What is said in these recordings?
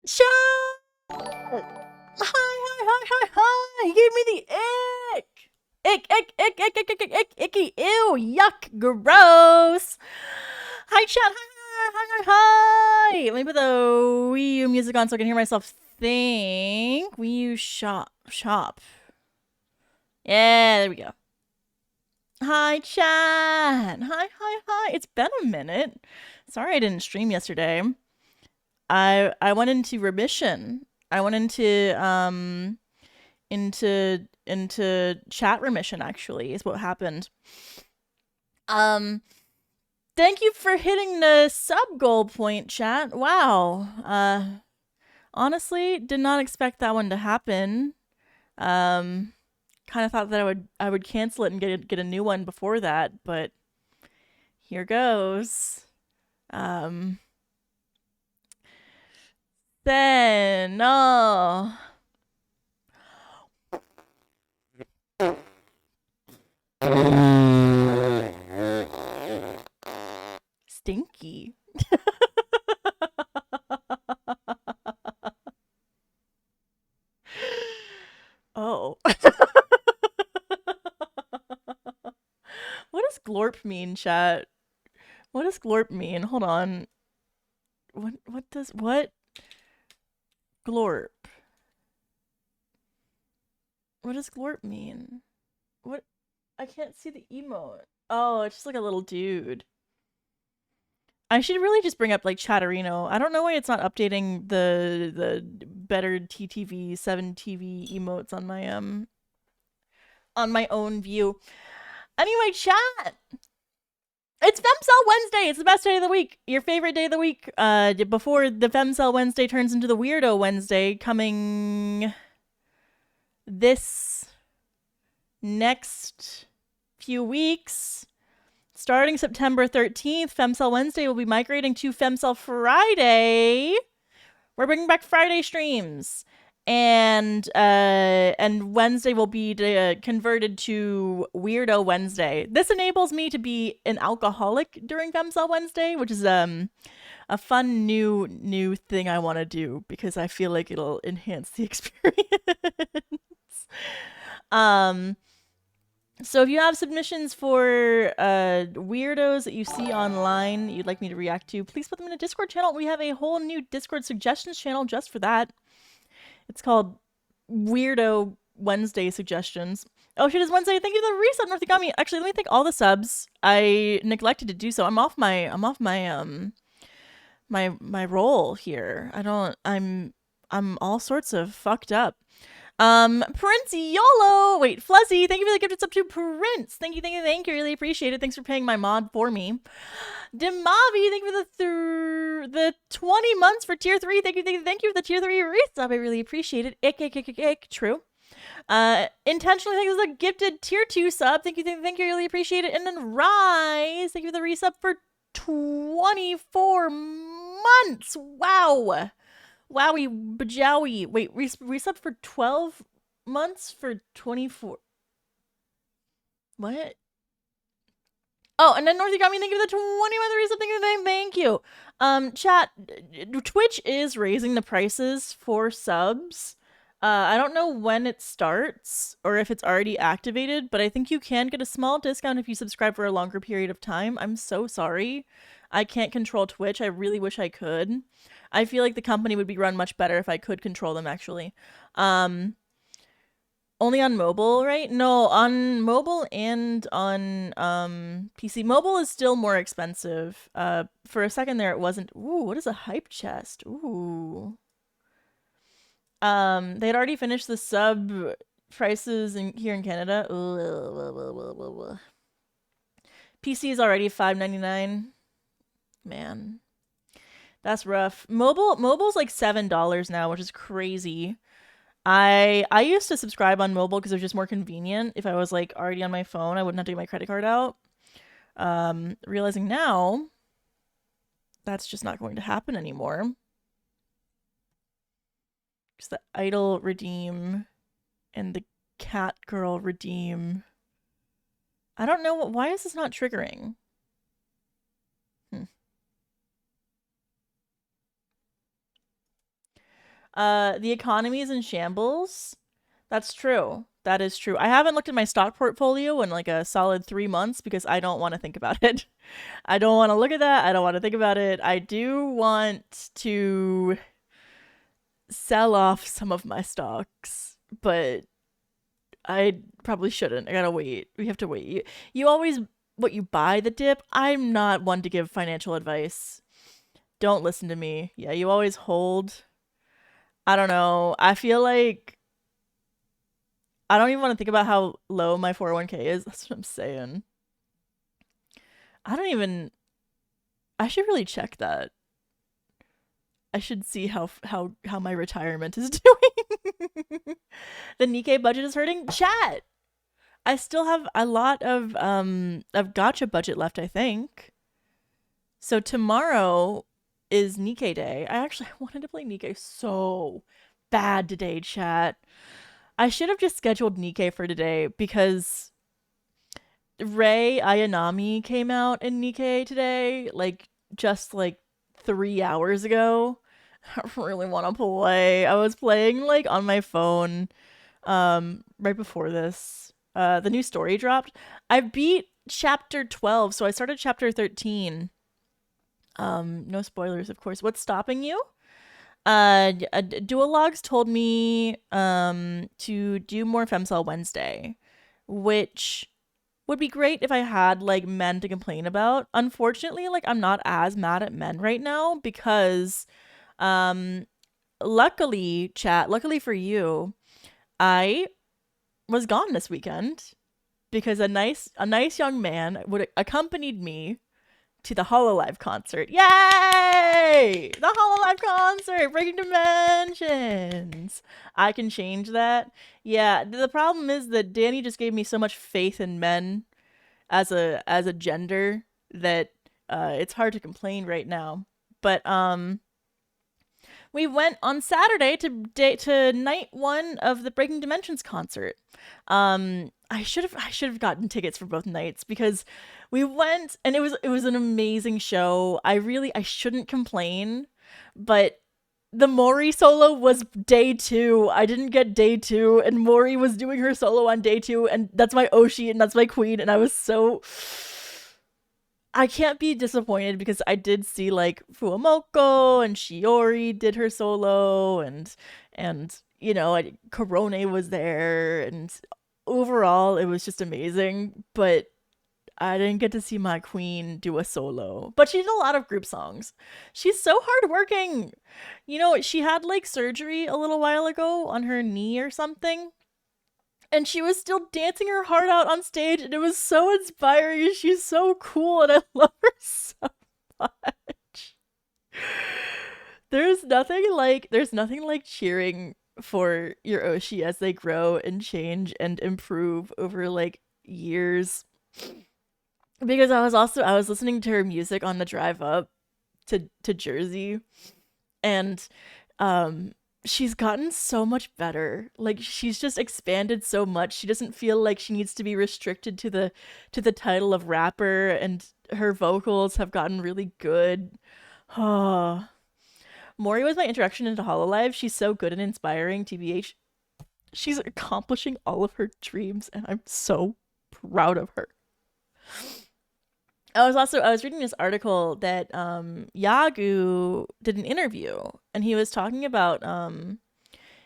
Shut! Hi. He gave me the ick. Ick, icky, ew, yuck, gross. Hi, chat. Hi. Let me put the Wii U music on so I can hear myself think. Wii U shop. Yeah, there we go. Hi, chat. Hi. It's been a minute. Sorry I didn't stream yesterday. I went into remission. I went into chat remission, actually, is what happened. Thank you for hitting the sub goal point, chat. Wow. Honestly, did not expect that one to happen. Kind of thought that I would cancel it and get a new one before that, but here goes. Then oh. Stinky. Oh. What does glorp mean, chat? What does glorp mean? Hold on. What does glorp? What does glorp mean? What? I can't see the emote. Oh, it's just like a little dude. I should really just bring up like Chatterino. I don't know why it's not updating the better TTV 7TV emotes on my own view. Anyway, chat. It's Femcel Wednesday. It's the best day of the week. Your favorite day of the week. Before the Femcel Wednesday turns into the Weirdo Wednesday, coming this next few weeks. Starting September 13th, Femcel Wednesday will be migrating to Femcel Friday. We're bringing back Friday streams. And Wednesday will be converted to Weirdo Wednesday. This enables me to be an alcoholic during Femcel Wednesday, which is a fun new thing I want to do because I feel like it'll enhance the experience. So if you have submissions for weirdos that you see online that you'd like me to react to, please put them in a Discord channel. We have a whole new Discord suggestions channel just for that. It's called Weirdo Wednesday Suggestions. Oh shit, it's Wednesday. Thank you for the resub, Northigami. Actually, let me thank all the subs. I neglected to do so. I'm off my my roll here. I'm all sorts of fucked up. Prince YOLO! Wait, Fuzzy, thank you for the gift. It's up to Prince. Thank you. Really appreciate it. Thanks for paying my mod for me. Dimavi, thank you for the 20 months for tier 3. Thank you for the tier 3 resub. I really appreciate it. Ick. True. Intentionally, thank you for the gifted tier 2 sub. Thank you, really appreciate it. And then Rise, thank you for the resub for 24 months. Wow. Wowie bajowie. Wait, resub for 12 months for 24. What? Oh, and then Northigami, thank you for the 20-month resub. Thank you. Chat, Twitch is raising the prices for subs. I don't know when it starts or if it's already activated, but I think you can get a small discount if you subscribe for a longer period of time. I'm so sorry. I can't control Twitch. I really wish I could. I feel like the company would be run much better if I could control them, actually. Only on mobile, right? No, on mobile and on PC. Mobile is still more expensive. For a second there, it wasn't. Ooh, what is a hype chest? Ooh. They had already finished the sub prices here in Canada. PC is already $5.99. Man. That's rough. Mobile's like $7 now, which is crazy. I used to subscribe on mobile because it was just more convenient. If I was like already on my phone, I wouldn't have to get my credit card out. Realizing now that's just not going to happen anymore. Because the idol redeem and the cat girl redeem. I don't know why is this not triggering? The economy is in shambles. That's true. That is true. I haven't looked at my stock portfolio in like a solid 3 months because I don't want to think about it. I don't want to look at that. I don't want to think about it. I do want to sell off some of my stocks, but I probably shouldn't. I gotta wait. We have to wait. You always what you buy the dip. I'm not one to give financial advice. Don't listen to me. Yeah, you always hold. I don't know. I feel like I don't even want to think about how low my 401k is. That's what I'm saying. I don't even. I should really check that. I should see how my retirement is doing. The Nikkei budget is hurting. Chat. I still have a lot of gotcha budget left, I think. So tomorrow is Nikkei day. I actually wanted to play Nikkei so bad today, chat. I should have just scheduled Nikkei for today because Rei Ayanami came out in Nikkei today, just 3 hours ago. I really want to play. I was playing on my phone right before this. The new story dropped. I beat chapter 12, so I started chapter 13. No spoilers, of course. What's stopping you? Duologs told me to do more Femcel Wednesday, which would be great if I had men to complain about. Unfortunately, I'm not as mad at men right now because luckily for you, I was gone this weekend because a nice young man would accompanied me to the HoloLive concert. Yay! The HoloLive concert, Breaking Dimensions. I can change that. Yeah, the problem is that Danny just gave me so much faith in men as a gender that it's hard to complain right now. But we went on Saturday to night one of the Breaking Dimensions concert. I should have gotten tickets for both nights because we went and it was an amazing show. I shouldn't complain, but the Mori solo was day 2. I didn't get day 2, and Mori was doing her solo on day 2, and that's my OSHI and that's my queen, and I can't be disappointed because I did see Fuamoko and Shiori did her solo, and Korone was there, and overall it was just amazing. But I didn't get to see my queen do a solo, but she did a lot of group songs. She's so hardworking. She had surgery a little while ago on her knee or something, and she was still dancing her heart out on stage, and it was so inspiring. She's so cool, and I love her so much. There's nothing like cheering for your OSHI as they grow and change and improve over years. Because I was listening to her music on the drive up to Jersey, and she's gotten so much better. She's just expanded so much. She doesn't feel like she needs to be restricted to the title of rapper, and her vocals have gotten really good. Oh. Mori was my introduction into HoloLive. She's so good and inspiring, TBH. She's accomplishing all of her dreams, and I'm so proud of her. I was reading this article that Yagu did an interview, and he was talking about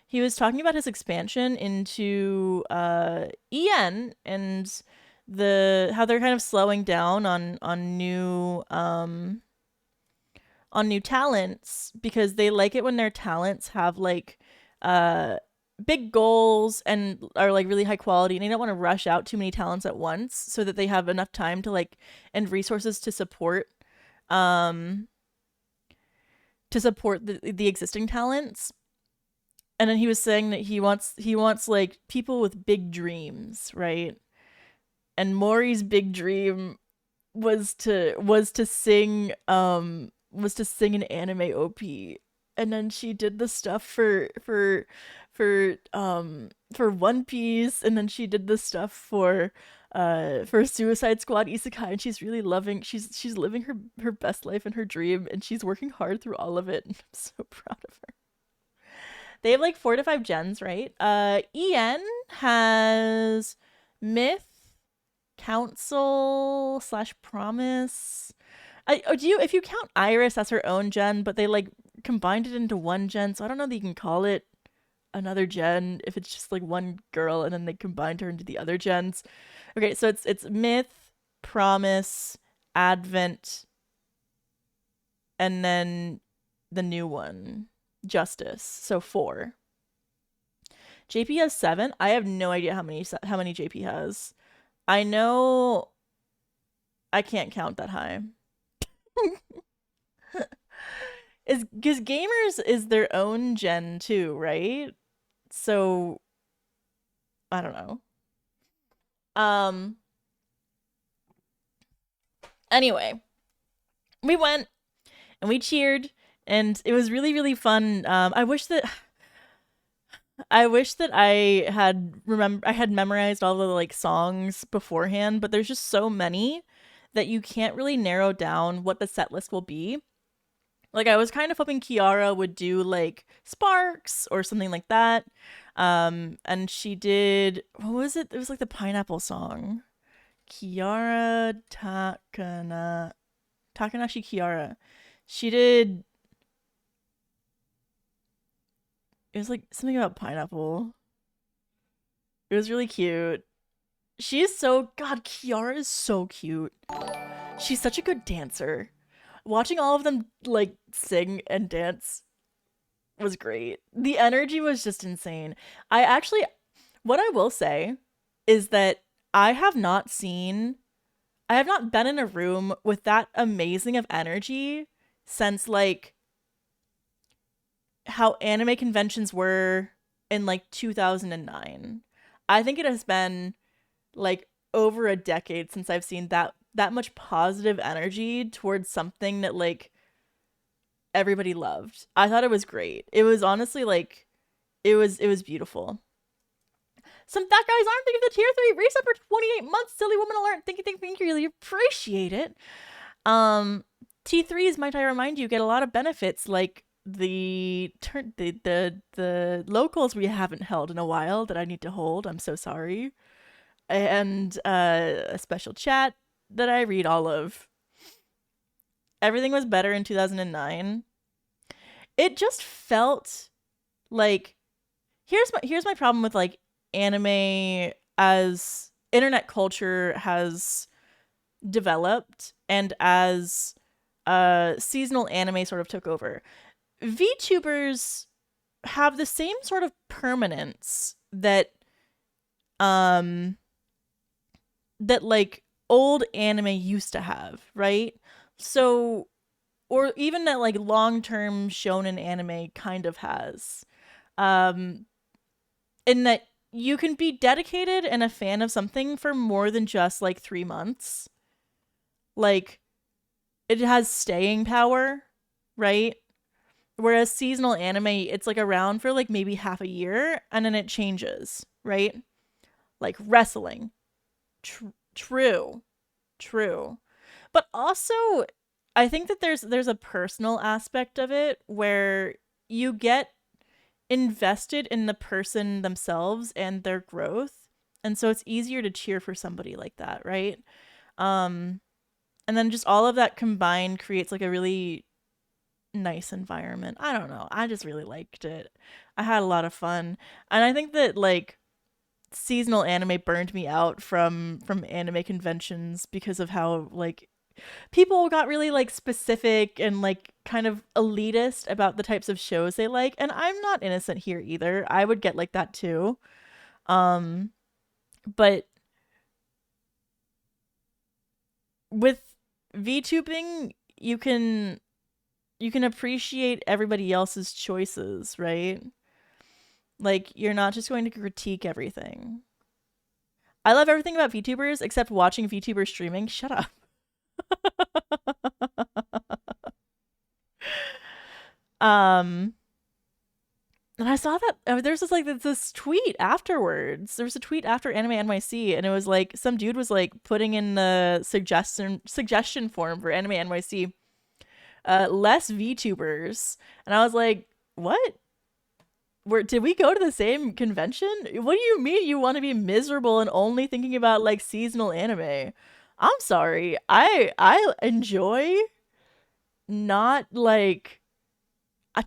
his expansion into EN and how they're kind of slowing down on new talents because they like it when their talents have big goals and are really high quality, and they don't want to rush out too many talents at once so that they have enough time to and resources to support the existing talents. And then he was saying that he wants people with big dreams, right? And Mori's big dream was to sing an anime OP, and then she did the stuff for One Piece, and then she did the stuff for Suicide Squad Isekai, and she's really she's living her best life and her dream, and she's working hard through all of it, and I'm so proud of her. They have like 4 to 5 gens, right? En has myth, council slash promise. Do you, if you count Iris as her own gen, but they like combined it into one gen, so I don't know that you can call it another gen if it's just like one girl and then they combined her into the other gens. Okay, so it's myth, promise, advent, and then the new one, justice. So 4. JP has 7. I have no idea how many JP has. I know I can't count that high. Is because gamers is their own gen too, right? So I don't know. Um anyway, we went and we cheered and it was really really fun. I wish that I had memorized all the like songs beforehand, but there's just so many that you can't really narrow down what the set list will be. Like I was kind of hoping Kiara would do like Sparks or something like that. And she did, what was it? It was like the pineapple song. Kiara Takanashi Kiara. She did, it was like something about pineapple. It was really cute. She's so, God, Kiara is so cute. She's such a good dancer. Watching all of them like sing and dance was great. The energy was just insane. I actually, what I will say is that I have not seen, I have not been in a room with that amazing of energy since like how anime conventions were in like 2009. I think it has been like over a decade since I've seen that much positive energy towards something that like everybody loved. I thought it was great. It was honestly like it was beautiful. Some fat guys aren't thinking the tier 3 reset for 28 months. Silly woman alert. Thank you. Really appreciate it. T3s, might I remind you, get a lot of benefits like the locals we haven't held in a while that I need to hold. I'm so sorry. And a special chat that I read all of. Everything was better in 2009. It just felt like here's my problem with like anime as internet culture has developed and as seasonal anime sort of took over. VTubers have the same sort of permanence that that like old anime used to have, right? So or even that like long-term shonen anime kind of has. Um in that you can be dedicated and a fan of something for more than just like 3 months. Like it has staying power, right? Whereas seasonal anime, it's like around for like maybe half a year and then it changes, right? Like wrestling. True. True. But also I think that there's a personal aspect of it where you get invested in the person themselves and their growth. And so it's easier to cheer for somebody like that, right? Um and then just all of that combined creates like a really nice environment. I don't know. I just really liked it. I had a lot of fun. And I think that like seasonal anime burned me out from anime conventions because of how like people got really like specific and like kind of elitist about the types of shows they like, and I'm not innocent here either. I would get like that too. Um but with VTubing you can appreciate everybody else's choices, right? Like you're not just going to critique everything. I love everything about VTubers except watching VTubers streaming. Shut up. um and I saw that there's this tweet afterwards. There was a tweet after Anime NYC, and it was like some dude was like putting in the suggestion form for Anime NYC, less VTubers, and I was like, what? did we go to the same convention? What do you mean you want to be miserable and only thinking about like seasonal anime? I'm sorry. I enjoy not like I,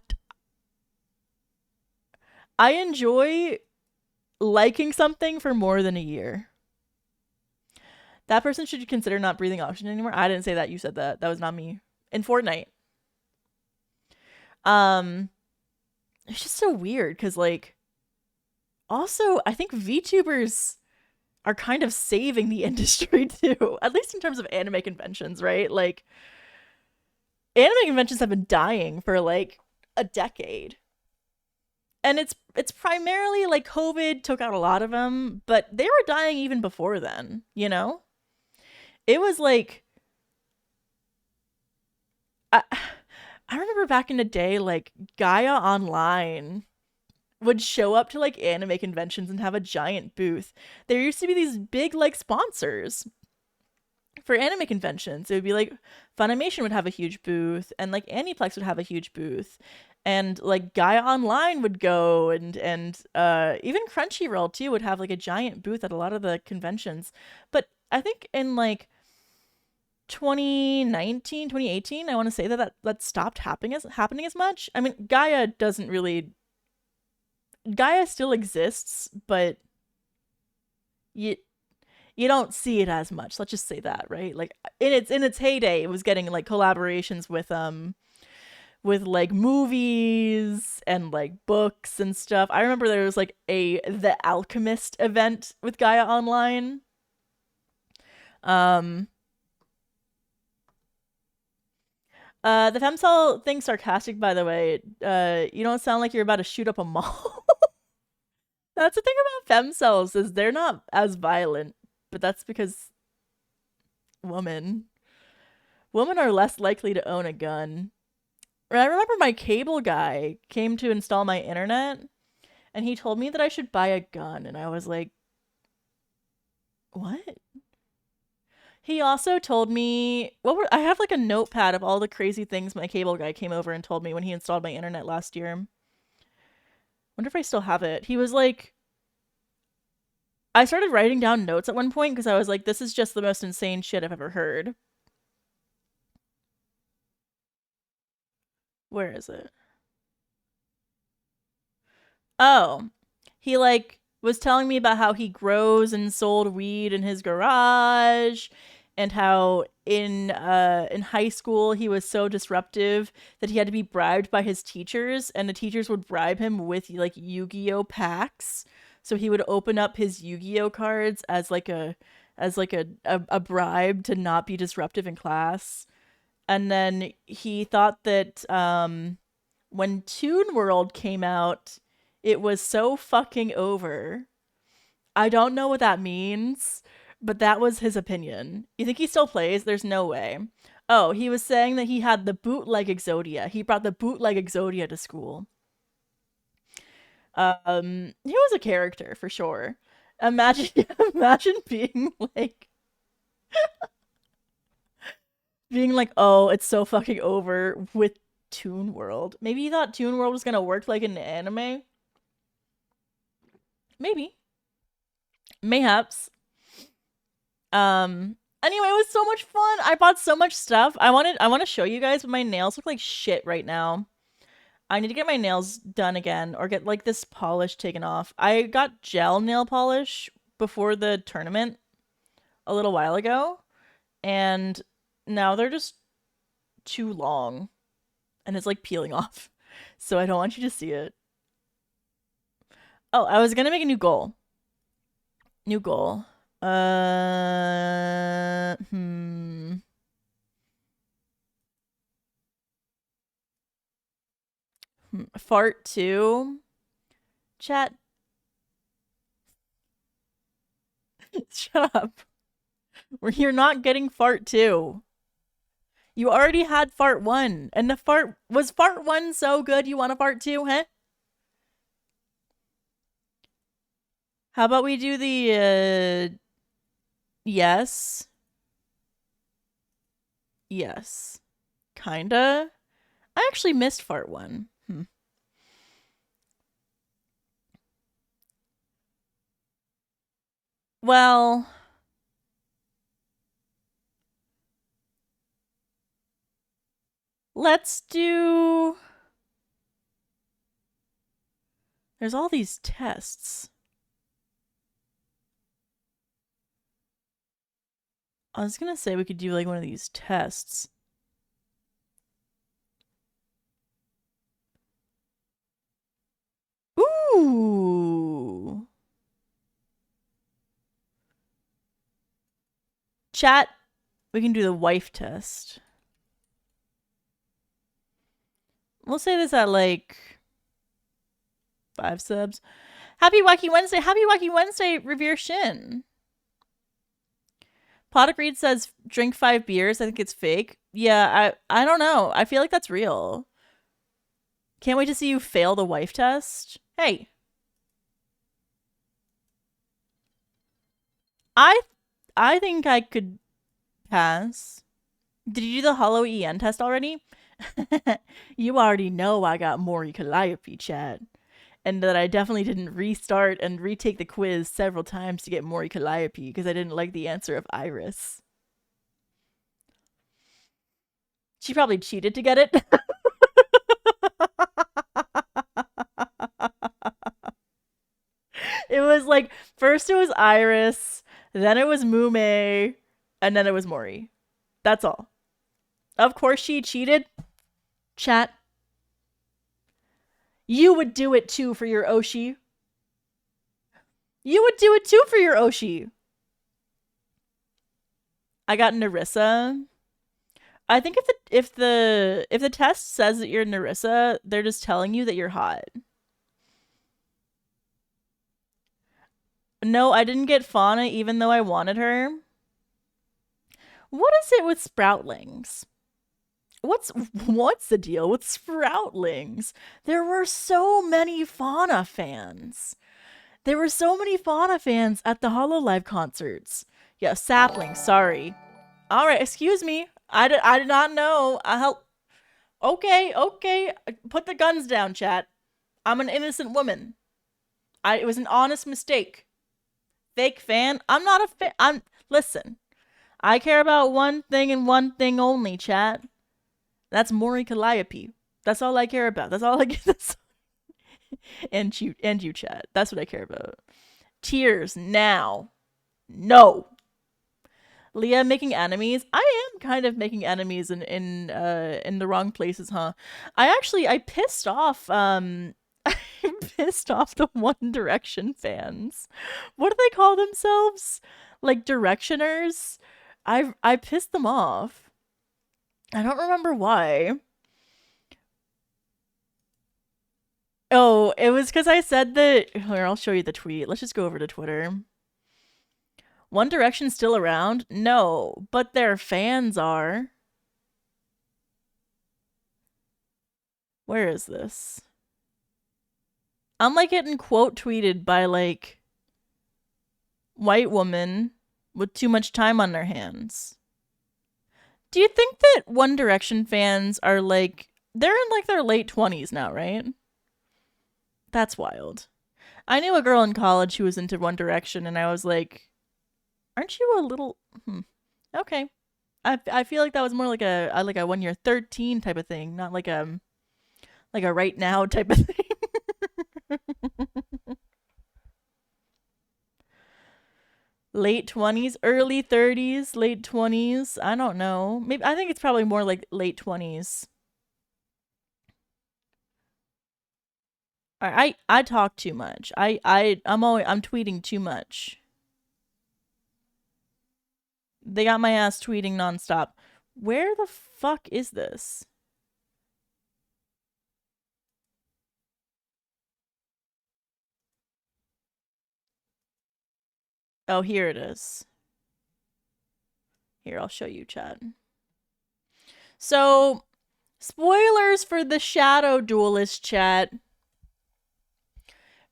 I enjoy liking something for more than a year. That person should consider not breathing oxygen anymore. I didn't say that. You said that. That was not me. In Fortnite. Um, it's just so weird because like also I think VTubers are kind of saving the industry too, at least in terms of anime conventions, right? Like anime conventions have been dying for like a decade. And it's primarily like COVID took out a lot of them, but they were dying even before then, you know? It was like I I remember back in the day like Gaia Online would show up to like anime conventions and have a giant booth. There used to be these big like sponsors for anime conventions. It would be like Funimation would have a huge booth, and like Aniplex would have a huge booth, and like Gaia Online would go, and even Crunchyroll too would have like a giant booth at a lot of the conventions. But I think in like 2019, 2018, I want to say that stopped happening as much. I mean, Gaia still exists, but you you don't see it as much. Let's just say that, right? Like in its heyday, it was getting like collaborations with like movies and like books and stuff. I remember there was like a The Alchemist event with Gaia Online. Um the Femcel thing's sarcastic, by the way. You don't sound like you're about to shoot up a mall. That's the thing about femcells is they're not as violent, but that's because women women are less likely to own a gun. I remember my cable guy came to install my internet and he told me that I should buy a gun and I was like, "What?" He also told me I have like a notepad of all the crazy things my cable guy came over and told me when he installed my internet last year. Wonder if I still have it. He was like I started writing down notes at one point because I was like, this is just the most insane shit I've ever heard. Where is it? Oh, he like was telling me about how he grows and sold weed in his garage and how in high school he was so disruptive that he had to be bribed by his teachers and the teachers would bribe him with like Yu-Gi-Oh packs. So he would open up his Yu-Gi-Oh cards as like a bribe to not be disruptive in class. And then he thought that when Toon World came out, it was so fucking over. I don't know what that means, but that was his opinion. You think he still plays? There's no way. Oh, he was saying that he had the bootleg Exodia. He brought the bootleg Exodia to school. He was a character for sure. Imagine, imagine being like, oh, it's so fucking over with Toon World. Maybe he thought Toon World was gonna work like an anime. Maybe, mayhaps. Anyway, it was so much fun. I bought so much stuff. I want to show you guys, but my nails look like shit right now. I need to get my nails done again or get like this polish taken off. I got gel nail polish before the tournament a little while ago, and now they're just too long and it's like peeling off. So I don't want you to see it. Oh, I was gonna make a new goal. New goal. Uh, hmm. Fart 2. Chat. Shut up. You're not getting Fart 2. You already had Fart 1. And the Fart 1 so good you want a Fart 2, huh? How about we do the yes. Yes. Kinda. I actually missed Fart 1. Well, let's do... There's all these tests. I was gonna say we could do like one of these tests. Ooh. Chat, we can do the wife test. We'll say this at like 5 subs. Happy Wacky Wednesday. Happy Wacky Wednesday, Revere Shin. Product Read says drink 5 beers. I think it's fake. Yeah, I don't know. I feel like that's real. Can't wait to see you fail the wife test. Hey. I think I could pass. Did you do the Hollow EN test already? You already know I got Maury Calliope, chat. And that I definitely didn't restart and retake the quiz several times to get Maury Calliope because I didn't like the answer of Iris. She probably cheated to get it. It was like, first it was Iris, then it was Mume, and then it was Maury. That's all. Of course she cheated. Chat. You would do it too for your OSHI. You would do it too for your OSHI. I got Narissa. I think if the test says that you're Narissa, they're just telling you that you're hot. No, I didn't get Fauna even though I wanted her. What is it with Sproutlings? What's the deal with Sproutlings? There were so many Fauna fans. There were so many Fauna fans at the HoloLive concerts. Yeah, Sapling, sorry. All right, excuse me. I did not know. Okay. Put the guns down, chat. I'm an innocent woman. It was an honest mistake. Fake fan? I'm not a fan. Listen. I care about one thing and one thing only, chat. That's Maury Calliope. That's all I care about. That's all I get. And you, chat. That's what I care about. Tears now. No. Leah making enemies. I am kind of making enemies in the wrong places, huh? I pissed off I pissed off the One Direction fans. What do they call themselves? Like Directioners? I pissed them off. I don't remember why. Oh, it was because I said that. Here, I'll show you the tweet. Let's just go over to Twitter. One Direction's still around? No, but their fans are. Where is this? I'm like getting quote tweeted by like white woman with too much time on their hands. Do you think that One Direction fans are like, they're in like their late 20s now, right? That's wild. I knew a girl in college who was into One Direction and I was like, aren't you a little okay. I feel like that was more like a when you're 13 type of thing, not like a right now type of thing. Late 20s, early 30s, late 20s. I don't know. Maybe I think it's probably more like late 20s. I talk too much. I'm tweeting too much. They got my ass tweeting nonstop. Where the fuck is this? Oh, here it is. Here, I'll show you, chat. So, spoilers for the Shadow Duelist, chat.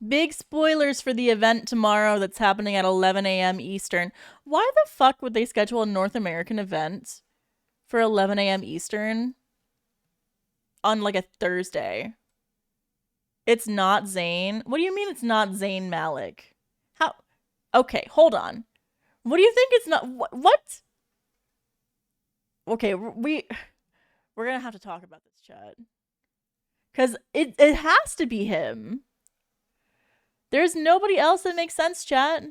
Big spoilers for the event tomorrow that's happening at 11 a.m. Eastern. Why the fuck would they schedule a North American event for 11 a.m. Eastern on like a Thursday? It's not Zayn. What do you mean it's not Zayn Malik? How? Okay, hold on. What do you think it's not? What? Okay, we're gonna have to talk about this, chat, because it has to be him. There's nobody else that makes sense, chat.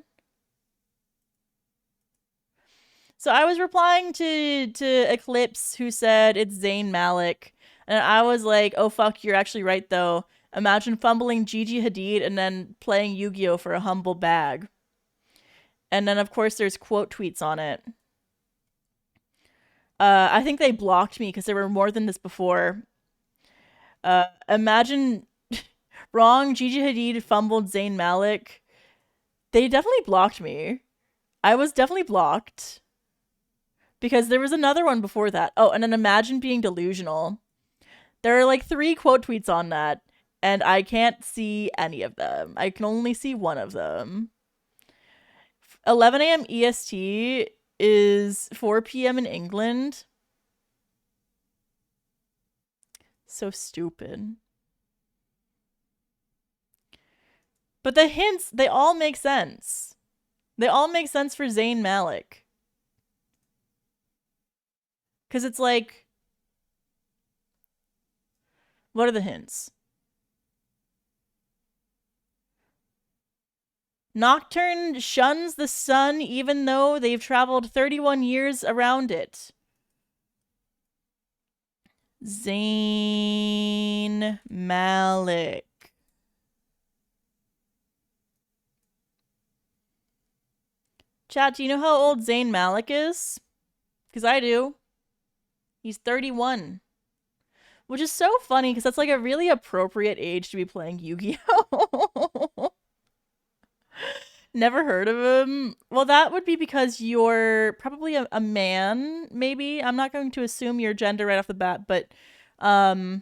So I was replying to Eclipse, who said it's Zayn Malik, and I was like, "Oh fuck, you're actually right though. Imagine fumbling Gigi Hadid and then playing Yu-Gi-Oh for a humble bag." And then of course there's quote tweets on it. I think they blocked me because there were more than this before. Imagine wrong Gigi Hadid fumbled Zayn Malik. They definitely blocked me. I was definitely blocked. Because there was another one before that. Oh, and then imagine being delusional. There are like 3 quote tweets on that, and I can't see any of them. I can only see one of them. 11 a.m. EST is 4 p.m. in England. So stupid. But the hints, they all make sense. They all make sense for Zayn Malik. Because it's like, what are the hints? Nocturne shuns the sun even though they've traveled 31 years around it. Zayn Malik. Chat, do you know how old Zayn Malik is? Because I do. He's 31. Which is so funny because that's like a really appropriate age to be playing Yu-Gi-Oh! Never heard of him. Well, that would be because you're probably a man, maybe. I'm not going to assume your gender right off the bat, but that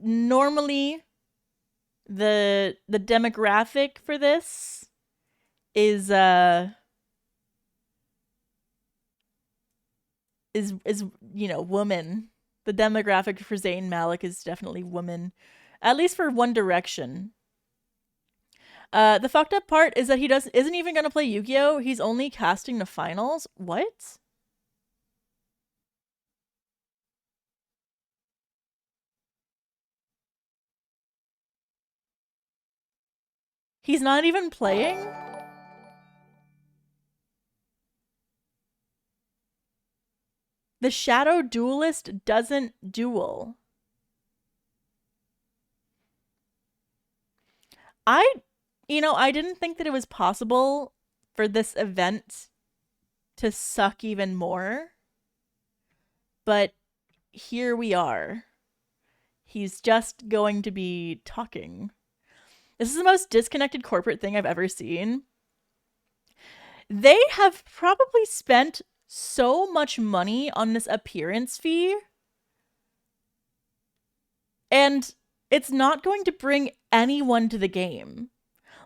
normally the demographic for this is you know, woman. The demographic for Zayn Malik is definitely woman, at least for One Direction. The fucked up part is that he isn't even gonna play Yu-Gi-Oh! He's only casting the finals. What? He's not even playing? The Shadow Duelist doesn't duel. I didn't think that it was possible for this event to suck even more. But here we are. He's just going to be talking. This is the most disconnected corporate thing I've ever seen. They have probably spent so much money on this appearance fee, and it's not going to bring anyone to the game.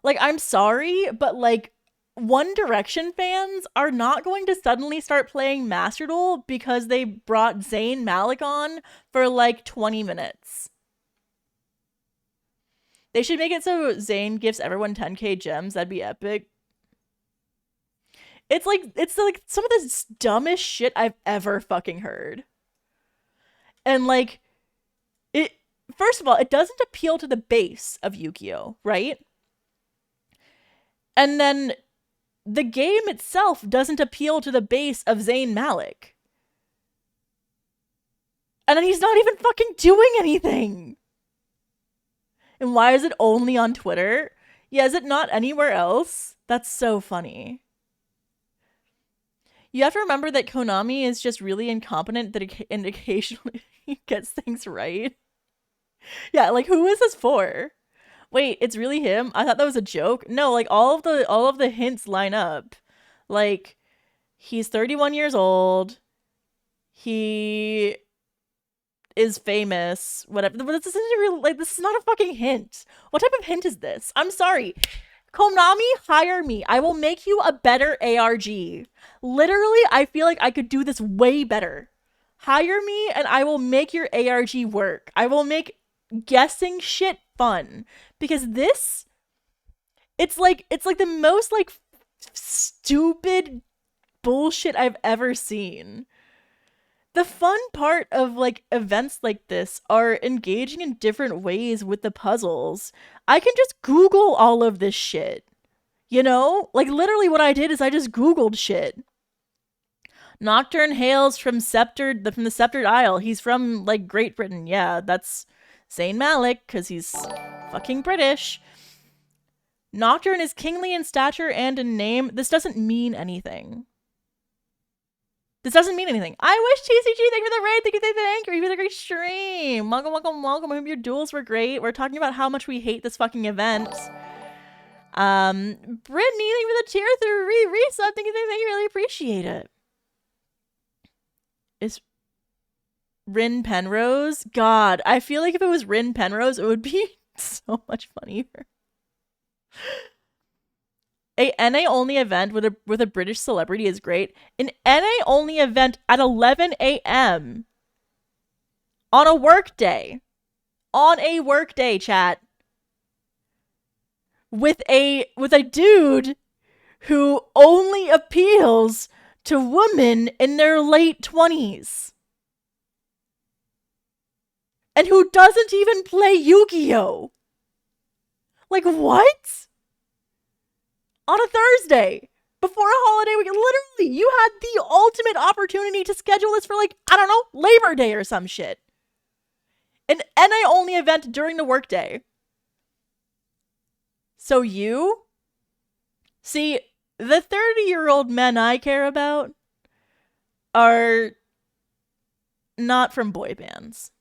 Like, I'm sorry, but like, One Direction fans are not going to suddenly start playing Master Duel because they brought Zayn Malik on for like 20 minutes. They should make it so Zayn gives everyone 10k gems. That'd be epic. It's like some of the dumbest shit I've ever fucking heard. And like, it, first of all, it doesn't appeal to the base of Yu-Gi-Oh, right? And then the game itself doesn't appeal to the base of Zayn Malik. And then he's not even fucking doing anything. And why is it only on Twitter? Yeah, is it not anywhere else? That's so funny. You have to remember that Konami is just really incompetent and occasionally gets things right. Yeah, like, who is this for? Wait, it's really him? I thought that was a joke. No, like, all of the hints line up. Like, he's 31 years old. He is famous. Whatever. But this isn't real. Like, this is not a fucking hint. What type of hint is this? I'm sorry. Konami, hire me. I will make you a better ARG. Literally, I feel like I could do this way better. Hire me and I will make your ARG work. I will make guessing shit fun. Because this It's like the most like stupid bullshit I've ever seen. The fun part of like events like this are engaging in different ways with the puzzles. I can just Google all of this shit. You know? Like literally what I did is I just Googled shit. Nocturne hails from the Sceptered Isle. He's from like Great Britain. Yeah, that's Zayn Malik because he's fucking British. Nocturne is kingly in stature and in name. This doesn't mean anything. This doesn't mean anything. I wish TCG, thank you for the raid, thank you for the great stream. Welcome, welcome, welcome. I hope your duels were great. We're talking about how much we hate this fucking event. Brittany, thank you for the tier 3 resub. Thank you, really appreciate it. Is Rin Penrose? God, I feel like if it was Rin Penrose, it would be so much funnier. A NA only event with a British celebrity is great. An NA only event at 11 a.m. on a work day. On a work day, chat. With a dude who only appeals to women in their late 20s. And who doesn't even play Yu-Gi-Oh! Like, what? On a Thursday, before a holiday weekend. Literally, you had the ultimate opportunity to schedule this for, like, I don't know, Labor Day or some shit. An NA-only event during the workday. So you? See, the 30-year-old men I care about are not from boy bands.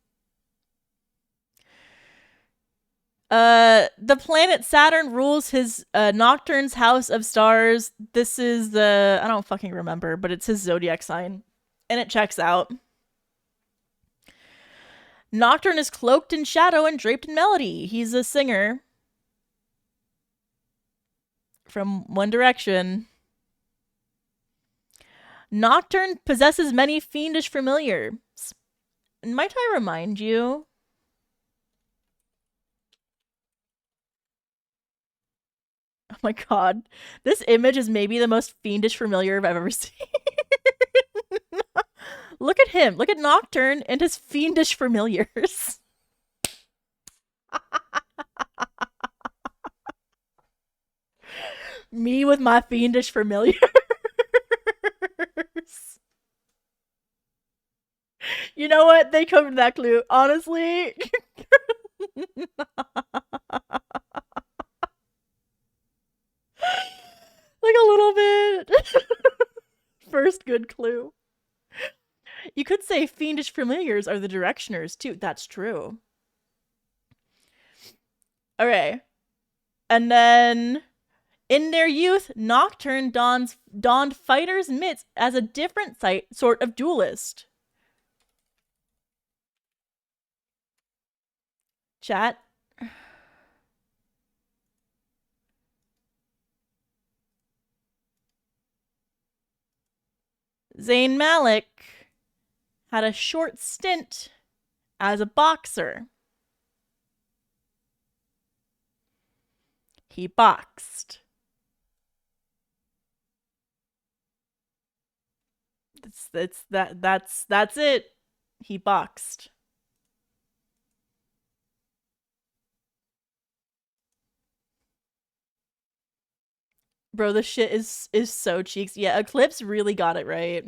The planet Saturn rules his Nocturne's house of stars. This is the, I don't fucking remember, but it's his zodiac sign. And it checks out. Nocturne is cloaked in shadow and draped in melody. He's a singer from One Direction. Nocturne possesses many fiendish familiars. Might I remind you? Oh my god. This image is maybe the most fiendish familiar I've ever seen. Look at him. Look at Nocturne and his fiendish familiars. Me with my fiendish familiars. You know what? They covered that clue. Honestly. Like a little bit. First good clue. You could say fiendish familiars are the directioners too. That's true. Okay. And then in their youth, Nocturne donned fighter's mitts as a different sort of duelist. Chat. Zayn Malik had a short stint as a boxer. He boxed. That's it. He boxed. Bro, this shit is so cheeks. Yeah, Eclipse really got it right.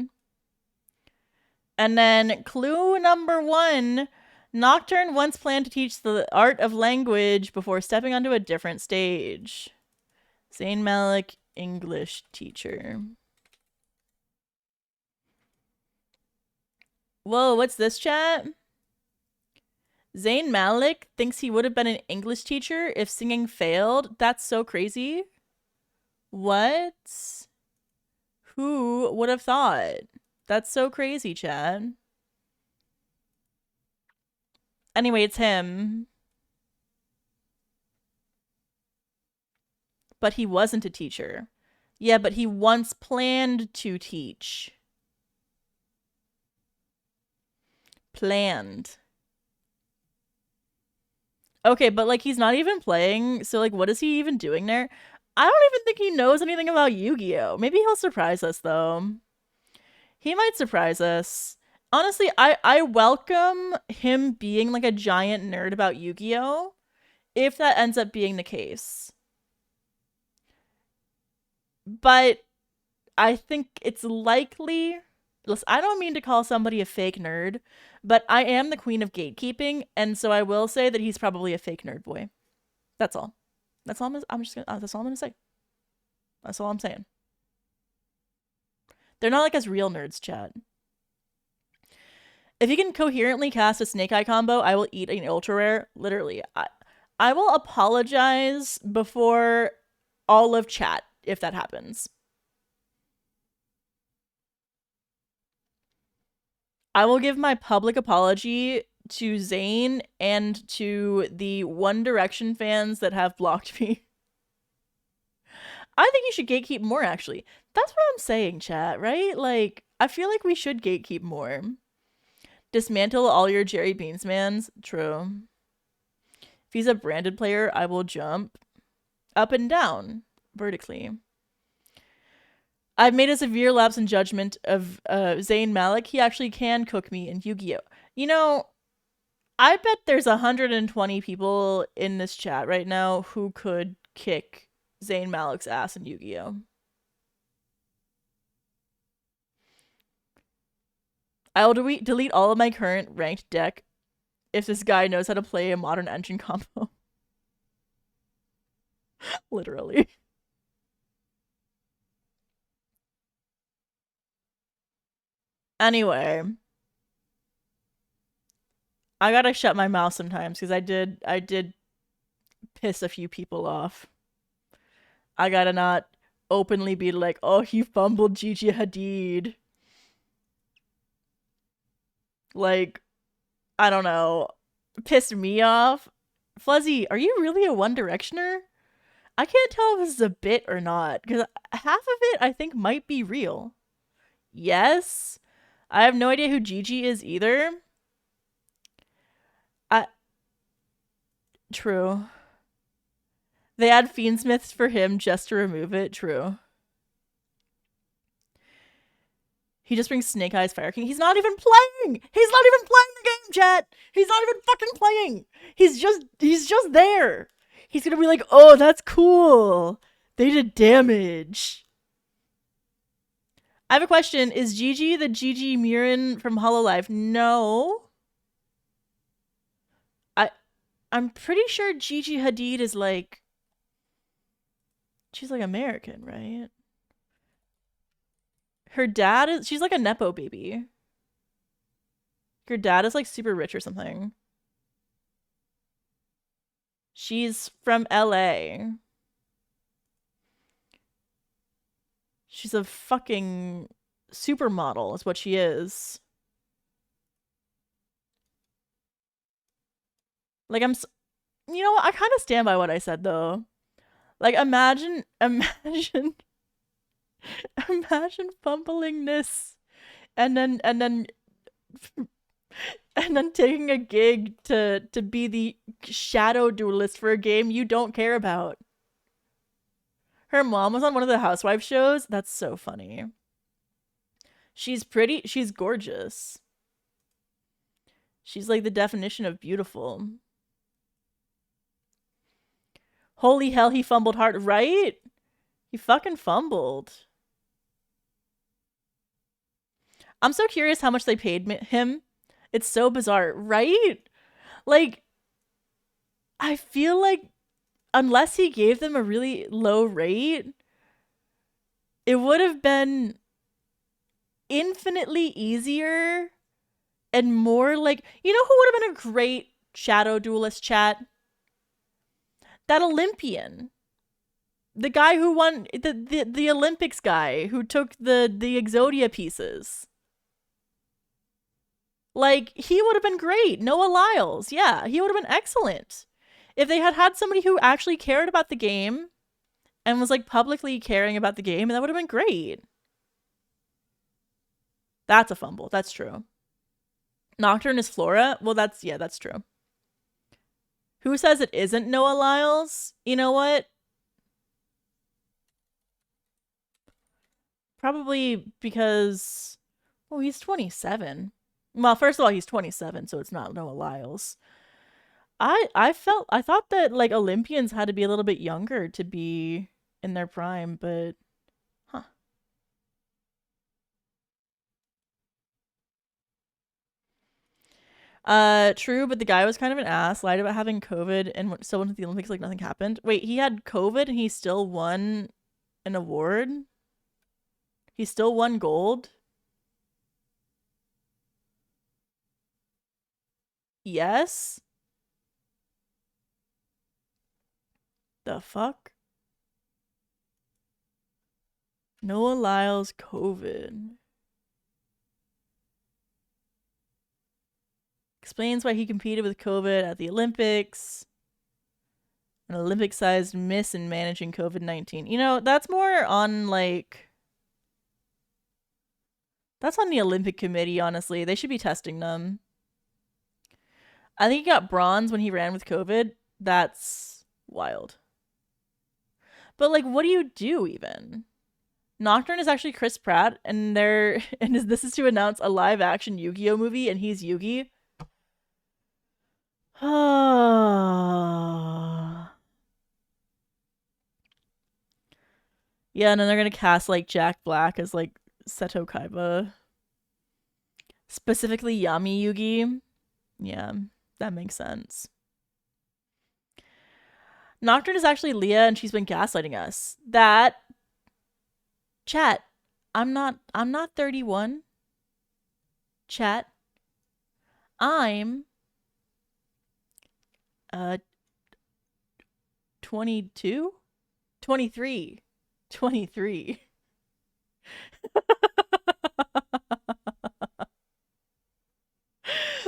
And then clue number 1. Nocturne once planned to teach the art of language before stepping onto a different stage. Zayn Malik, English teacher. Whoa, what's this, chat? Zayn Malik thinks he would have been an English teacher if singing failed. That's so crazy. What? Who would have thought? That's so crazy, Chad. Anyway, it's him. But he wasn't a teacher. Yeah, but he once planned to teach. Planned. Okay, but like he's not even playing, so like what is he even doing there? I don't even think he knows anything about Yu-Gi-Oh. Maybe he'll surprise us though. He might surprise us. Honestly, I welcome him being like a giant nerd about Yu-Gi-Oh if that ends up being the case. But I think it's likely. Listen, I don't mean to call somebody a fake nerd, but I am the queen of gatekeeping, and so I will say that he's probably a fake nerd boy. That's all. That's all that's all I'm gonna say. That's all I'm saying. They're not like us real nerds, chat. If he can coherently cast a Snake Eye combo, I will eat an ultra rare. Literally, I will apologize before all of chat if that happens. I will give my public apology to Zayn and to the One Direction fans that have blocked me. I think you should gatekeep more, actually. That's what I'm saying, chat, right? Like, I feel like we should gatekeep more. Dismantle all your Jerry Beansmans. True. If he's a branded player, I will jump up and down vertically. I've made a severe lapse in judgment of Zayn Malik. He actually can cook me in Yu-Gi-Oh. You know, I bet there's 120 people in this chat right now who could kick Zayn Malik's ass in Yu-Gi-Oh. I will delete all of my current ranked deck if this guy knows how to play a modern engine combo. Literally. Anyway, I gotta shut my mouth sometimes because I did piss a few people off. I gotta not openly be like, oh, he fumbled Gigi Hadid. Like, I don't know, pissed me off. Fuzzy, are you really a One Directioner? I can't tell if this is a bit or not, because half of it I think might be real. Yes. I have no idea who Gigi is either. True. They add Fiendsmiths for him just to remove it. True. He just brings Snake Eyes Fire King. He's not even playing! He's not even playing the game, chat! He's not even fucking playing! He's just there! He's gonna be like, oh, that's cool! They did damage. I have a question. Is Gigi the Gigi Murin from Hololive? No. I'm pretty sure Gigi Hadid is like... She's like American, right? Her dad is... She's like a Nepo baby. Her dad is like super rich or something. She's from LA. She's a fucking supermodel is what she is. Like, you know what? I kind of stand by what I said, though. Like, imagine fumbling this and then taking a gig to be the shadow duelist for a game you don't care about. Her mom was on one of the housewife shows. That's so funny. She's pretty. She's gorgeous. She's like the definition of beautiful. Holy hell, he fumbled hard, right? He fucking fumbled. I'm so curious how much they paid him. It's so bizarre, right? Like, I feel like unless he gave them a really low rate, it would have been infinitely easier and more like, you know who would have been a great shadow duelist, chat? That Olympian. The guy who won the Olympics guy who took the Exodia pieces. Like, he would have been great. Noah Lyles. Yeah, he would have been excellent. If they had somebody who actually cared about the game and was like publicly caring about the game, that would have been great. That's a fumble. That's true. Nocturne is Flora? Well, that's true. Who says it isn't Noah Lyles? You know what? Probably because, well, he's 27. Well, first of all, he's 27, so it's not Noah Lyles. I thought that like Olympians had to be a little bit younger to be in their prime, but huh. True, but the guy was kind of an ass, lied about having COVID, and still went to the Olympics like nothing happened. Wait, he had COVID and he still won an award? He still won gold? Yes? The fuck? Noah Lyles COVID. Explains why he competed with COVID at the Olympics. An Olympic-sized miss in managing COVID-19. You know, that's more on like... That's on the Olympic Committee, honestly. They should be testing them. I think he got bronze when he ran with COVID. That's wild. But like, what do you do even? Nocturne is actually Chris Pratt, and this is to announce a live-action Yu-Gi-Oh movie, and he's Yugi. Yeah, and then they're gonna cast like Jack Black as like Seto Kaiba. Specifically Yami Yugi. Yeah, that makes sense. Nocturne is actually Leah, and she's been gaslighting us. That chat. I'm not 31. Chat. I'm 22? 23. 23.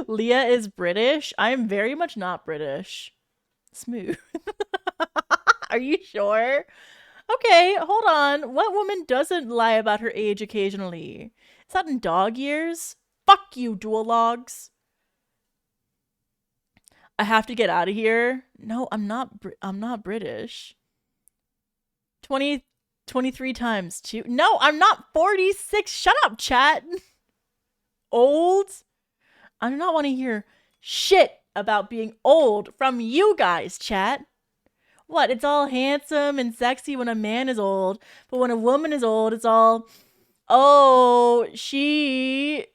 Leah is British. I am very much not British. Smooth. Are you sure? Okay, hold on. What woman doesn't lie about her age occasionally? Is that in dog years? Fuck you, dual logs. I have to get out of here. No, I'm not British. 23 times 2. No, I'm not 46. Shut up, chat. Old? I do not want to hear shit about being old from you guys, chat. What? It's all handsome and sexy when a man is old, but when a woman is old, it's all, oh, she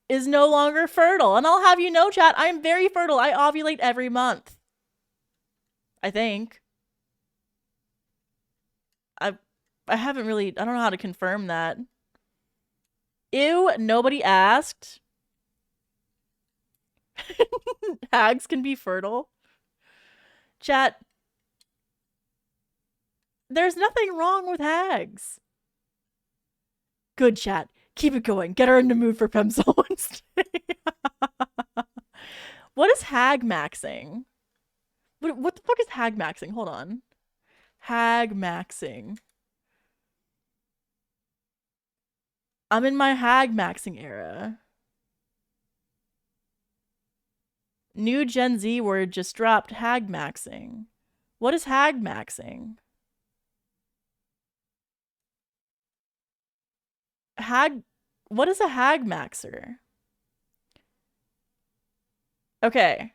is no longer fertile. And I'll have you know, chat, I'm very fertile. I ovulate every month. I think. I haven't really, I don't know how to confirm that. Ew, nobody asked. Hags can be fertile. Chat, there's nothing wrong with hags. Good, chat. Keep it going. Get her in the mood for Femcel Wednesday. What is hag maxing? What the fuck is hag maxing? Hold on. Hag maxing. I'm in my hag maxing era. New Gen Z word just dropped. Hag maxing. What is hag maxing? What is a hag maxer? Okay.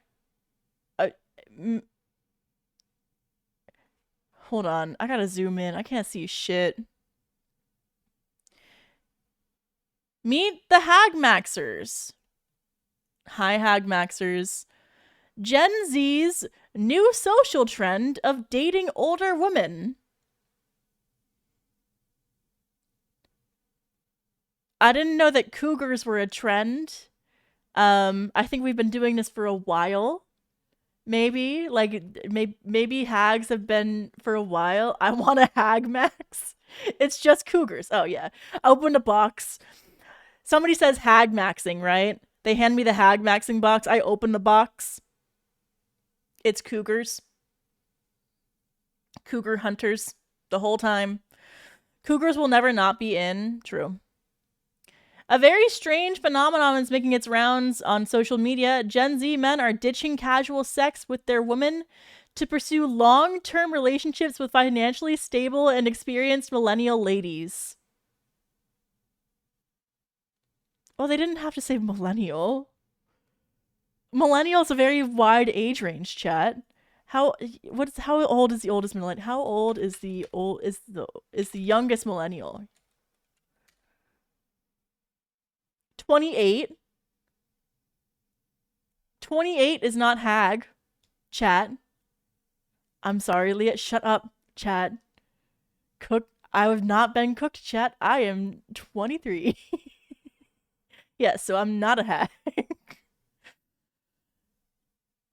Hold on. I gotta zoom in. I can't see shit. Meet the hag maxers. Hi, hag maxers. Gen Z's new social trend of dating older women. I didn't know that cougars were a trend. I think we've been doing this for a while. Maybe, like, maybe hags have been for a while. I want a hag max. It's just cougars. Oh, yeah. Open a box. Somebody says hag maxing, right? They hand me the hag maxing box. I open the box. It's cougars. Cougar hunters the whole time. Cougars will never not be in. True. A very strange phenomenon is making its rounds on social media. Gen Z men are ditching casual sex with their women to pursue long-term relationships with financially stable and experienced millennial ladies. Oh, they didn't have to say millennial. Millennial is a very wide age range, chat. How old is the oldest millennial? How old is the youngest millennial? 28. 28 is not hag, chat. I'm sorry, Leah. Shut up, chat. Cook. I have not been cooked, chat. I am 23. Yeah, so I'm not a hag.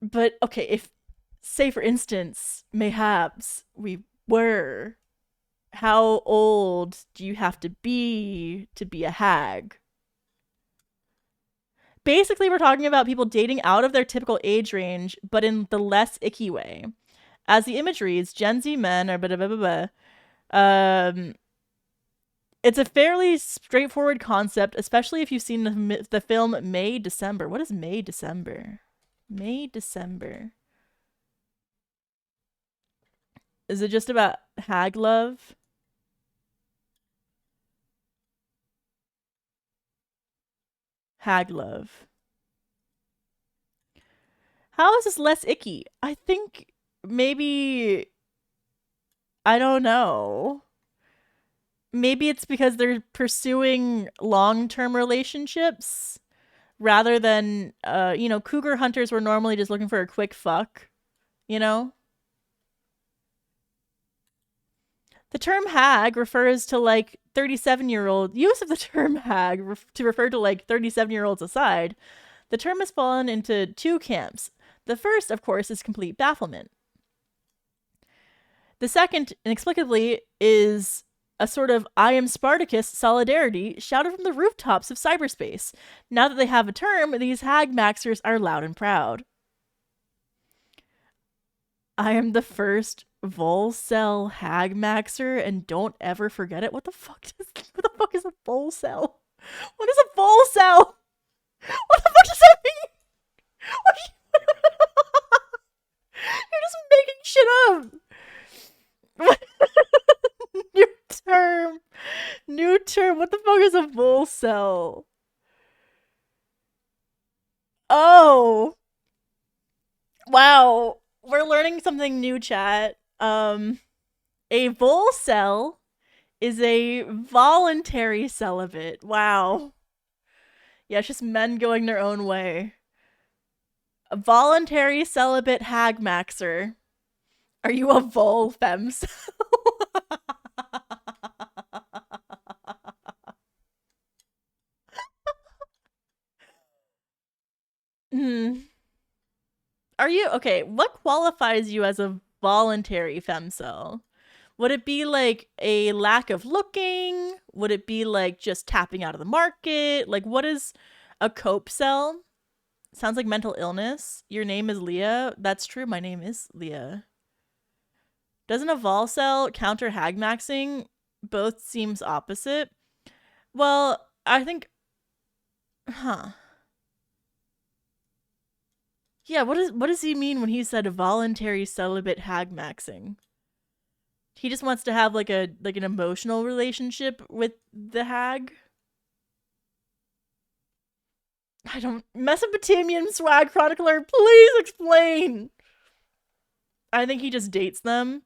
But okay, if say for instance, mayhaps we were, how old do you have to be a hag? Basically, we're talking about people dating out of their typical age range, but in the less icky way. As the image reads, Gen Z men are blah, blah, blah, blah. It's a fairly straightforward concept, especially if you've seen the film May December. What is May December? May December. Is it just about hag love? Hag love. How is this less icky? I think maybe, I don't know. Maybe it's because they're pursuing long-term relationships rather than cougar hunters were normally just looking for a quick fuck, you know? The term hag refers to like 37-year-old use of the term hag to refer to like 37-year-olds aside. The term has fallen into two camps. The first, of course, is complete bafflement. The second, inexplicably, is a sort of I am Spartacus solidarity shouted from the rooftops of cyberspace. Now that they have a term, these hag maxers are loud and proud. I am the first Volcel hag maxer and don't ever forget it. What the fuck is a Volcel? What is a Volcel? What the fuck does that mean? You're just making shit up. New term. What the fuck is a Volcel? Oh. Wow. We're learning something new, chat. A Volcel is a voluntary celibate. Wow. Yeah, it's just men going their own way. A voluntary celibate hag maxer. Are you a vol femcel? Hmm. Are you okay? What qualifies you as a voluntary femcel? Would it be like a lack of looking? Would it be like just tapping out of the market? Like, what is a cope cell? Sounds like mental illness. Your name is Leah. That's true. My name is Leah. Doesn't a vol cell counter hag maxing? Both seems opposite. Well, I think, huh? Yeah. What does he mean when he said a voluntary celibate hag maxing? He just wants to have like an emotional relationship with the hag. I don't. Mesopotamian swag chronicler, please explain. I think he just dates them.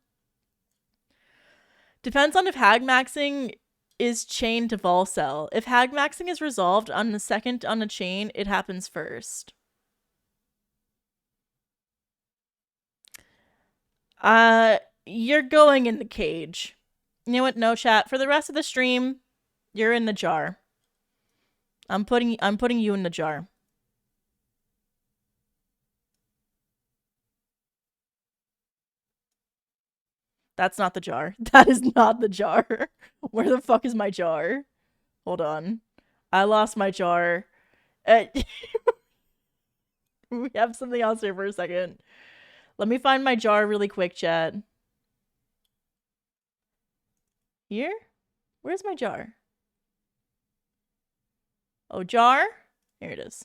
Depends on if hag maxing is chained to Volcel. If hag maxing is resolved on the second on a chain, it happens first. You're going in the cage. You know what? No, chat. For the rest of the stream, you're in the jar. I'm putting you in the jar. That's not the jar. That is not the jar. Where the fuck is my jar? Hold on. I lost my jar. We have something else here for a second. Let me find my jar really quick, chat. Here? Where's my jar? Oh, jar? Here it is.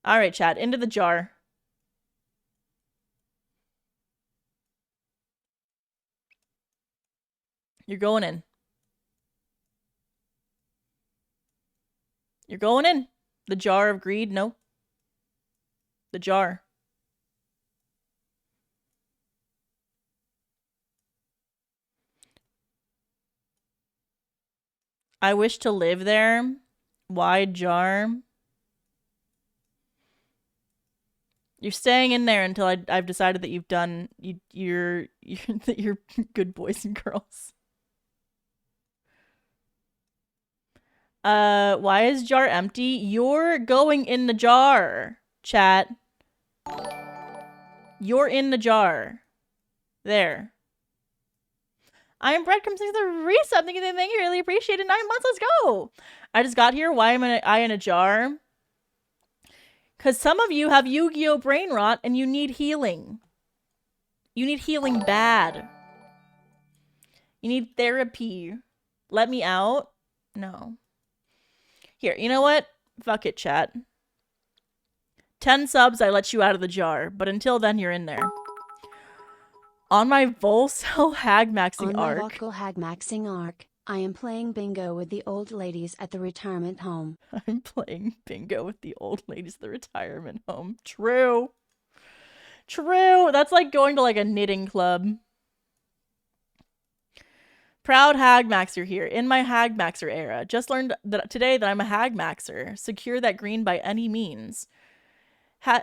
All right, chat. Into the jar. You're going in. You're going in. The jar of greed? No. The jar. I wish to live there. Wide jar. You're staying in there until I've decided that you've done you're that you're good boys and girls. Why is jar empty? You're going in the jar, chat. You're in the jar. There. I am breadcrumbs to the resub. Thank you, really appreciate it. 9 months, let's go. I just got here. Why am I in a jar? Because some of you have Yu-Gi-Oh! Brain rot and you need healing. You need healing bad. You need therapy. Let me out? No. Here, you know what? Fuck it, chat. 10 subs, I let you out of the jar. But until then, you're in there. On my Volcel hag maxing arc. On my vocal hag maxing arc, I am playing bingo with the old ladies at the retirement home. I'm playing bingo with the old ladies at the retirement home. True. True. That's like going to like a knitting club. Proud hag maxer here. In my hag maxer era. Just learned that today that I'm a hag maxer. Secure that green by any means. Hag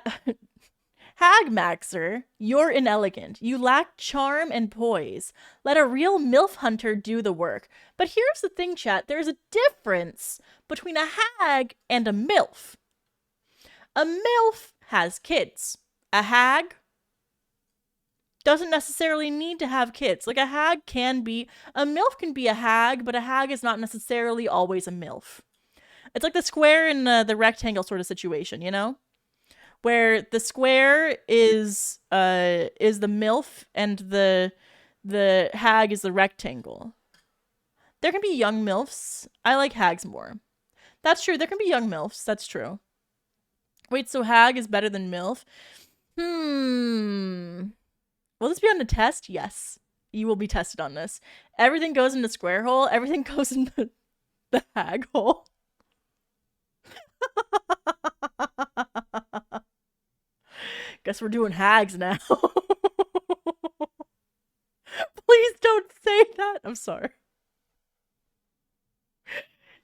maxer, you're inelegant. You lack charm and poise. Let a real MILF hunter do the work. But here's the thing, chat. There's a difference between a hag and a MILF. A MILF has kids. A hag doesn't necessarily need to have kids. Like a hag can be, a MILF can be a hag, but a hag is not necessarily always a MILF. It's like the square and the rectangle sort of situation, you know? Where the square is the MILF and the hag is the rectangle. There can be young MILFs. I like hags more. That's true. There can be young MILFs. That's true. Wait, so hag is better than MILF? Will this be on the test? Yes. You will be tested on this. Everything goes in the square hole. Everything goes in the hag hole. Guess we're doing hags now. Please don't say that. I'm sorry.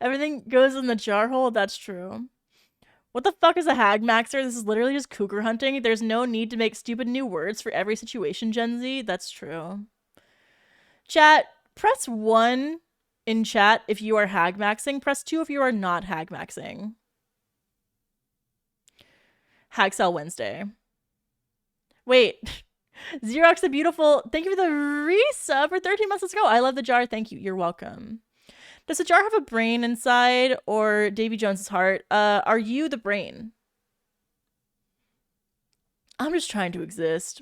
Everything goes in the jar hole? That's true. What the fuck is a hag maxer? This is literally just cougar hunting. There's no need to make stupid new words for every situation, Gen Z. That's true. Chat, press 1 in chat if you are hag maxing. Press 2 if you are not hag maxing. Hagcel Wednesday. Wait. Xerox the Beautiful. Thank you for the resub for 13 months. Let's go. I love the jar. Thank you. You're welcome. Does the jar have a brain inside or Davy Jones's heart? Are you the brain? I'm just trying to exist.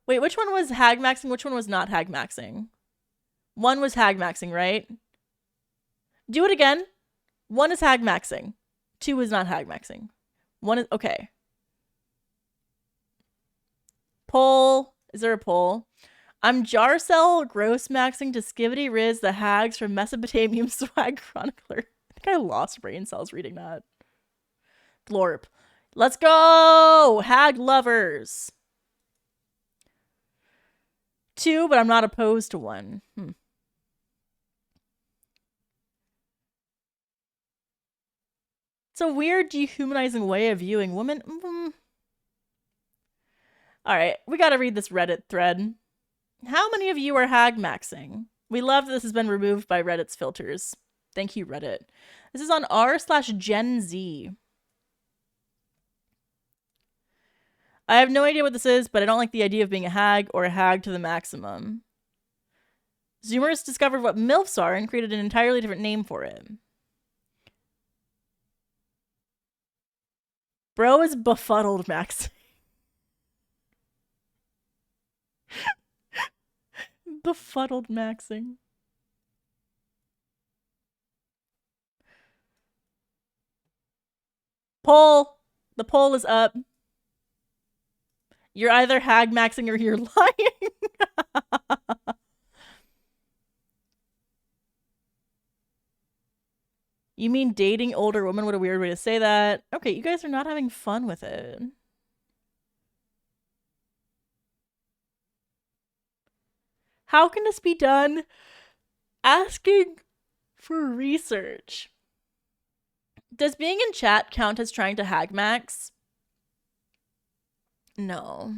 Wait, which one was hag maxing? Which one was not hag maxing? One was hag maxing, right? Do it again. 1 is hag maxing. 2 is not hag maxing. 1 is okay. Poll. Is there a poll? I'm Jarcell gross maxing to Skivity Riz the hags from Mesopotamian Swag Chronicler. I think I lost brain cells reading that. Glorp. Let's go! Hag lovers. 2, but I'm not opposed to 1. It's a weird dehumanizing way of viewing women. Alright, we gotta read this Reddit thread. How many of you are hag maxing? We love that this has been removed by Reddit's filters. Thank you, Reddit. This is on r/Gen Z. I have no idea what this is, but I don't like the idea of being a hag or a hag to the maximum. Zoomers discovered what MILFs are and created an entirely different name for it. Bro is befuddled maxing. Befuddled maxing. Poll. The poll is up. You're either hag maxing or you're lying. You mean dating older women? What a weird way to say that. Okay, you guys are not having fun with it. How can this be done? Asking for research. Does being in chat count as trying to hag max? No.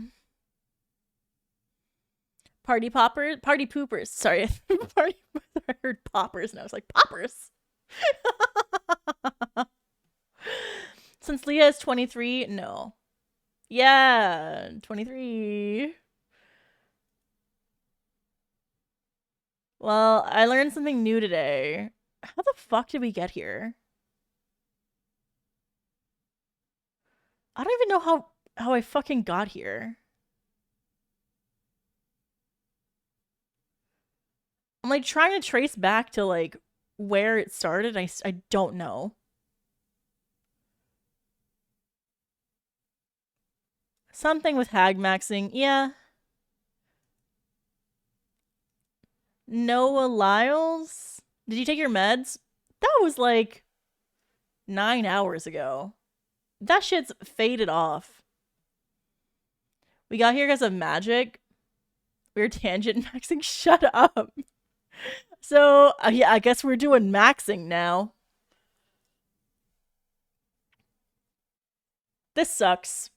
Party poopers. Sorry. I heard poppers and I was like, poppers? Since Leah is 23, no. Yeah, 23. Well, I learned something new today. How the fuck did we get here? I don't even know how I fucking got here. I'm like trying to trace back to like where it started. I don't know. Something with hag maxing. Yeah. Noah Lyles? Did you take your meds? That was like 9 hours ago. That shit's faded off. We got here because of magic. We were tangent maxing. Shut up. So, yeah, I guess we're doing maxing now. This sucks.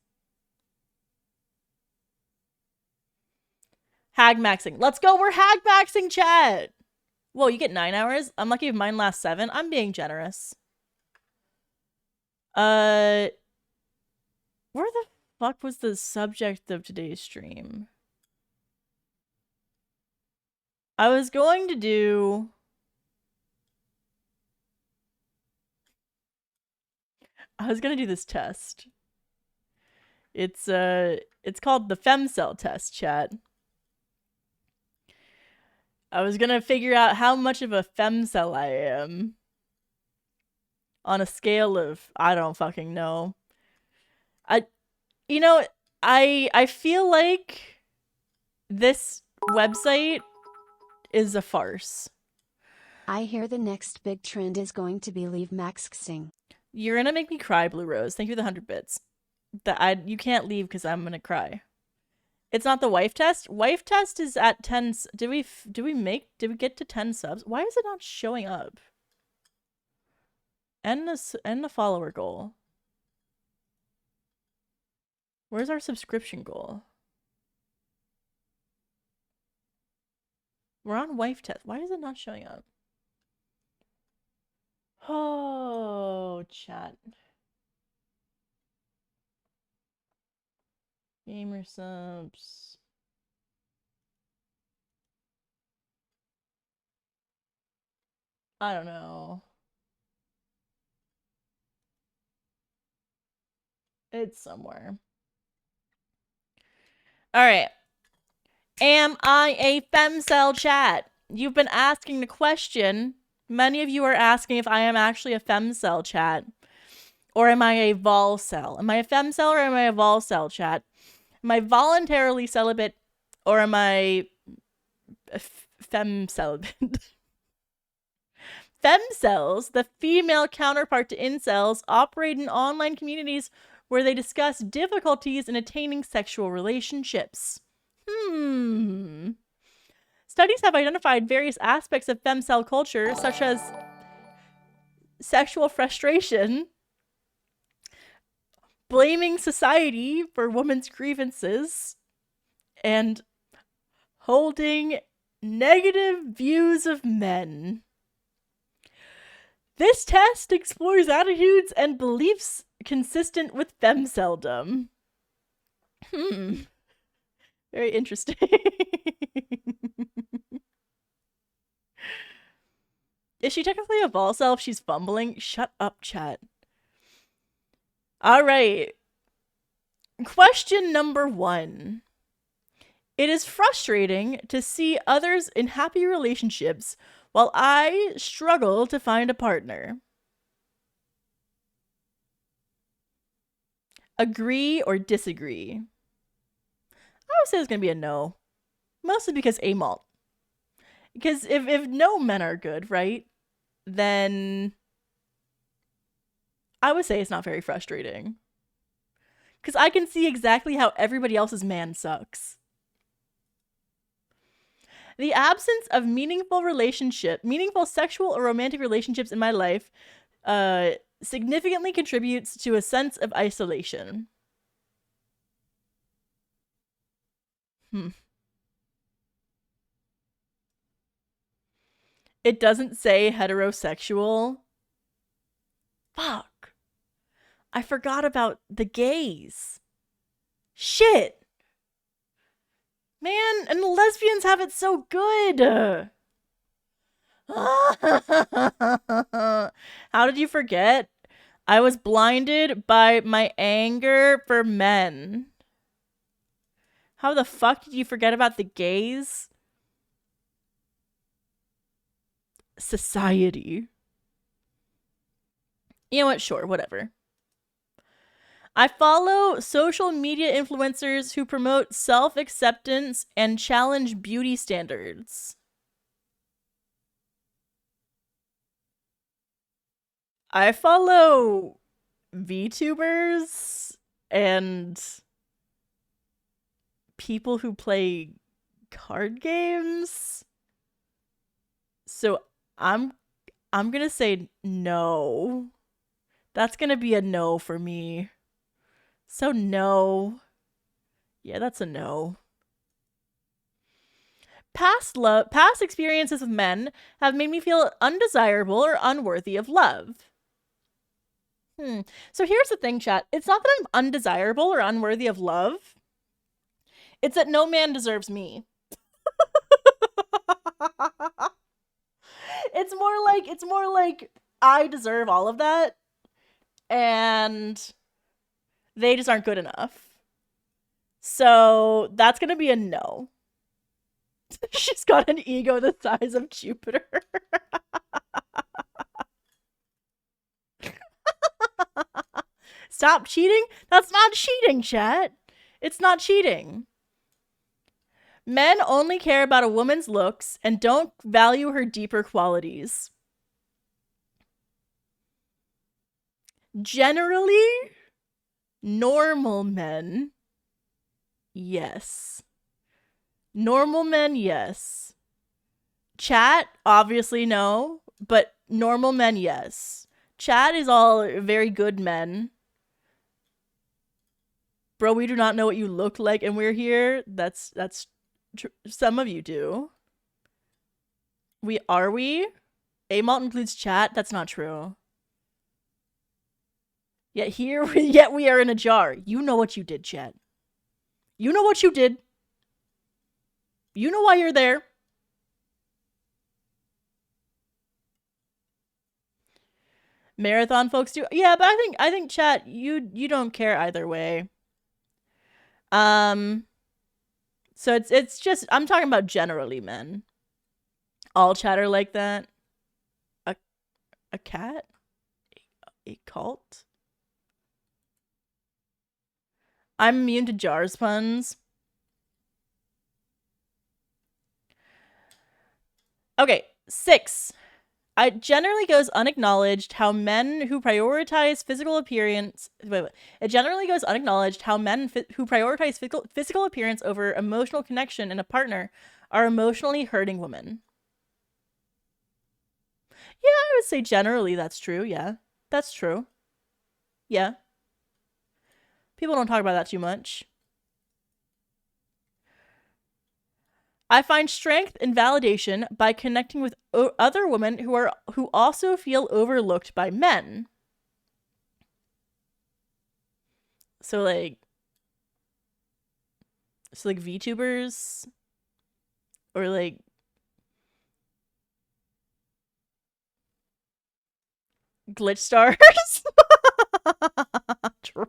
Hag maxing. Let's go. We're hag maxing, chat. Whoa, you get 9 hours? I'm lucky if mine lasts 7. I'm being generous. Where the fuck was the subject of today's stream? I was going to do... I was gonna do this test. It's called the Femcel test, chat. I was gonna figure out how much of a femcel I am. On a scale of, I don't fucking know. You know, I feel like this website is a farce. I hear the next big trend is going to be leave maxing. You're gonna make me cry, Blue Rose. Thank you for the 100 bits. You can't leave because I'm gonna cry. It's not the wife test. Wife test is at 10. Did we get to 10 subs? Why is it not showing up? End the follower goal. Where's our subscription goal? We're on wife test. Why is it not showing up? Oh, chat. Gamer subs. I don't know. It's somewhere. All right. Am I a femcel, chat? You've been asking the question. Many of you are asking if I am actually a femcel, chat. Or am I a volcel? Am I a femcel or am I a volcel, chat? Am I voluntarily celibate or am I a femcelibate? Femcels, the female counterpart to incels, operate in online communities where they discuss difficulties in attaining sexual relationships. Studies have identified various aspects of femcel culture, such as sexual frustration, blaming society for women's grievances, and holding negative views of men. This test explores attitudes and beliefs consistent with femceldom. Very interesting. Is she technically a volcel if she's fumbling? Shut up, chat. All right. Question number 1. It is frustrating to see others in happy relationships while I struggle to find a partner. Agree or disagree? I would say it's going to be a no. Mostly because amalt. Because if no men are good, right? Then I would say it's not very frustrating. Because I can see exactly how everybody else's man sucks. The absence of meaningful sexual or romantic relationships in my life significantly contributes to a sense of isolation. It doesn't say heterosexual. Fuck. I forgot about the gays. Shit. Man, and the lesbians have it so good. How did you forget? I was blinded by my anger for men. How the fuck did you forget about the gays? Society. You know what? Sure, whatever. I follow social media influencers who promote self-acceptance and challenge beauty standards. I follow VTubers and people who play card games. So I'm gonna say no. That's gonna be a no for me. So no. Yeah, that's a no. Past experiences with men have made me feel undesirable or unworthy of love. So here's the thing, chat. It's not that I'm undesirable or unworthy of love. It's that no man deserves me. It's more like I deserve all of that, and they just aren't good enough. So that's gonna be a no. She's got an ego the size of Jupiter. Stop cheating? That's not cheating, chat. It's not cheating. Men only care about a woman's looks and don't value her deeper qualities. Generally, normal men, yes. Normal men, yes. Chat, obviously no, but normal men, yes. Chat is all very good men. Bro, we do not know what you look like and we're here. That's some of you do. Are we? A-Malt includes chat? That's not true. Yet we are in a jar. You know what you did, chat. You know what you did. You know why you're there. Marathon folks do. Yeah, but I think chat, you don't care either way. So it's just, I'm talking about generally men. All chat are like that. A cat? A cult? I'm immune to jars puns. Okay, 6. It generally goes unacknowledged how men who prioritize physical appearance. It generally goes unacknowledged how men who prioritize physical appearance over emotional connection in a partner are emotionally hurting women. Yeah, I would say generally that's true. Yeah, that's true. Yeah. People don't talk about that too much. I find strength and validation by connecting with other women who also feel overlooked by men. So like VTubers or like glitch stars. True.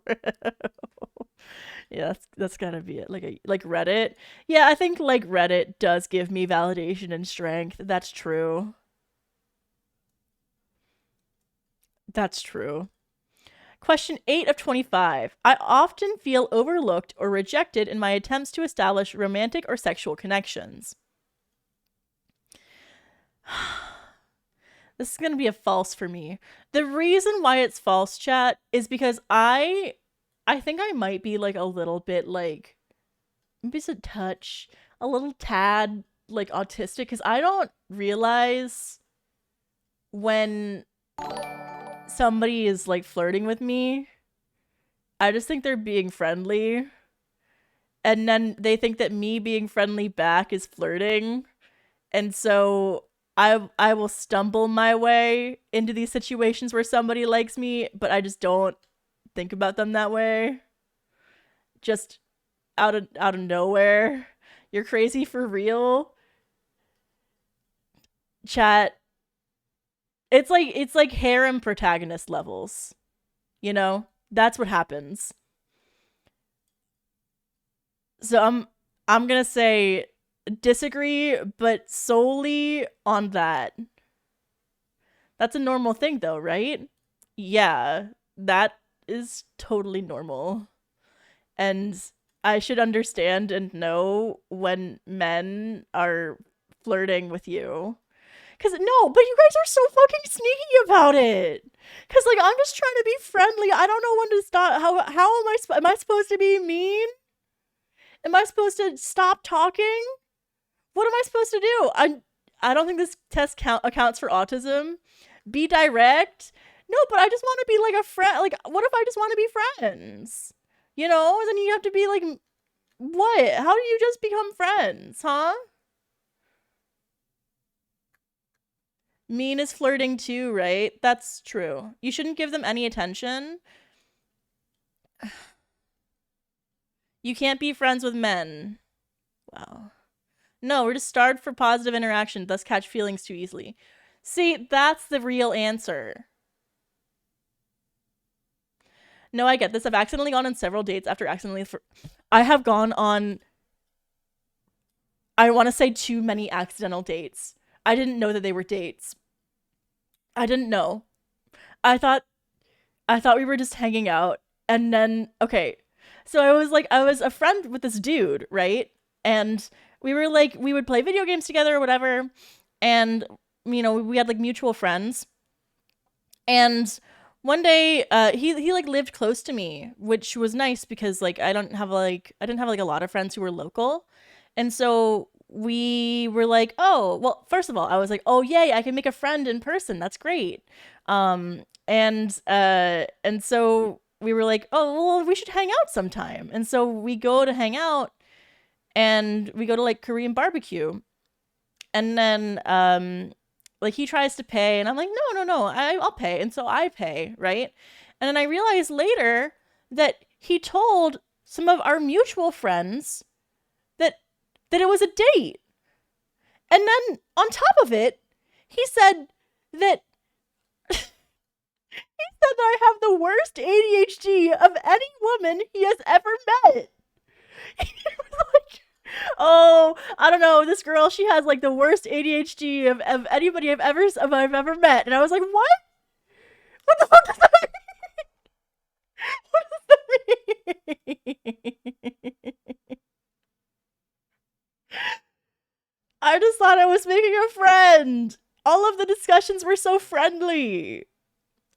Yeah, that's gotta be it. Like Reddit. Yeah, I think like Reddit does give me validation and strength. That's true. That's true. Question 8 of 25. I often feel overlooked or rejected in my attempts to establish romantic or sexual connections. This is gonna be a false for me. The reason why it's false, chat, is because I think I might be like a little bit like maybe it's a touch, a little tad like autistic because I don't realize when somebody is like flirting with me. I just think they're being friendly. And then they think that me being friendly back is flirting. And so I will stumble my way into these situations where somebody likes me, but I just don't think about them that way. Just out of nowhere. You're crazy for real. Chat. It's like harem protagonist levels. You know? That's what happens. So I'm gonna say disagree, but solely on that. That's a normal thing though, right? Yeah, that is totally normal. And I should understand and know when men are flirting with you. Cause no, but you guys are so fucking sneaky about it. Cause like I'm just trying to be friendly. I don't know when to stop. How am I supposed to be mean? Am I supposed to stop talking? What am I supposed to do? I don't think this test accounts for autism. Be direct. No, but I just want to be like a friend. Like, what if I just want to be friends? You know, then you have to be like, what? How do you just become friends, huh? Mean is flirting too, right? That's true. You shouldn't give them any attention. You can't be friends with men. Wow. No, we're just starved for positive interaction, thus catch feelings too easily. See, that's the real answer. No, I get this. I've accidentally gone on several dates after accidentally. I have gone on, I want to say, too many accidental dates. I didn't know that they were dates. I didn't know. I thought we were just hanging out, and then okay, so I was a friend with this dude, right? And we were like we would play video games together or whatever, and you know we had like mutual friends, and one day he like lived close to me, which was nice because like I didn't have like a lot of friends who were local, and so we were like, oh well, first of all I was like, oh yay, I can make a friend in person, that's great. And so we were like, oh well, we should hang out sometime, and so we go to hang out, and we go to like Korean barbecue, and then like he tries to pay, and I'm like, no, I'll pay, and so I pay, right? And then I realized later that he told some of our mutual friends that it was a date, and then on top of it, he said that I have the worst ADHD of any woman he has ever met. He was like, oh, I don't know, this girl, she has like the worst ADHD of anybody I've ever met. And I was like, what? What the fuck does that mean? What does that mean? I just thought I was making a friend. All of the discussions were so friendly.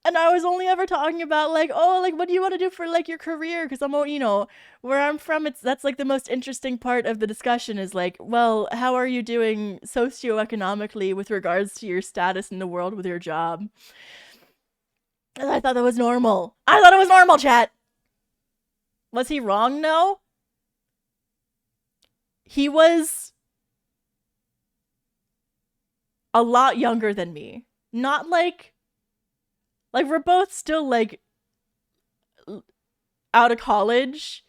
And I was only ever talking about like, oh, like what do you want to do for like your career? Because you know, where I'm from, it's that's like the most interesting part of the discussion is like, well, how are you doing socioeconomically with regards to your status in the world with your job? And I thought that was normal. I thought it was normal, chat. Was he wrong? No. He was a lot younger than me. Not like we're both still like out of college,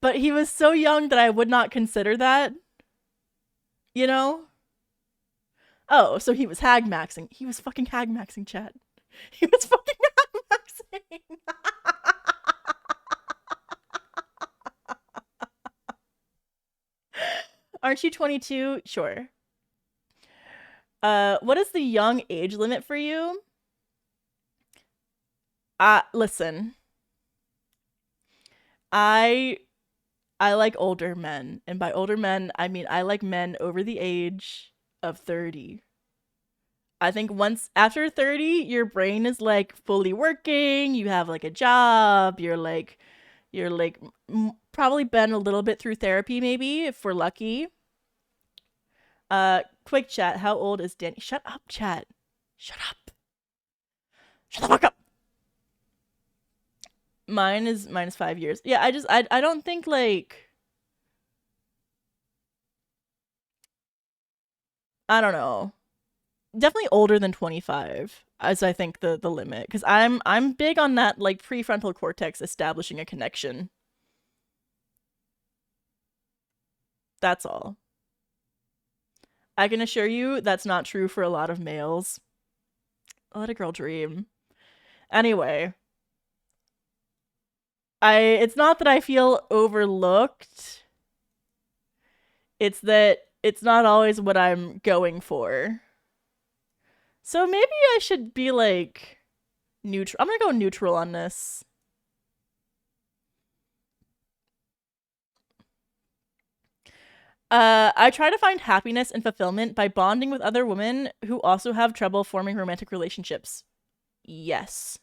but he was so young that I would not consider that. You know? Oh, so he was hag maxing. He was fucking hag maxing, chat. He was fucking hag maxing. Aren't you 22? Sure. What is the young age limit for you? Listen. I I like older men, and by older men, I mean I like men over the age of 30. I think once after 30, your brain is like fully working, you have like a job, you're like probably been a little bit through therapy maybe if we're lucky. Quick chat, how old is Danny? Shut up, chat. Shut up. Shut the fuck up. Mine is 5 years. Yeah, I don't think like I don't know. Definitely older than 25 as I think the limit cuz I'm big on that like prefrontal cortex establishing a connection. That's all. I can assure you that's not true for a lot of males. Let a girl dream. Anyway, I it's not that I feel overlooked. It's that it's not always what I'm going for. So maybe I should be like neutral. I'm gonna go neutral on this. I try to find happiness and fulfillment by bonding with other women who also have trouble forming romantic relationships. Yes.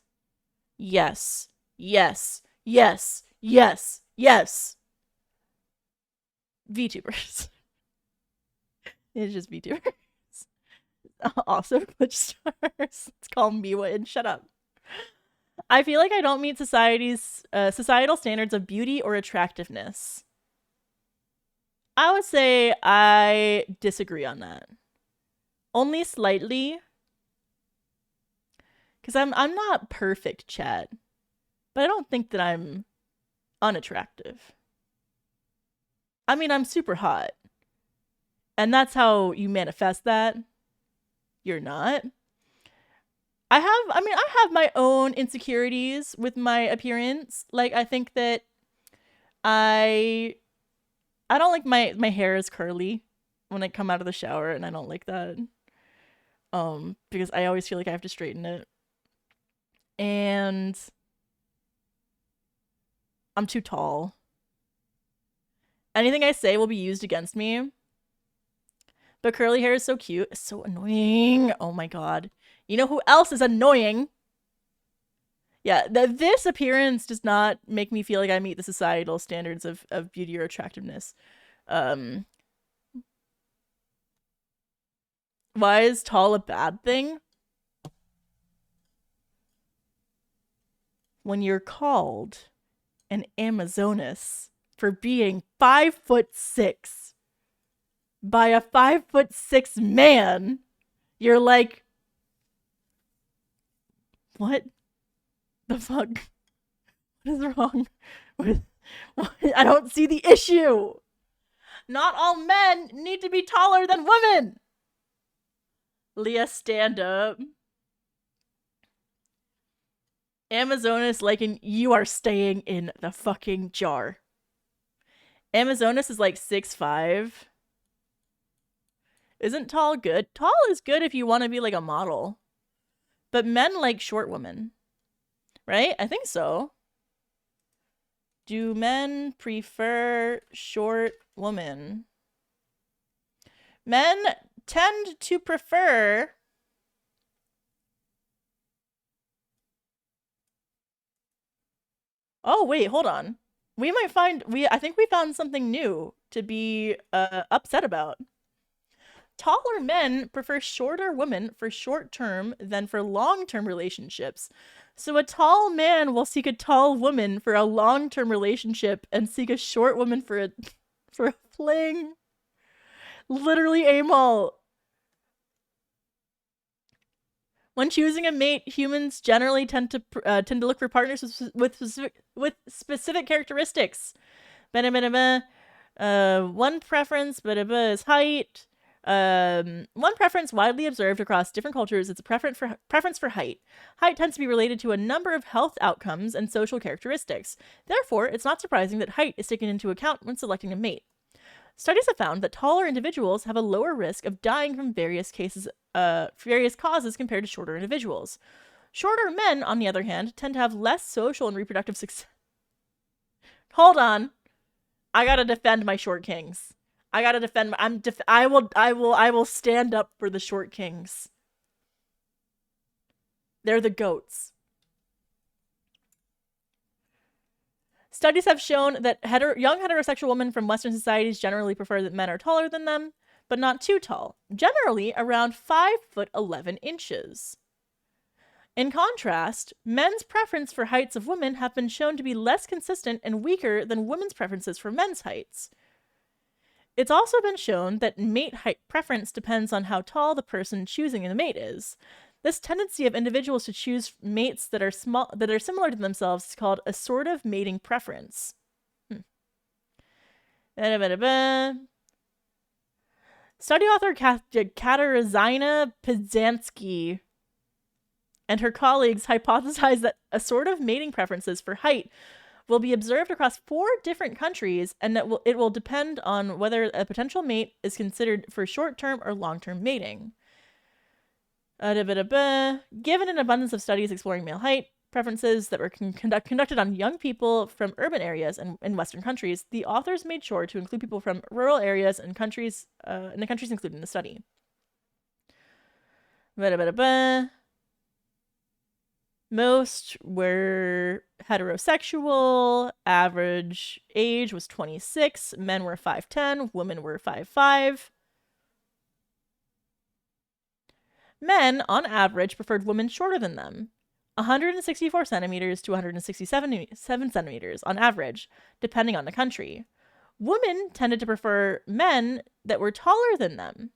Yes. Yes. Yes. Yes. Yes. VTubers. It's just VTubers. Also, Twitch stars. Let's call Miwa and shut up. I feel like I don't meet societal standards of beauty or attractiveness. I would say I disagree on that. Only slightly. Because I'm not perfect, chat. But I don't think that I'm unattractive. I mean, I'm super hot. And that's how you manifest that. You're not. I have my own insecurities with my appearance. Like I think that I I don't like my hair is curly when I come out of the shower and I don't like that. Because I always feel like I have to straighten it. And I'm too tall. Anything I say will be used against me. But curly hair is so cute. It's so annoying. Oh my god. You know who else is annoying? Yeah, this appearance does not make me feel like I meet the societal standards of beauty or attractiveness. Um, why is tall a bad thing? When you're called an Amazoness for being 5'6" by a 5'6" man, you're like, what the fuck? What is wrong with? I don't see the issue. Not all men need to be taller than women. Leah, stand up. Amazonas, like in you are staying in the fucking jar. Amazonas is like 6'5". Isn't tall good? Tall is good if you want to be like a model. But men like short women. Right? I think so. Do men prefer short women? Men tend to prefer Oh, wait, hold on. I think we found something new to be upset about. Taller men prefer shorter women for short term than for long term relationships. So a tall man will seek a tall woman for a long term relationship and seek a short woman for a for a fling. Literally amoral. When choosing a mate, humans generally tend to look for partners with specific characteristics. One preference is height. One preference widely observed across different cultures is a preference for height. Height tends to be related to a number of health outcomes and social characteristics. Therefore, it's not surprising that height is taken into account when selecting a mate. Studies have found that taller individuals have a lower risk of dying from various causes compared to shorter individuals. Shorter men, on the other hand, tend to have less social and reproductive success. Hold on. I gotta defend my short kings. I gotta defend. I will stand up for the short kings. They're the goats. Studies have shown that young heterosexual women from Western societies generally prefer that men are taller than them, but not too tall, generally around 5'11". In contrast, men's preference for heights of women have been shown to be less consistent and weaker than women's preferences for men's heights. It's also been shown that mate height preference depends on how tall the person choosing a mate is. This tendency of individuals to choose mates that are similar to themselves is called assortative mating preference. Study author Katarzyna Pizanski and her colleagues hypothesized that assortative mating preferences for height will be observed across 4 different countries, and that it will depend on whether a potential mate is considered for short-term or long-term mating. Given an abundance of studies exploring male height preferences that were conducted on young people from urban areas and in Western countries, the authors made sure to include people from rural areas and countries in the countries included in the study. Most were heterosexual. Average age was 26. Men were 5'10". Women were 5'5". Men, on average, preferred women shorter than them, 164 centimeters to 167 centimeters on average, depending on the country. Women tended to prefer men that were taller than them,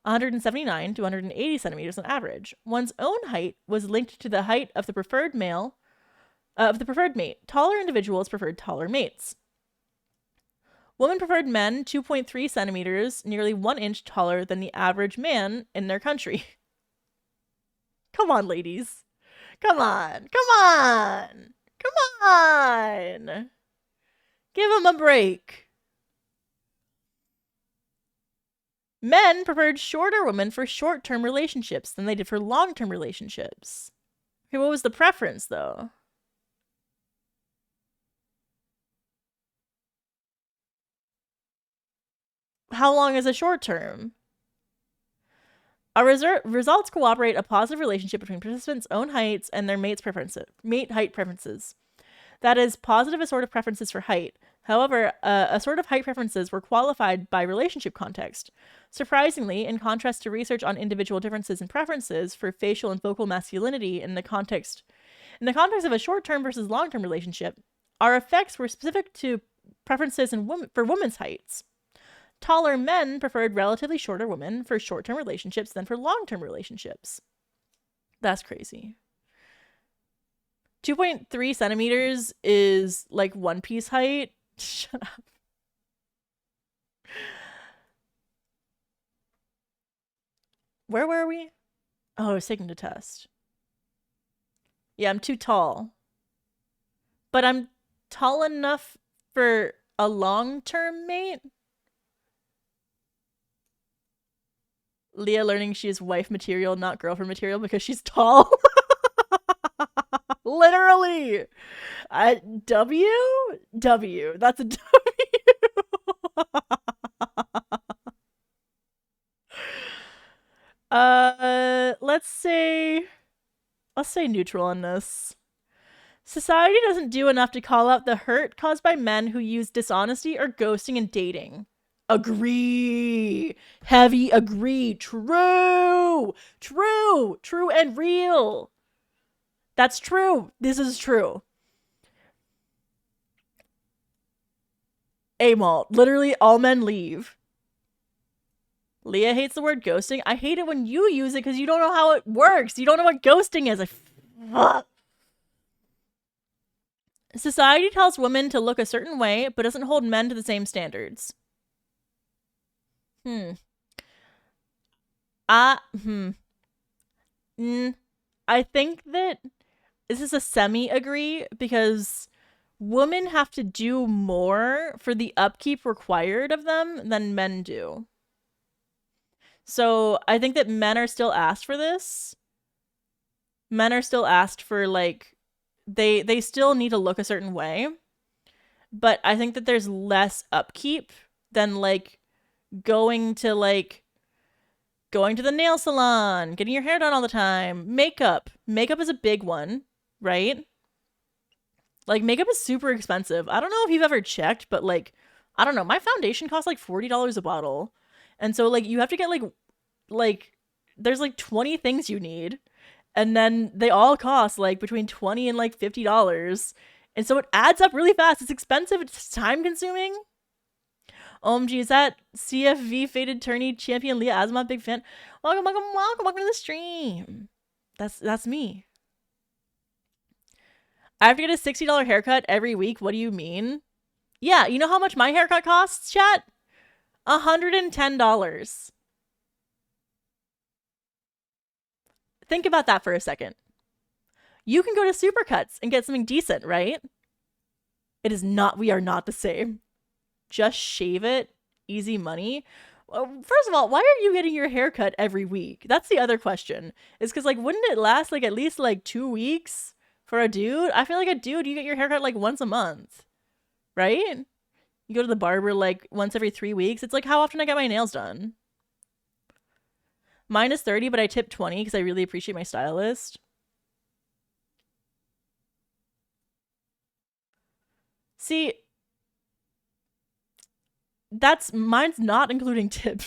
179 to 180 centimeters on average. One's own height was linked to the height of the preferred mate. Taller individuals preferred taller mates. Women preferred men 2.3 centimeters, nearly 1 inch taller than the average man in their country. Come on, ladies. Come on. Give them a break. Men preferred shorter women for short-term relationships than they did for long-term relationships. Okay, what was the preference, though? How long is a short term? Results corroborate a positive relationship between participants' own heights and their mate height preferences. That is, positive assortative preferences for height. However, assortative height preferences were qualified by relationship context. Surprisingly, in contrast to research on individual differences in preferences for facial and vocal masculinity in the context of a short-term versus long-term relationship, our effects were specific to preferences for women's heights. Taller men preferred relatively shorter women for short-term relationships than for long-term relationships. That's crazy. 2.3 centimeters is like One Piece height. Shut up. Where were we? Oh, I was taking the test. Yeah, I'm too tall. But I'm tall enough for a long-term mate. Leah learning she is wife material, not girlfriend material because she's tall. Literally. W? W. That's a W. Let's say neutral on this. Society doesn't do enough to call out the hurt caused by men who use dishonesty or ghosting in dating. Agree. Heavy agree. True and real. That's true. This is true. Amalt. Literally all men leave. Leah hates the word ghosting. I hate it when you use it because you don't know how it works. You don't know what ghosting is. Society tells women to look a certain way, but doesn't hold men to the same standards. I think that this is a semi-agree because women have to do more for the upkeep required of them than men do. So I think that men are still asked for this. Men are still asked for, like, they still need to look a certain way. But I think that there's less upkeep than, like, going to, like, Going to the nail salon, getting your hair done all the time, makeup. Makeup is a big one, right? Like, makeup is super expensive. I don't know if you've ever checked, but like, I don't know. My foundation costs like $40 a bottle. And so like you have to get like there's like 20 things you need. And then they all cost like between 20 and like $50. And so it adds up really fast. It's expensive, it's time consuming. OMG, is that CFV Faded Tourney Champion Leah Asimov? Big fan. Welcome, welcome, welcome, welcome to the stream. That's me. I have to get a $60 haircut every week. What do you mean? Yeah, you know how much my haircut costs, chat? $110. Think about that for a second. You can go to Supercuts and get something decent, right? It is not, we are not the same. Just shave it, easy money. Well, first of all, why are you getting your haircut every week? That's the other question. Is because like, wouldn't it last like at least like 2 weeks for a dude? I feel like a dude, you get your haircut like once a month, right? You go to the barber like once every 3 weeks. It's like how often I get my nails done. Mine is 30, but I tip 20 because I really appreciate my stylist. See, mine's not including tip.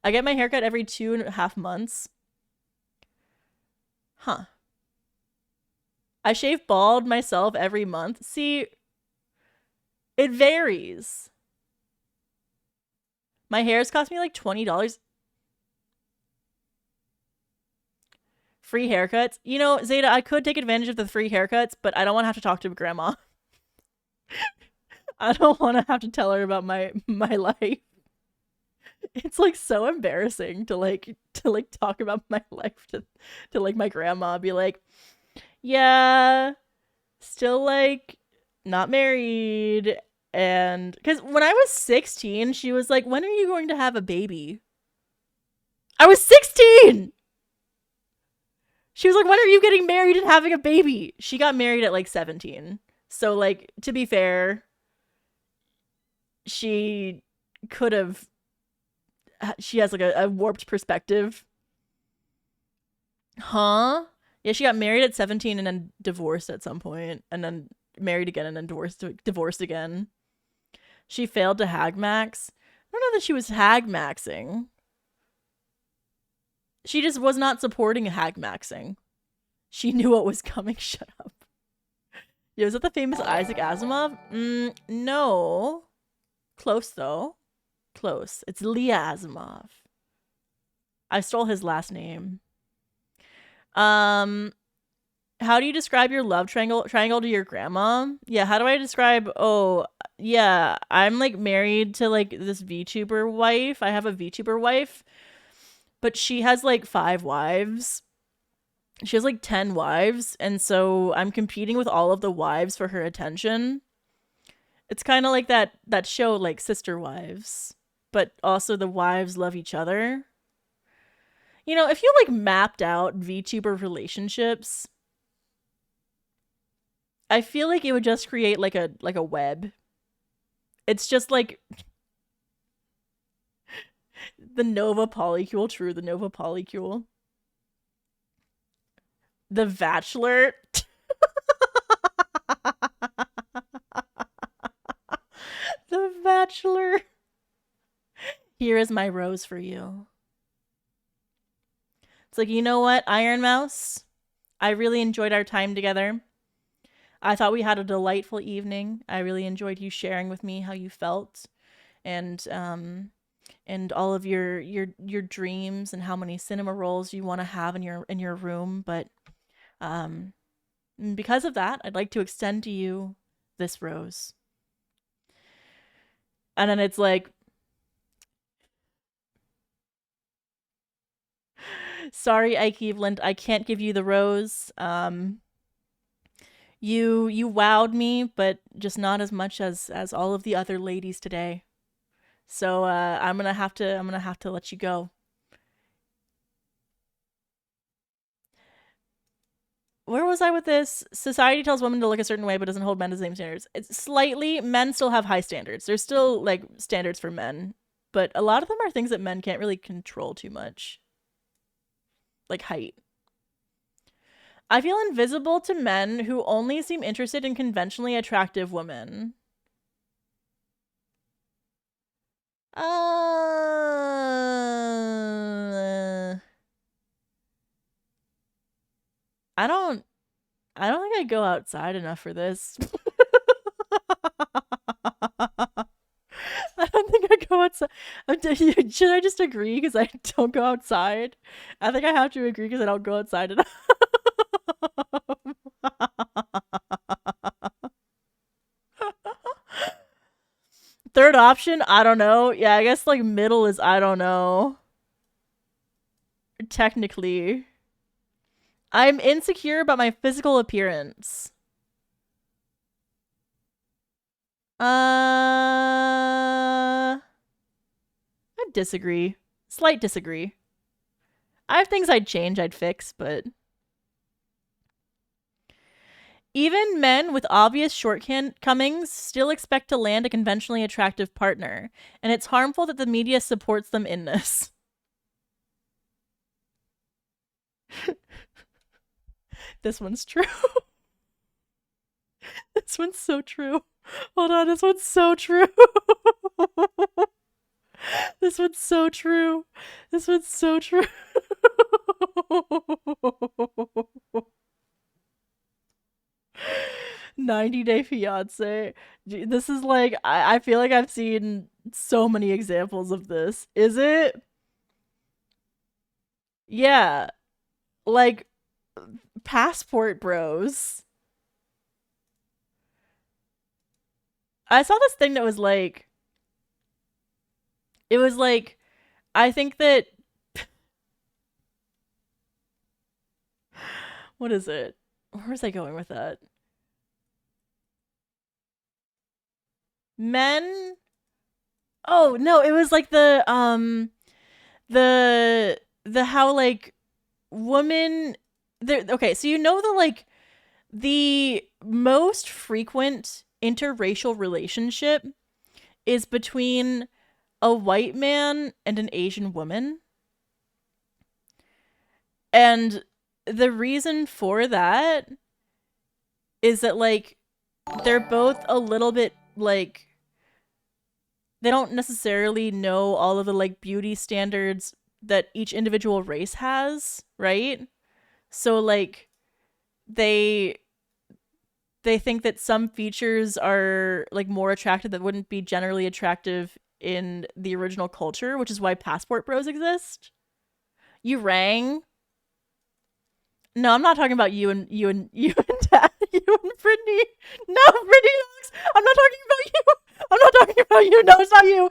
I get my haircut every 2.5 months. Huh. I shave bald myself every month. See, it varies. My hairs cost me like $20. Free haircuts. You know, Zeta, I could take advantage of the free haircuts, but I don't want to have to talk to grandma. I don't want to have to tell her about my life. It's like so embarrassing to talk about my life to like my grandma. Be like, yeah, still like not married. And because when I was 16, she was like, when are you going to have a baby? I was 16. She was like, when are you getting married and having a baby? She got married at like 17. So like, to be fair, she could have, she has like a warped perspective. Huh? Yeah, she got married at 17 and then divorced at some point, and then married again and then divorced again. She failed to hag max. I don't know that she was hag maxing. She just was not supporting hag maxing. She knew what was coming. Shut up. Yo, is that the famous Isaac Asimov? No. Close, though. Close. It's Leah Asimov. I stole his last name. How do you describe your love triangle to your grandma? Yeah, how do I describe... Oh, yeah, I'm, like, married to, like, this VTuber wife. I have a VTuber wife. But she has, like, 5 wives. She has, like, 10 wives. And so I'm competing with all of the wives for her attention. It's kind of like that show, like, Sister Wives. But also the wives love each other. You know, if you, like, mapped out VTuber relationships, I feel like it would just create, like a web. It's just, like... The Nova Polycule, true, the Nova Polycule. The Bachelor. The Bachelor. Here is my rose for you. It's like, you know what, Iron Mouse? I really enjoyed our time together. I thought we had a delightful evening. I really enjoyed you sharing with me how you felt. And all of your dreams and how many cinema rolls you want to have in your room, but because of that, I'd like to extend to you this rose. And then it's like, sorry, Ike Eveland, I can't give you the rose. You wowed me, but just not as much as all of the other ladies today. So I'm gonna have to let you go. Where was I with this? Society tells women to look a certain way, but doesn't hold men to the same standards. It's slightly, men still have high standards. There's still like standards for men, but a lot of them are things that men can't really control too much. Like height. I feel invisible to men who only seem interested in conventionally attractive women. I don't think I go outside enough for this. I don't think I go outside. Should I just agree because I don't go outside? I think I have to agree because I don't go outside enough. Third option, I don't know. Yeah, I guess like middle is I don't know. Technically. I'm insecure about my physical appearance. I disagree. Slight disagree. I have things I'd change, I'd fix, but even men with obvious shortcomings still expect to land a conventionally attractive partner, and it's harmful that the media supports them in this. This one's true. This one's so true. Hold on, this one's so true. This one's so true. This one's so true. 90-Day Fiance. This is like, I feel like I've seen so many examples of this. Is it? Yeah. Like, passport bros. I saw this thing that was like, it was like, I think that, what is it? Where was I going with that? Men. Oh no, it was like the how like woman. There. Okay, so you know the like the most frequent interracial relationship is between a white man and an Asian woman. And the reason for that is that like they're both a little bit like they don't necessarily know all of the like beauty standards that each individual race has, right? So like they think that some features are like more attractive that wouldn't be generally attractive in the original culture, which is why passport bros exist. You rang. No, I'm not talking about you and you and you and Dad, you and Brittany. No, Brittany, I'm not talking about you. I'm not talking about you. No, it's not you.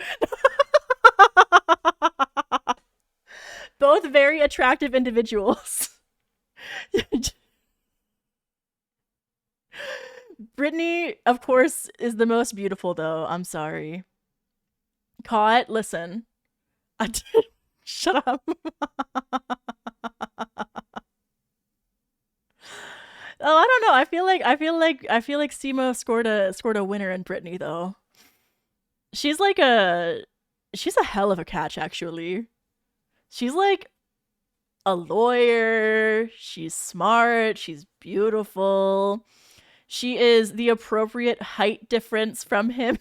Both very attractive individuals. Brittany, of course, is the most beautiful, though. I'm sorry. Caught, listen. Shut up. Oh, I don't know. I feel like Simo scored a winner in Brittany though. She's like she's a hell of a catch actually. She's like a lawyer. She's smart. She's beautiful. She is the appropriate height difference from him.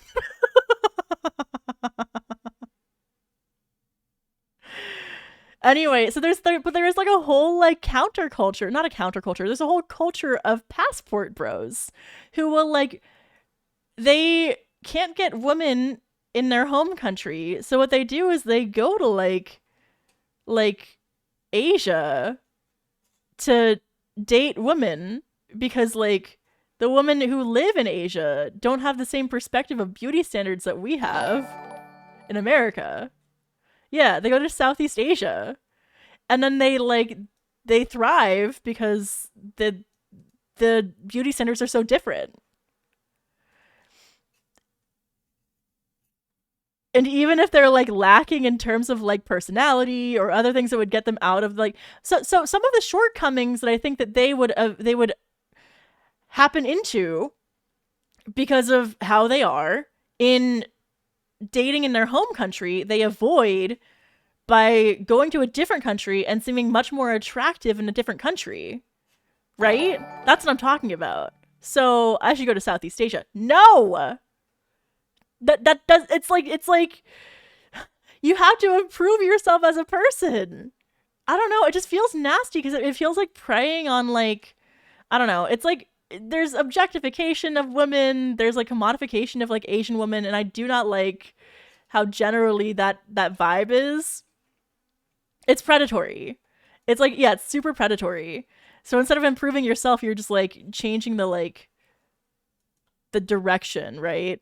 Anyway, so there's like a whole like counterculture, not a counterculture. There's a whole culture of passport bros who will like they can't get women in their home country. So what they do is they go to like Asia to date women because like the women who live in Asia don't have the same perspective of beauty standards that we have in America. Yeah, they go to Southeast Asia. And then they thrive because the beauty standards are so different. And even if they're like lacking in terms of like personality or other things that would get them out of like so some of the shortcomings that I think that they would happen into because of how they are in dating in their home country, they avoid by going to a different country and seeming much more attractive in a different country. Right? That's what I'm talking about. So I should go to Southeast Asia. No! That does, it's like you have to improve yourself as a person. I don't know, it just feels nasty because it feels like preying on, like, I don't know, it's like there's objectification of women, there's like commodification of like Asian women, and I do not like how generally that vibe is. It's predatory. It's like, yeah, it's super predatory. So instead of improving yourself, you're just like changing the direction, right?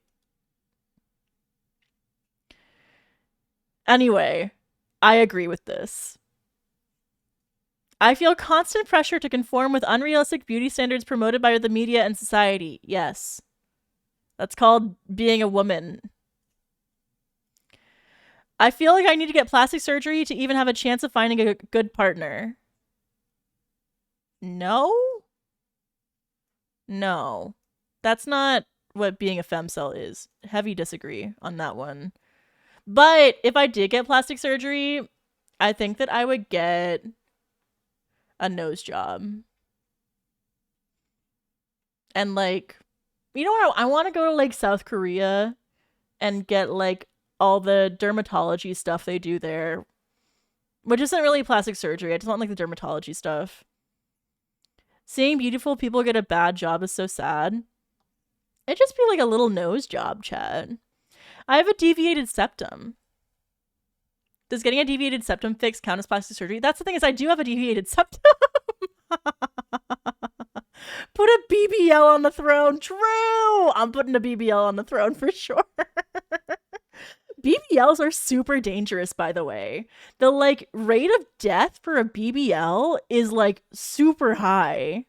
Anyway, I agree with this. I feel constant pressure to conform with unrealistic beauty standards promoted by the media and society. Yes. That's called being a woman. I feel like I need to get plastic surgery to even have a chance of finding a good partner. No? No. That's not what being a femcel is. Heavy disagree on that one. But if I did get plastic surgery, I think that I would get a nose job. And like, you know what? I want to go to like South Korea and get like all the dermatology stuff they do there, which isn't really plastic surgery. I just want like the dermatology stuff. Seeing beautiful people get a bad job is so sad. It'd just be like a little nose job, Chad. I have a deviated septum. Does getting a deviated septum fix count as plastic surgery? That's the thing, is I do have a deviated septum. Put a BBL on the throne. True. I'm putting a BBL on the throne for sure. BBLs are super dangerous, by the way. The like rate of death for a BBL is like super high.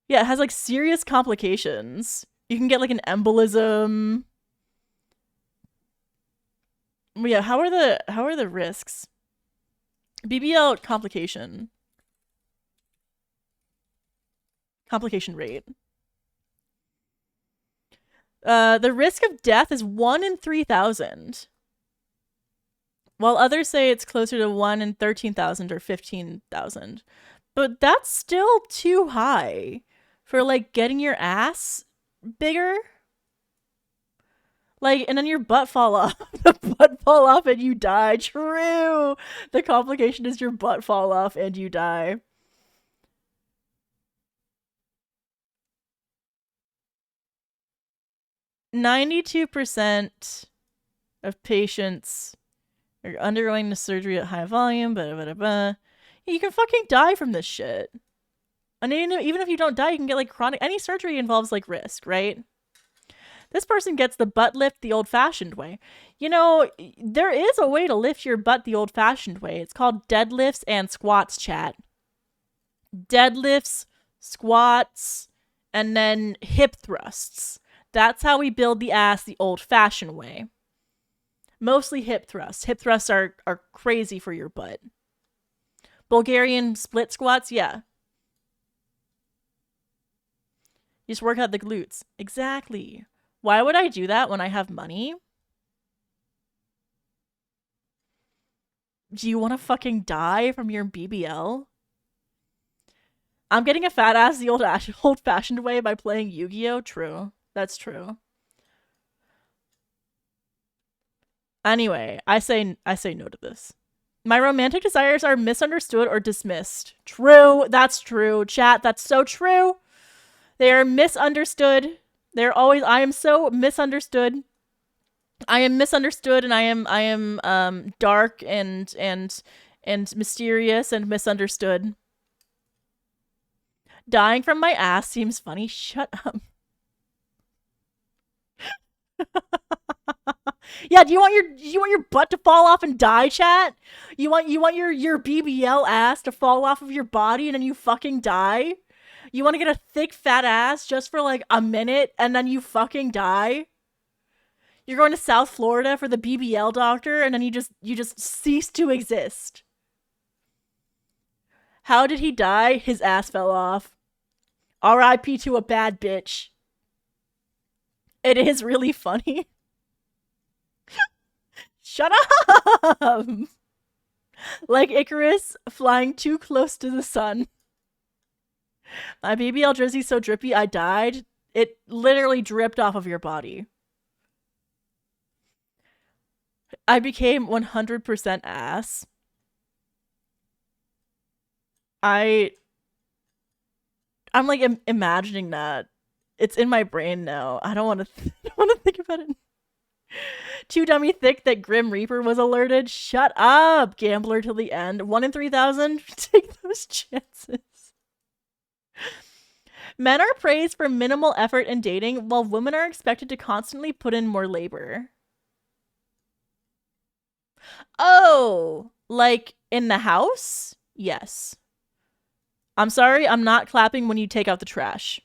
Yeah, it has like serious complications. You can get like an embolism. Yeah, how are the risks? BBL complication rate. The risk of death is 1 in 3,000. While others say it's closer to 1 in 13,000 or 15,000. But that's still too high for like getting your ass bigger. Like, and then your butt fall off. The butt fall off and you die. True. The complication is your butt fall off and you die. "92% of patients are undergoing the surgery at high volume, blah, blah, blah, blah. You can fucking die from this shit. And even if you don't die, you can get like chronic. Any surgery involves like risk, right? This person gets the butt lift the old-fashioned way. You know, there is a way to lift your butt the old-fashioned way. It's called deadlifts and squats, chat. Deadlifts, squats, and then hip thrusts. That's how we build the ass the old-fashioned way. Mostly hip thrusts. Hip thrusts are crazy for your butt. Bulgarian split squats, yeah. You just work out the glutes. Exactly. Why would I do that when I have money? Do you want to fucking die from your BBL? I'm getting a fat ass the old-fashioned way by playing Yu-Gi-Oh! True. That's true. Anyway, I say no to this. My romantic desires are misunderstood or dismissed. True. That's true. Chat, that's so true. They are misunderstood. They're always, I am so misunderstood. I am misunderstood, and I am dark and mysterious and misunderstood. Dying from my ass seems funny. Shut up. Yeah, do you want your butt to fall off and die, chat? You want your BBL ass to fall off of your body and then you fucking die? You want to get a thick fat ass just for like a minute and then you fucking die? You're going to South Florida for the BBL doctor and then you just cease to exist. How did he die? His ass fell off. R.I.P. to a bad bitch. It is really funny. Shut up! Like Icarus flying too close to the sun. My BBL jersey's so drippy I died. It literally dripped off of your body. I became 100% ass. I'm like imagining that. It's in my brain now. I don't want to think about it. Too dummy thick that Grim Reaper was alerted. Shut up, gambler till the end. 1 in 3,000. Take those chances. Men are praised for minimal effort in dating, while women are expected to constantly put in more labor. Oh, like in the house? Yes. I'm sorry, I'm not clapping when you take out the trash.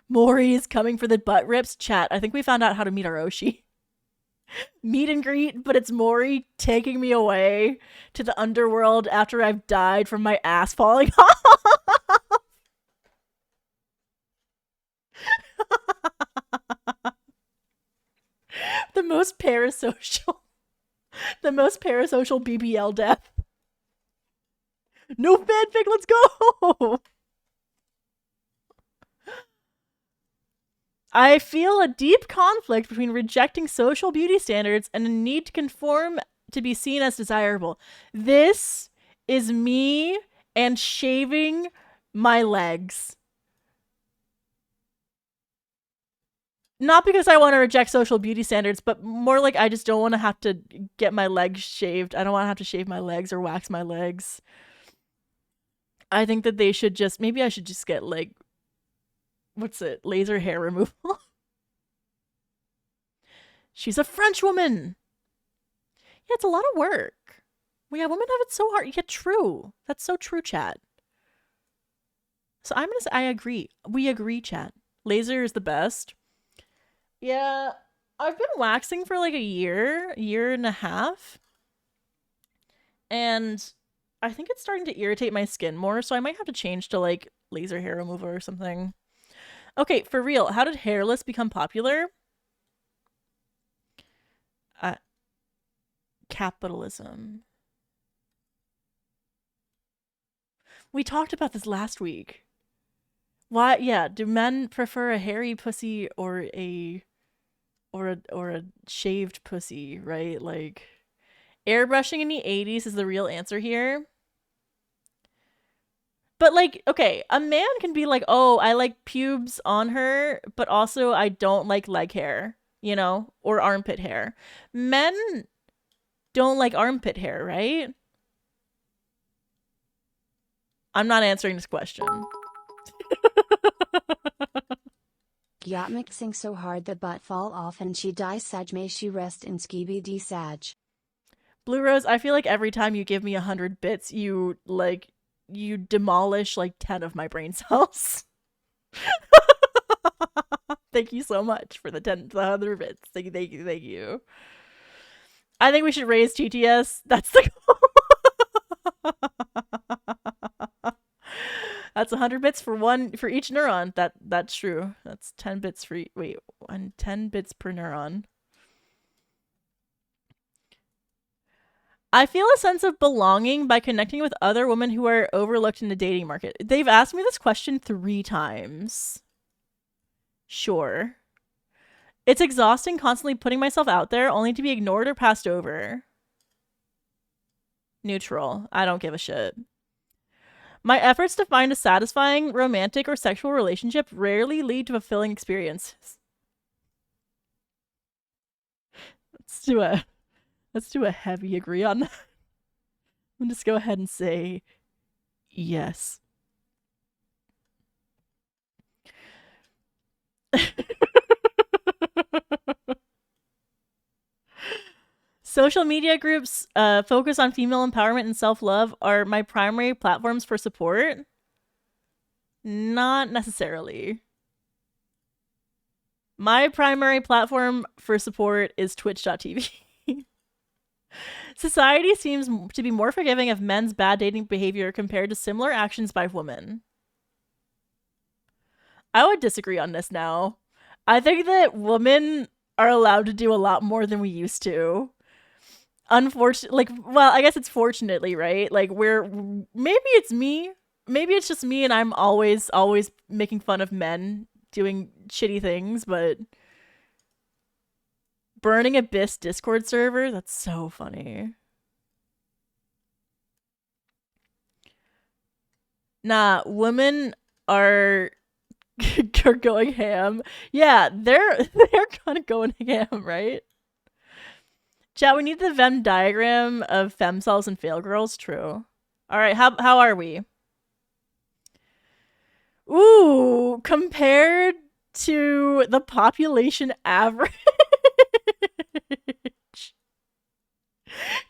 Maury is coming for the butt rips. Chat, I think we found out how to meet our OSHI. Meet and greet, but it's Maury taking me away to the underworld after I've died from my ass falling off. The most parasocial BBL death. No fanfic, let's go! I feel a deep conflict between rejecting social beauty standards and a need to conform to be seen as desirable. This is me and shaving my legs. Not because I want to reject social beauty standards, but more like I just don't want to have to get my legs shaved. I don't want to have to shave my legs or wax my legs. I think that they should just, maybe I should just get like, what's it? Laser hair removal. She's a French woman. Yeah, it's a lot of work. Yeah, women have it so hard. Yeah, true. That's so true, chat. So I'm gonna say I agree. We agree, chat. Laser is the best. Yeah, I've been waxing for like a year and a half. And I think it's starting to irritate my skin more, so I might have to change to like laser hair removal or something. Okay, for real, how did hairless become popular? Capitalism. We talked about this last week. Why? Yeah, do men prefer a hairy pussy or a shaved pussy, right? Like airbrushing in the 80s is the real answer here. But like, okay, a man can be like, "Oh, I like pubes on her, but also I don't like leg hair, you know, or armpit hair." Men don't like armpit hair, right? I'm not answering this question. Yacht mixing so hard the butt fall off and she die. Sag, may she rest in skibby d Sag. Blue Rose, I feel like every time you give me 100 bits, you demolish like 10 of my brain cells. Thank you so much for the 100 bits. Thank you. I think we should raise TTS. That's the goal. That's 100 bits for each neuron. That's true. That's 10 bits for 10 bits per neuron. I feel a sense of belonging by connecting with other women who are overlooked in the dating market. They've asked me this question 3 times. Sure. It's exhausting constantly putting myself out there only to be ignored or passed over. Neutral. I don't give a shit. My efforts to find a satisfying romantic or sexual relationship rarely lead to fulfilling experiences. Let's do a heavy agree on that. I'll just go ahead and say yes. Social media groups focus on female empowerment and self-love are my primary platforms for support. Not necessarily. My primary platform for support is twitch.tv. Society seems to be more forgiving of men's bad dating behavior compared to similar actions by women. I would disagree on this now. I think that women are allowed to do a lot more than we used to. Unfortunately, like, well, I guess it's fortunately, right? Like, maybe it's me. Maybe it's just me and I'm always making fun of men doing shitty things, but burning Abyss Discord server, that's so funny. Nah, women are are going ham. Yeah, they're kind of going ham, right? Chat, we need the Venn diagram of femcells and fail girls. True. All right, how are we? Ooh, compared to the population average,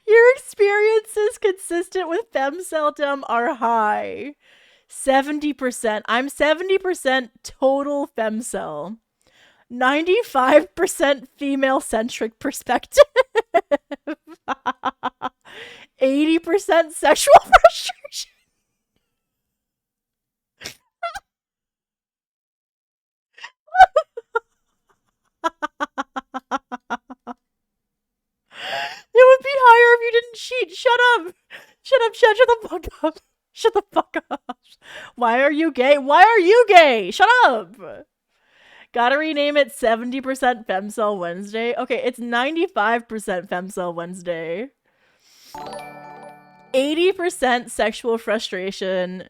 your experiences consistent with femceldom are high. 70%. I'm 70% total femcel. 95% female centric perspective. 80% sexual frustration. It would be higher if you didn't cheat. Shut up. Shut up, shut the fuck up. Shut the fuck up. Why are you gay? Why are you gay? Shut up. Gotta rename it 70% Femcel Wednesday. Okay, it's 95% Femcel Wednesday. 80% sexual frustration.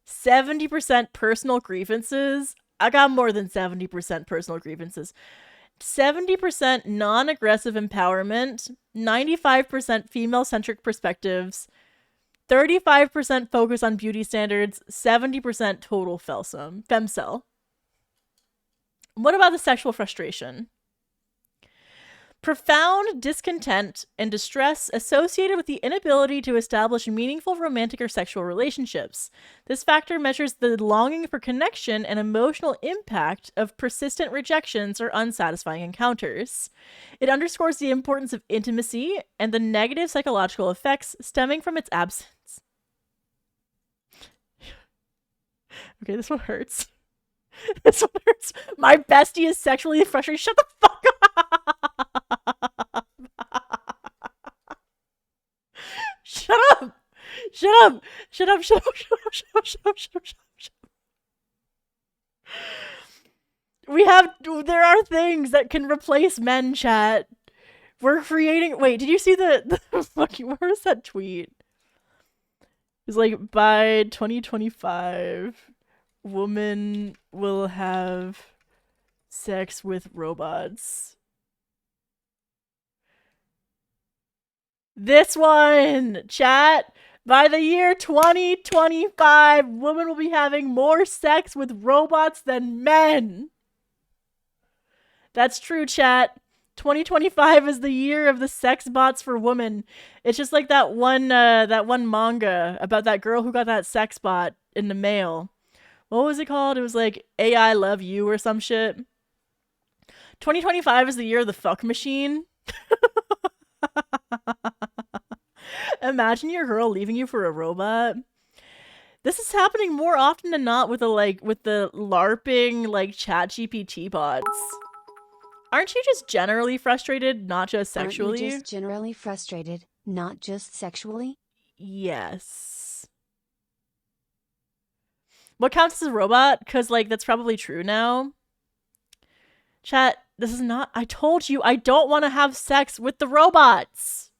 70% personal grievances. I got more than 70% personal grievances. 70% non-aggressive empowerment, 95% female-centric perspectives, 35% focus on beauty standards, 70% total femcel. What about the sexual frustration? Profound discontent and distress associated with the inability to establish meaningful romantic or sexual relationships. This factor measures the longing for connection and emotional impact of persistent rejections or unsatisfying encounters. It underscores the importance of intimacy and the negative psychological effects stemming from its absence. Okay, this one hurts. This one hurts. My bestie is sexually frustrated. Shut the fuck up! Shut up! Shut up! Shut up! Shut up! Shut up! Shut up! Shut up! Shut up! Shut up! We have. There are things that can replace men, chat. We're creating. Wait, did you see the fucking? Where was that tweet? It's like by 2025, women will have sex with robots. This one, chat. By the year 2025, women will be having more sex with robots than men. That's true, chat. 2025 is the year of the sex bots for women. It's just like that one manga about that girl who got that sex bot in the mail. What was it called? It was like AI Love You or some shit. 2025 is the year of the fuck machine. Imagine your girl leaving you for a robot. This is happening more often than not with the LARPing like ChatGPT bots. Aren't you just generally frustrated, not just sexually? Aren't you just generally frustrated, not just sexually? Yes. What counts as a robot? Because, like, that's probably true now. Chat, this is not... I told you, I don't want to have sex with the robots.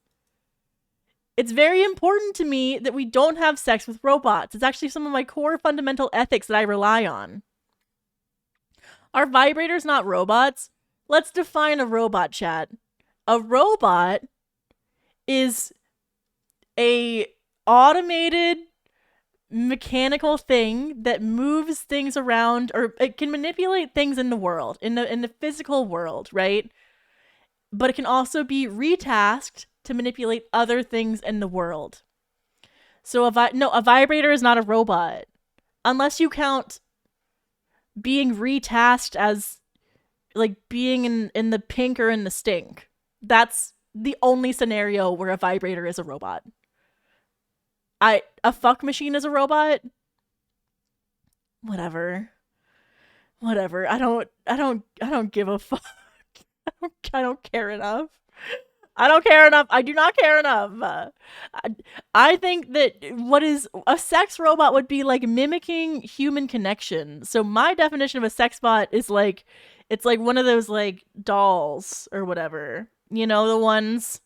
It's very important to me that we don't have sex with robots. It's actually some of my core fundamental ethics that I rely on. Are vibrators not robots? Let's define a robot, chat. A robot is a automated mechanical thing that moves things around, or it can manipulate things in the world, in the physical world, right? But it can also be retasked to manipulate other things in the world. So a vibrator is not a robot, unless you count being retasked as like being in the pink or in the stink. That's the only scenario where a vibrator is a robot. A fuck machine is a robot? Whatever. Whatever. I don't give a fuck. I don't care enough. I don't care enough. I do not care enough. I think that what is a sex robot would be like mimicking human connection. So my definition of a sex bot is like it's like one of those like dolls or whatever. You know, the ones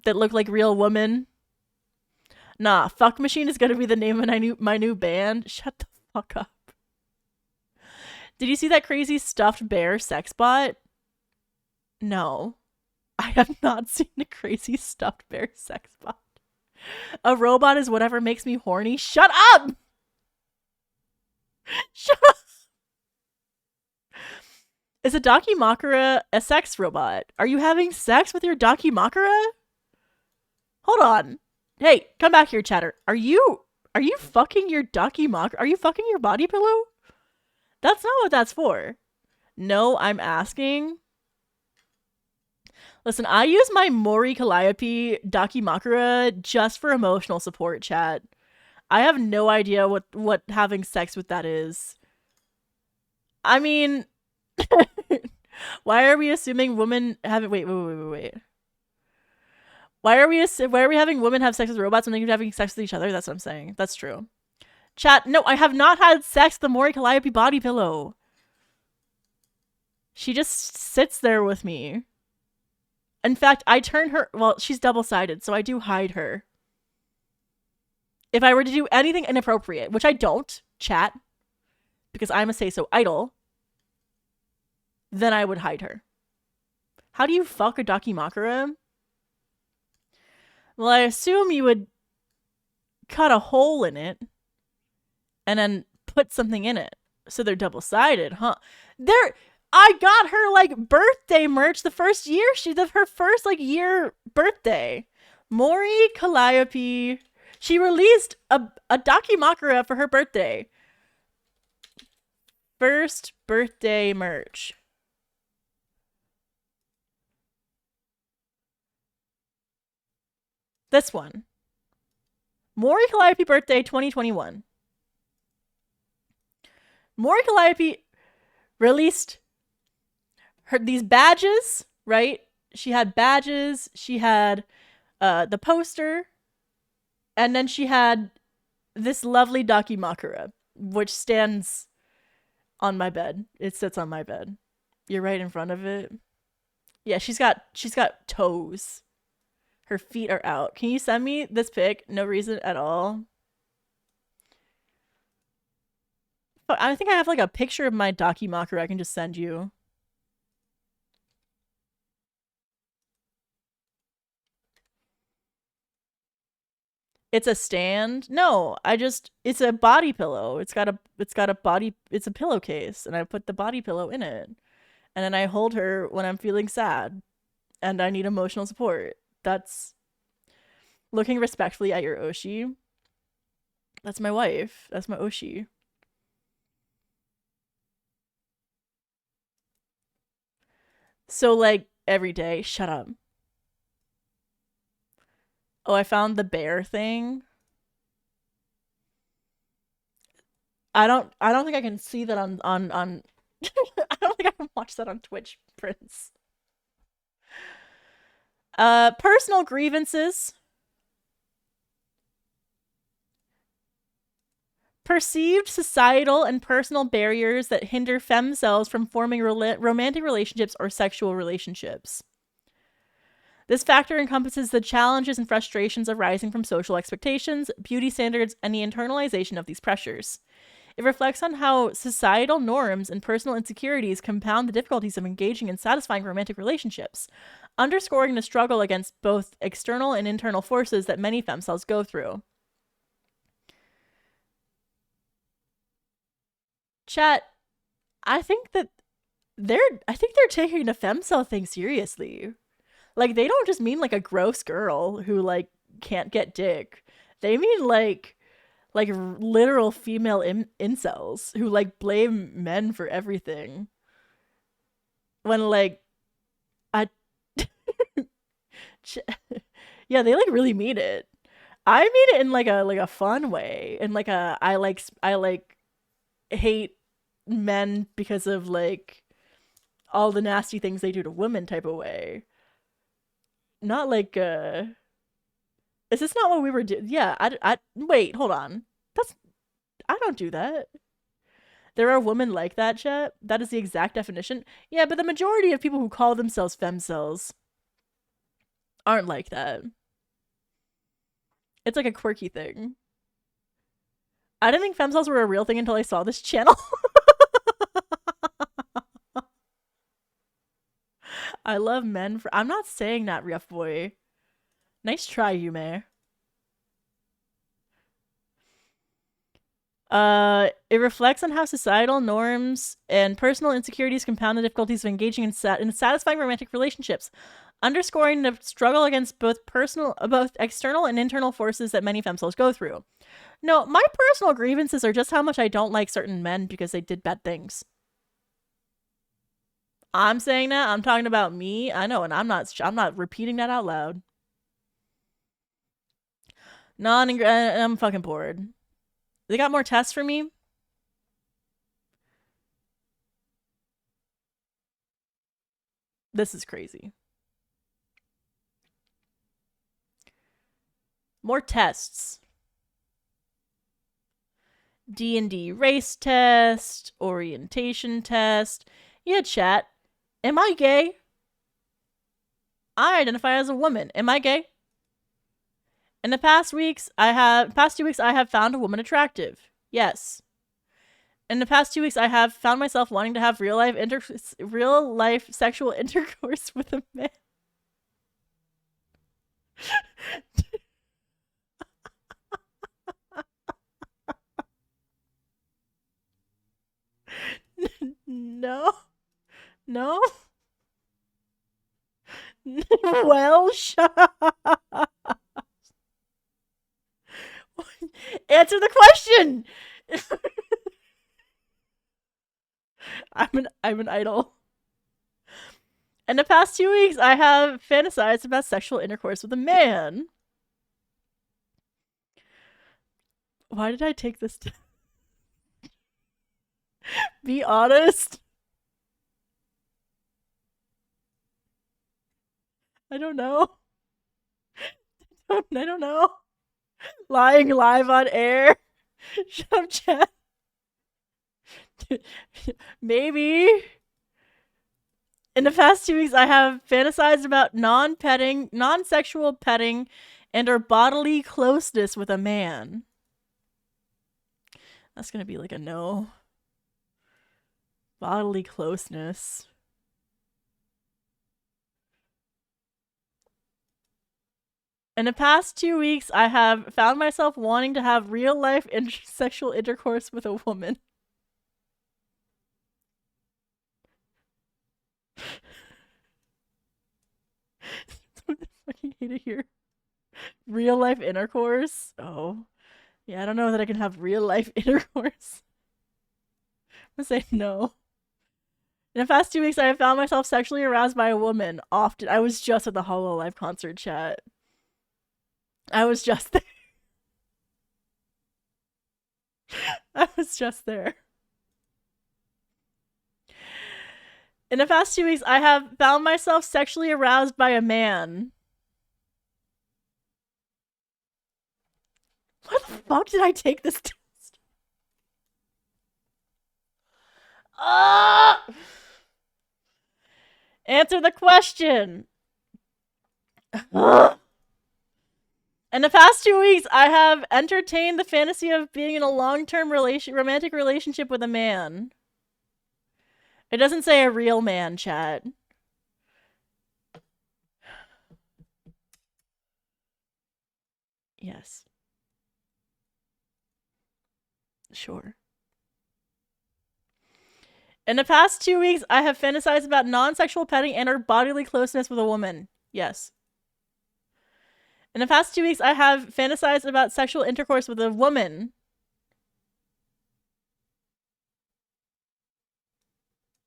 that look like real women. Nah, fuck machine is gonna be the name of my new band. Shut the fuck up. Did you see that crazy stuffed bear sex bot? No. I have not seen a crazy stuffed bear sex bot. A robot is whatever makes me horny. Shut up! Shut up! Is a Dakimakura a sex robot? Are you having sex with your Dakimakura? Hold on. Hey, come back here, chatter. Are you fucking your Dakimakura? Are you fucking your body pillow? That's not what that's for. No, I'm asking. Listen, I use my Mori Calliope Dakimakura just for emotional support, chat. I have no idea what having sex with that is. I mean, why are we assuming women haven't? Wait. Why are we having women have sex with robots when they could be having sex with each other? That's what I'm saying. That's true. Chat, no, I have not had sex with the Mori Calliope body pillow. She just sits there with me. In fact, I turn her, well, she's double-sided, so I do hide her. If I were to do anything inappropriate, which I don't, chat, because I'm a say-so idol, then I would hide her. How do you fuck a Dakimakura? Well, I assume you would cut a hole in it and then put something in it. So they're double-sided, huh? I got her like birthday merch the first year her first like year birthday. Mori Calliope. She released a Dakimakura for her birthday. First birthday merch. This one. Mori Calliope birthday 2021. Mori Calliope released these badges, right? She had badges, she had the poster, and then she had this lovely Dakimakura, which stands on my bed. It sits on my bed. You're right in front of it. Yeah, she's got toes. Her feet are out. Can you send me this pic? No reason at all. I think I have like a picture of my Dakimakura I can just send you. It's a stand? No, it's a body pillow. It's got a body, it's a pillowcase, and I put the body pillow in it. And then I hold her when I'm feeling sad and I need emotional support. That's looking respectfully at your OSHI. That's my wife. That's my OSHI. So like every day, shut up. Oh, I found the bear thing. I don't think I can see that on I don't think I can watch that on Twitch, Prince. Personal grievances. Perceived societal and personal barriers that hinder femcels from forming romantic relationships or sexual relationships. This factor encompasses the challenges and frustrations arising from social expectations, beauty standards, and the internalization of these pressures. It reflects on how societal norms and personal insecurities compound the difficulties of engaging in satisfying romantic relationships, underscoring the struggle against both external and internal forces that many femcels go through. Chat, I think they're taking the femcel thing seriously. Like, they don't just mean like a gross girl who like can't get dick. They mean like literal female incels who like blame men for everything. When like I yeah, they like really mean it. I mean it in like a fun way, in like a I like hate men because of like all the nasty things they do to women type of way. Not like is this not what we were doing? Yeah, I wait, hold on. That's I don't do that. There are women like that, chat. That is the exact definition. Yeah, but the majority of people who call themselves femcels aren't like that. It's like a quirky thing. I didn't think femcels were a real thing until I saw this channel. I love men for. I'm not saying that, Rief boy. Nice try, Yume. It reflects on how societal norms and personal insecurities compound the difficulties of engaging in satisfying romantic relationships, underscoring the struggle against both external and internal forces that many femcels go through. No, my personal grievances are just how much I don't like certain men because they did bad things. I'm saying that. I'm talking about me. I know, and I'm not repeating that out loud. I'm fucking bored. They got more tests for me? This is crazy. More tests. D&D race test, orientation test. Yeah, chat. Am I gay? I identify as a woman. Am I gay? In the past 2 weeks, I have found a woman attractive. Yes. In the past 2 weeks, I have found myself wanting to have real life sexual intercourse with a man. No. No. Well, shut up. Answer the question. I'm an idol. In the past 2 weeks, I have fantasized about sexual intercourse with a man. Why did I take this? Be honest. I don't know. I don't know. Lying live on air. Shut up, chat. Maybe. In the past 2 weeks, I have fantasized about non-sexual petting, and or bodily closeness with a man. That's gonna be like a no. Bodily closeness. In the past 2 weeks, I have found myself wanting to have real-life sexual intercourse with a woman. I fucking hate it here. Real-life intercourse? Oh. Yeah, I don't know that I can have real-life intercourse. I'm gonna say no. In the past 2 weeks, I have found myself sexually aroused by a woman. Often. I was just at the HoloLive concert, chat. I was just there. I was just there. In the past 2 weeks, I have found myself sexually aroused by a man. Why the fuck did I take this test? Answer the question. In the past 2 weeks, I have entertained the fantasy of being in a long-term romantic relationship with a man. It doesn't say a real man, chat. Yes. Sure. In the past 2 weeks, I have fantasized about non-sexual petting and or bodily closeness with a woman. Yes. In the past 2 weeks, I have fantasized about sexual intercourse with a woman.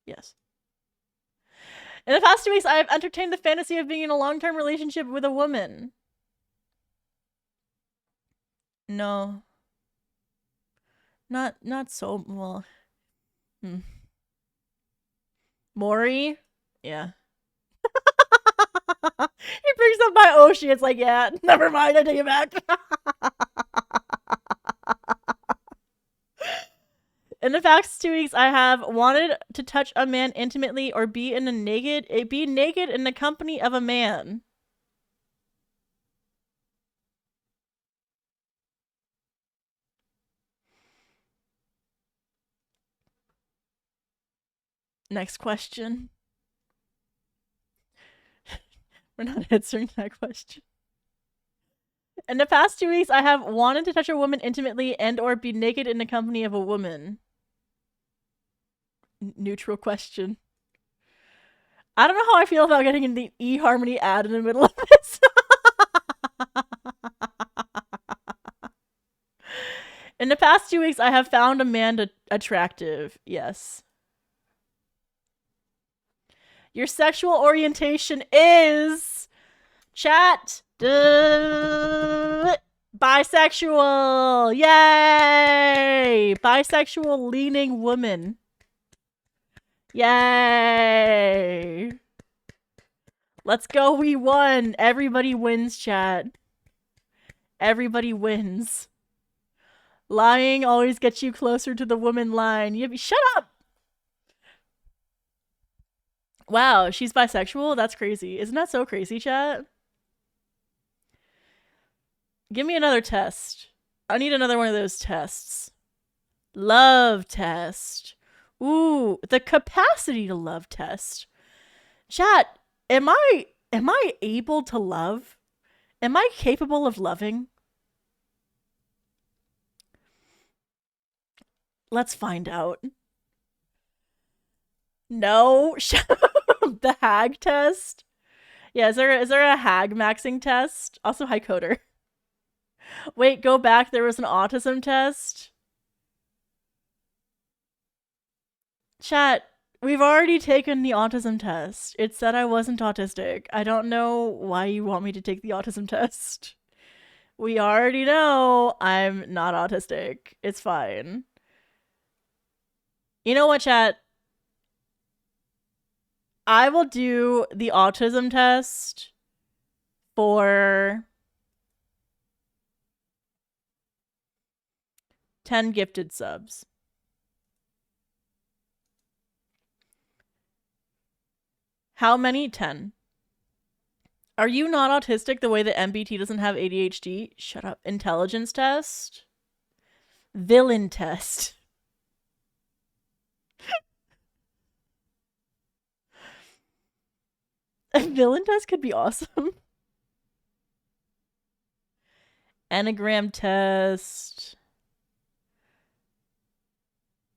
Yes. In the past 2 weeks, I have entertained the fantasy of being in a long-term relationship with a woman. No. Not so, well. Hmm. Maury? Yeah. He brings up my OSHI. It's like, yeah, never mind. I take it back. In the past 2 weeks, I have wanted to touch a man intimately or be naked in the company of a man. Next question. We're not answering that question. In the past 2 weeks, I have wanted to touch a woman intimately and or be naked in the company of a woman. Neutral question. I don't know how I feel about getting in the eHarmony ad in the middle of this. In the past 2 weeks, I have found a man attractive. Yes. Your sexual orientation is chat. Bisexual. Yay! Bisexual leaning woman. Yay! Let's go. We won. Everybody wins, chat. Everybody wins. Lying always gets you closer to the woman line. Shut up! Wow, she's bisexual? That's crazy. Isn't that so crazy, chat? Give me another test. I need another one of those tests. Love test. Ooh, the capacity to love test. Chat, am I able to love? Am I capable of loving? Let's find out. No. The hag test? Yeah, is there a hag maxing test? Also, hi coder. Wait, go back. There was an autism test. Chat, we've already taken the autism test. It said I wasn't autistic. I don't know why you want me to take the autism test. We already know I'm not autistic. It's fine. You know what, chat? I will do the autism test for 10 gifted subs. How many? 10. Are you not autistic the way that MBT doesn't have ADHD? Shut up. Intelligence test? Villain test. A villain test could be awesome. Enneagram test.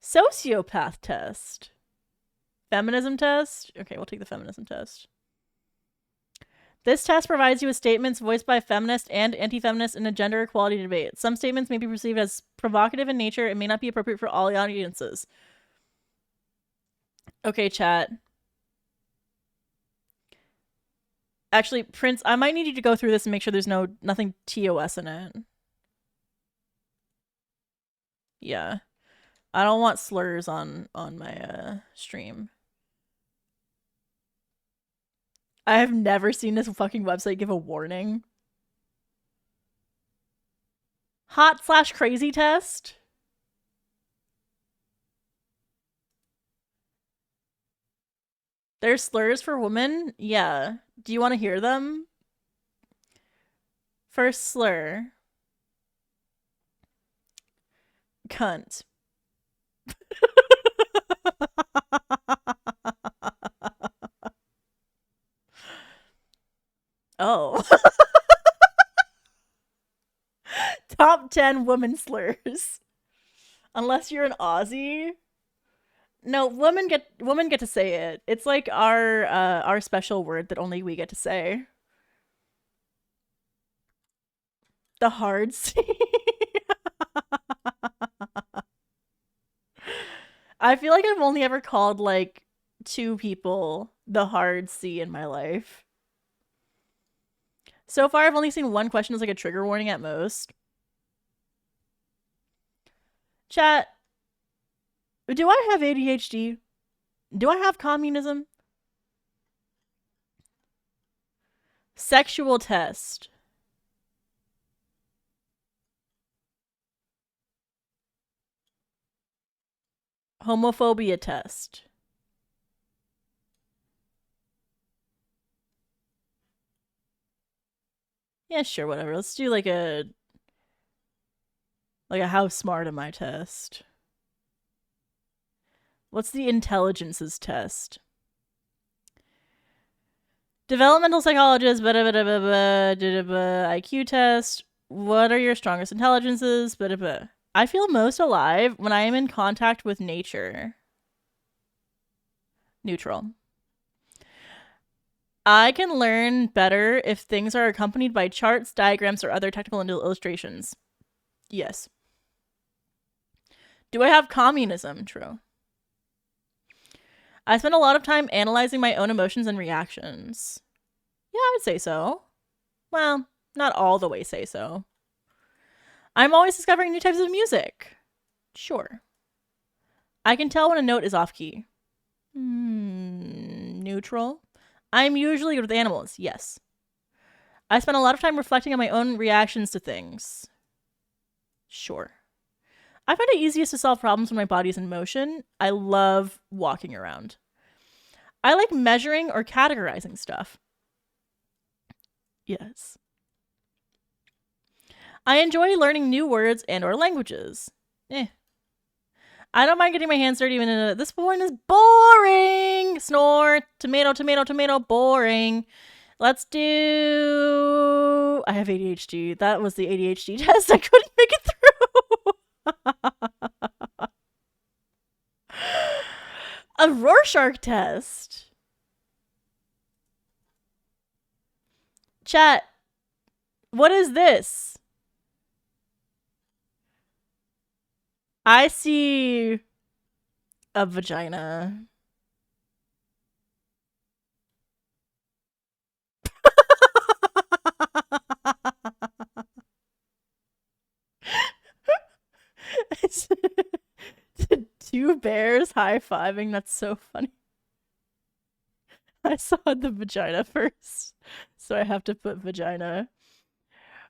Sociopath test. Feminism test? Okay, we'll take the feminism test. This test provides you with statements voiced by feminists and anti-feminists in a gender equality debate. Some statements may be perceived as provocative in nature and may not be appropriate for all audiences. Okay, chat. Actually, Prince, I might need you to go through this and make sure there's nothing TOS in it. Yeah. I don't want slurs on my stream. I have never seen this fucking website give a warning. Hot/crazy test? There's slurs for women? Yeah. Do you want to hear them? First slur. Cunt. Oh. Top 10 woman slurs. Unless you're an Aussie. No, women get to say it. It's like our special word that only we get to say. The hard C. I feel like I've only ever called like 2 people the hard C in my life. So far, I've only seen one question as like a trigger warning at most. Chat. Do I have ADHD? Do I have communism? Sexual test. Homophobia test. Yeah, sure, whatever. Let's do like a how smart am I test. What's the intelligences test? Developmental psychologist, IQ test. What are your strongest intelligences? I feel most alive when I am in contact with nature. Neutral. I can learn better if things are accompanied by charts, diagrams, or other technical illustrations. Yes. Do I have communism? True. I spend a lot of time analyzing my own emotions and reactions. Yeah, I would say so. Well, not all the way say so. I'm always discovering new types of music. Sure. I can tell when a note is off key. Neutral. I'm usually good with animals. Yes. I spend a lot of time reflecting on my own reactions to things. Sure. I find it easiest to solve problems when my body's in motion. I love walking around. I like measuring or categorizing stuff. Yes. I enjoy learning new words and or languages. I don't mind getting my hands dirty even this one is boring. Snore. Tomato, tomato, tomato. Boring. Let's do... I have ADHD. That was the ADHD test. I couldn't make it through. A Rorschach test. Chat. What is this? I see a vagina. Two bears high-fiving. That's so funny. I saw the vagina first, so I have to put vagina.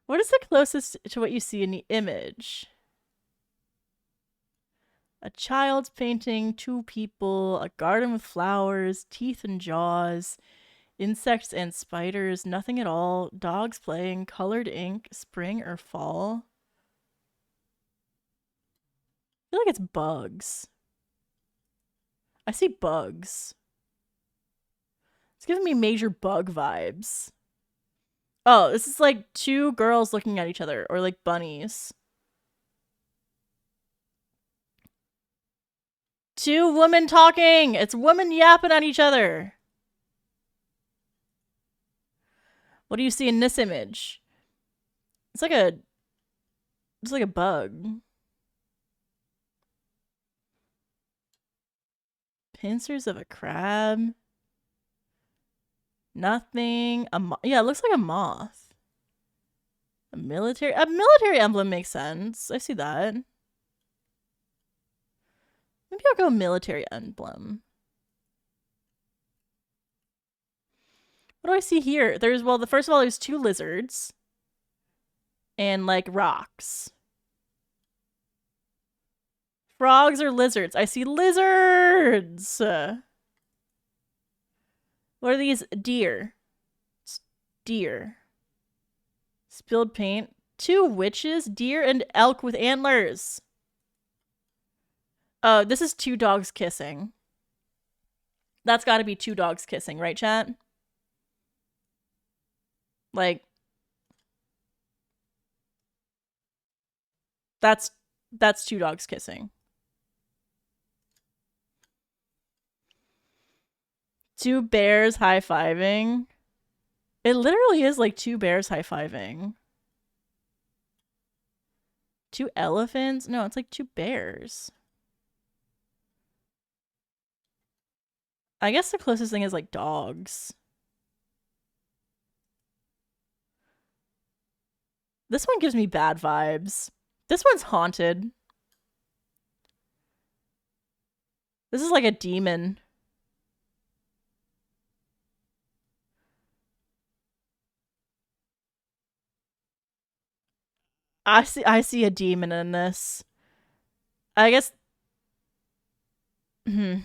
What is the closest to what you see in the image? A child's painting, two people, a garden with flowers, teeth and jaws, insects and spiders, nothing at all, dogs playing, colored ink, spring or fall. I feel like it's bugs. I see bugs. It's giving me major bug vibes. Oh, this is like two girls looking at each other, or like bunnies. Two women talking! It's women yapping at each other. What do you see in this image? It's like a bug. Pincers of a crab. Nothing. Yeah, it looks like a moth. A military emblem makes sense. I see that. Maybe I'll go military emblem. What do I see here? There's, well, first of all, there's two lizards. And, like, rocks. Frogs or lizards? I see lizards! What are these? Deer. Deer. Spilled paint. Two witches, deer, and elk with antlers. Oh, this is two dogs kissing. That's gotta be two dogs kissing, right, chat? Like, that's two dogs kissing. Two bears high-fiving. It literally is like two bears high-fiving. Two elephants? No, it's like two bears. I guess the closest thing is like dogs. This one gives me bad vibes. This one's haunted. This is like a demon. I see a demon in this. I guess I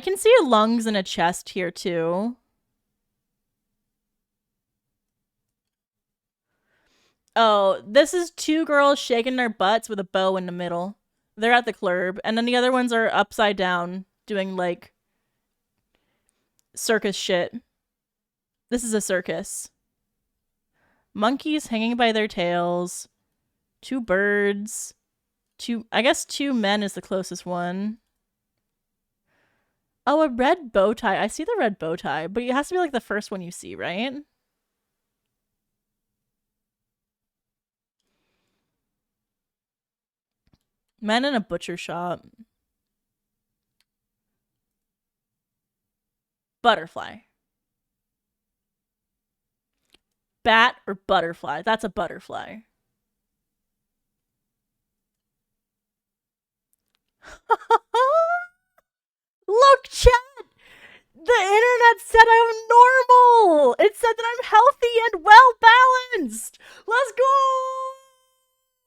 can see a lungs and a chest here too. Oh, this is two girls shaking their butts with a bow in the middle. They're at the club, and then the other ones are upside down doing like circus shit. This is a circus. Monkeys hanging by their tails. Two birds. I guess two men is the closest one. Oh, a red bow tie. I see the red bow tie, but it has to be like the first one you see, right? Men in a butcher shop. Butterfly. Bat or butterfly? That's a butterfly. Look, chat! The internet said I'm normal! It said that I'm healthy and well balanced! Let's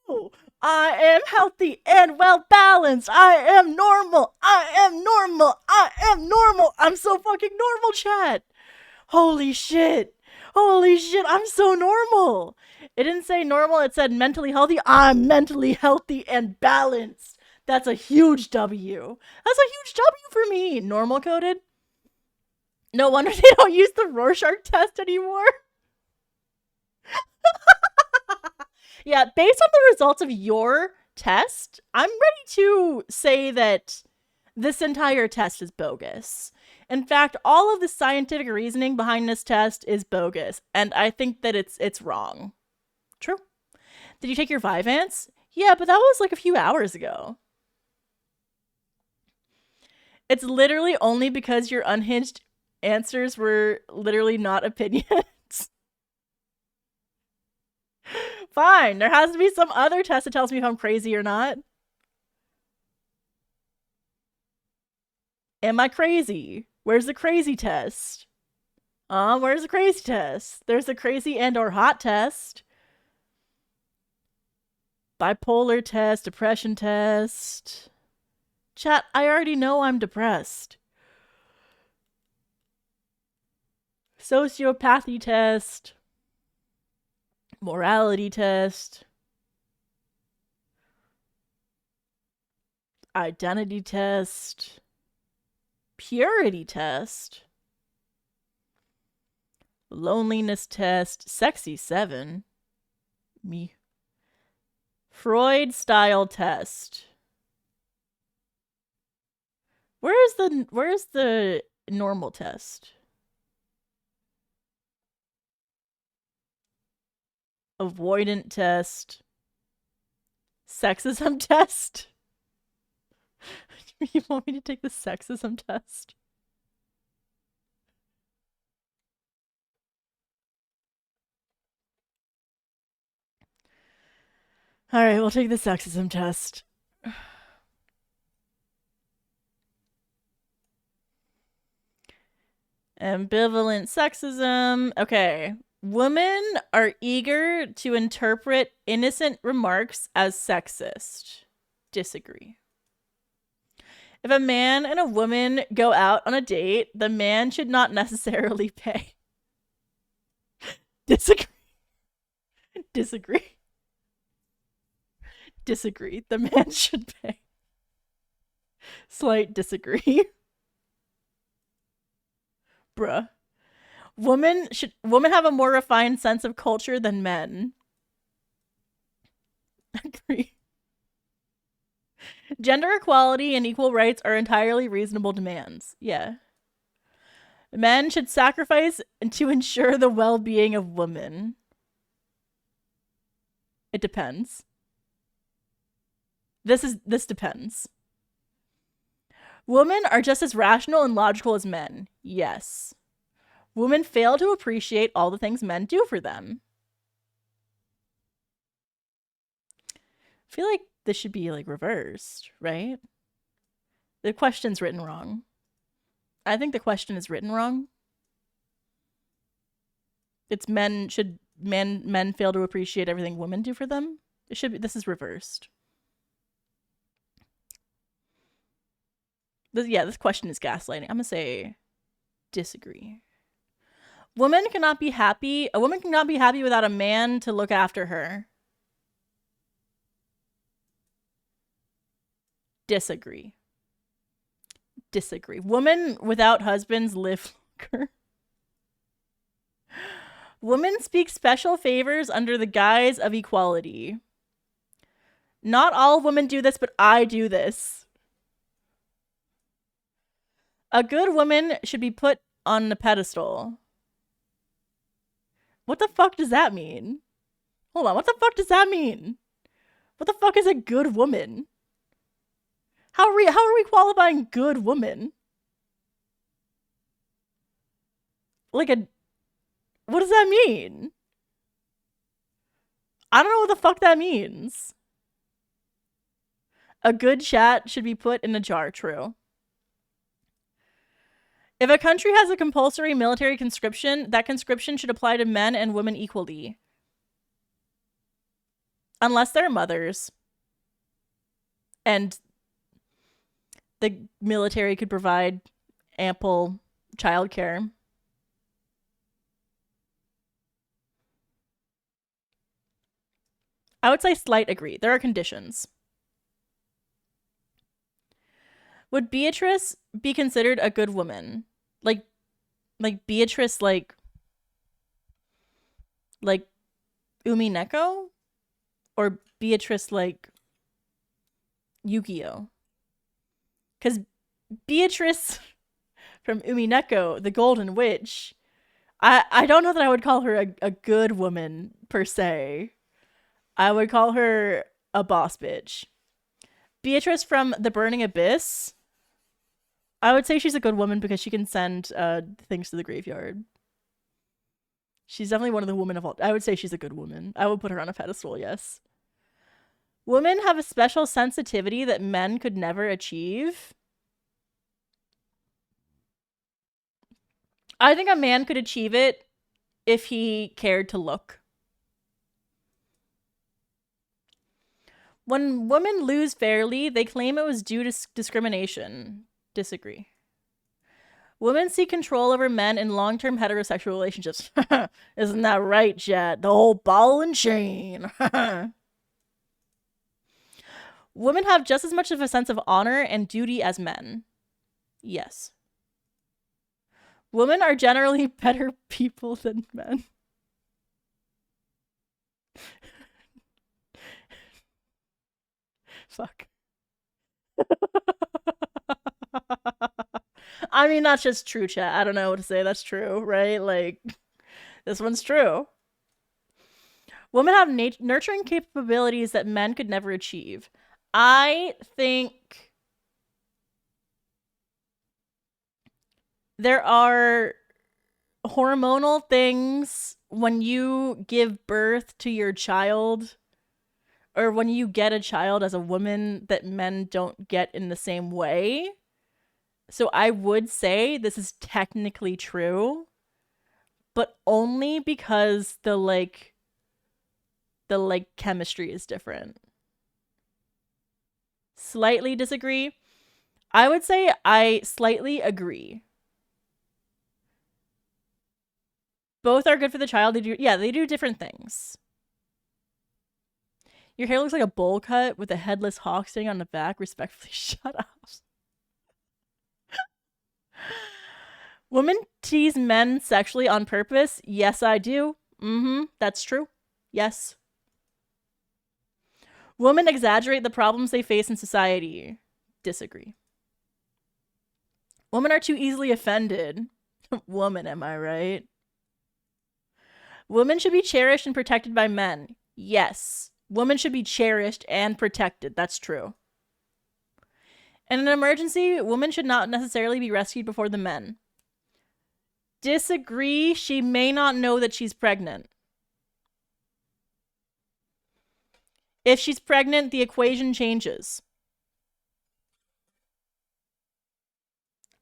go! I am healthy and well balanced! I am normal! I am normal! I am normal! I'm so fucking normal, chat! Holy shit! Holy shit, I'm so normal! It didn't say normal, it said mentally healthy. I'm mentally healthy and balanced! That's a huge W. That's a huge W for me! Normal coded? No wonder they don't use the Rorschach test anymore. Yeah, based on the results of your test, I'm ready to say that this entire test is bogus. In fact, all of the scientific reasoning behind this test is bogus, and I think that it's wrong. True. Did you take your Vyvanse? Yeah, but that was like a few hours ago. It's literally only because your unhinged answers were literally not opinions. Fine, there has to be some other test that tells me if I'm crazy or not. Am I crazy? Where's the crazy test? Where's the crazy test? There's the crazy and or hot test. Bipolar test, depression test. Chat, I already know I'm depressed. Sociopathy test. Morality test. Identity test. Purity test. Loneliness test. Sexy 7. Me. Freud style test. Where's the normal test? Avoidant test. Sexism test. You want me to take the sexism test? All right, we'll take the sexism test. Ambivalent sexism. Okay. Women are eager to interpret innocent remarks as sexist. Disagree. If a man and a woman go out on a date, the man should not necessarily pay. Disagree. Disagree. Disagree. The man should pay. Slight disagree. Bruh. Women have a more refined sense of culture than men. Agree. Gender equality and equal rights are entirely reasonable demands. Yeah. Men should sacrifice to ensure the well-being of women. It depends. This depends. Women are just as rational and logical as men. Yes. Women fail to appreciate all the things men do for them. I feel like this should be like reversed, right? The question's written wrong. I think the question is written wrong. It's should men fail to appreciate everything women do for them? It should be, this is reversed. This question is gaslighting. I'm gonna say disagree. A woman cannot be happy without a man to look after her. Disagree. Women without husbands live longer. Women speak special favors under the guise of equality. Not all women do this, but I do this. A good woman should be put on a pedestal. What the fuck does that mean? Hold on, what the fuck does that mean? What the fuck is a good woman? How are we qualifying good woman? Like what does that mean? I don't know what the fuck that means. A good chat should be put in a jar, true. If a country has a compulsory military conscription, that conscription should apply to men and women equally. Unless they're mothers. And the military could provide ample childcare. I would say slight agree. There are conditions. Would Beatrice be considered a good woman? Like Beatrice, like Umineko? Or Beatrice like Yu-Gi-Oh? Because Beatrice from Umineko, the Golden Witch, I don't know that I would call her a good woman, per se. I would call her a boss bitch. Beatrice from The Burning Abyss, I would say she's a good woman because she can send things to the graveyard. She's definitely one of the women of all. I would say she's a good woman. I would put her on a pedestal, yes. Women have a special sensitivity that men could never achieve. I think a man could achieve it if he cared to look. When women lose fairly, they claim it was due to discrimination. Disagree. Women seek control over men in long-term heterosexual relationships. Isn't that right, Chad? The whole ball and chain. Women have just as much of a sense of honor and duty as men. Yes. Women are generally better people than men. Fuck. I mean, that's just true, chat. I don't know what to say. That's true, right? Like, this one's true. Women have nurturing capabilities that men could never achieve. I think there are hormonal things when you give birth to your child, or when you get a child as a woman, that men don't get in the same way. So I would say this is technically true, but only because the chemistry is different. Slightly disagree. I would say I slightly agree. Both are good for the child. They do different things. Your hair looks like a bowl cut with a headless hawk sitting on the back. Respectfully, shut up. Women tease men sexually on purpose. Yes, I do. That's true. Yes. Women exaggerate the problems they face in society. Disagree. Women are too easily offended. Woman, am I right? Women should be cherished and protected by men. Yes. Women should be cherished and protected. That's true. In an emergency, women should not necessarily be rescued before the men. Disagree. She may not know that she's pregnant. If she's pregnant, the equation changes.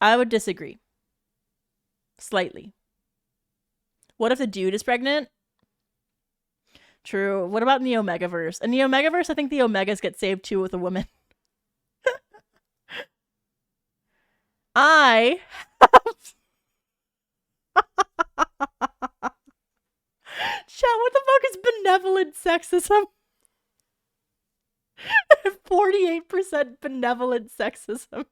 I would disagree. Slightly. What if the dude is pregnant? True. What about in the Omegaverse? In the Omegaverse, I think the Omegas get saved too with a woman. I Chat, what the fuck is benevolent sexism? 48% benevolent sexism.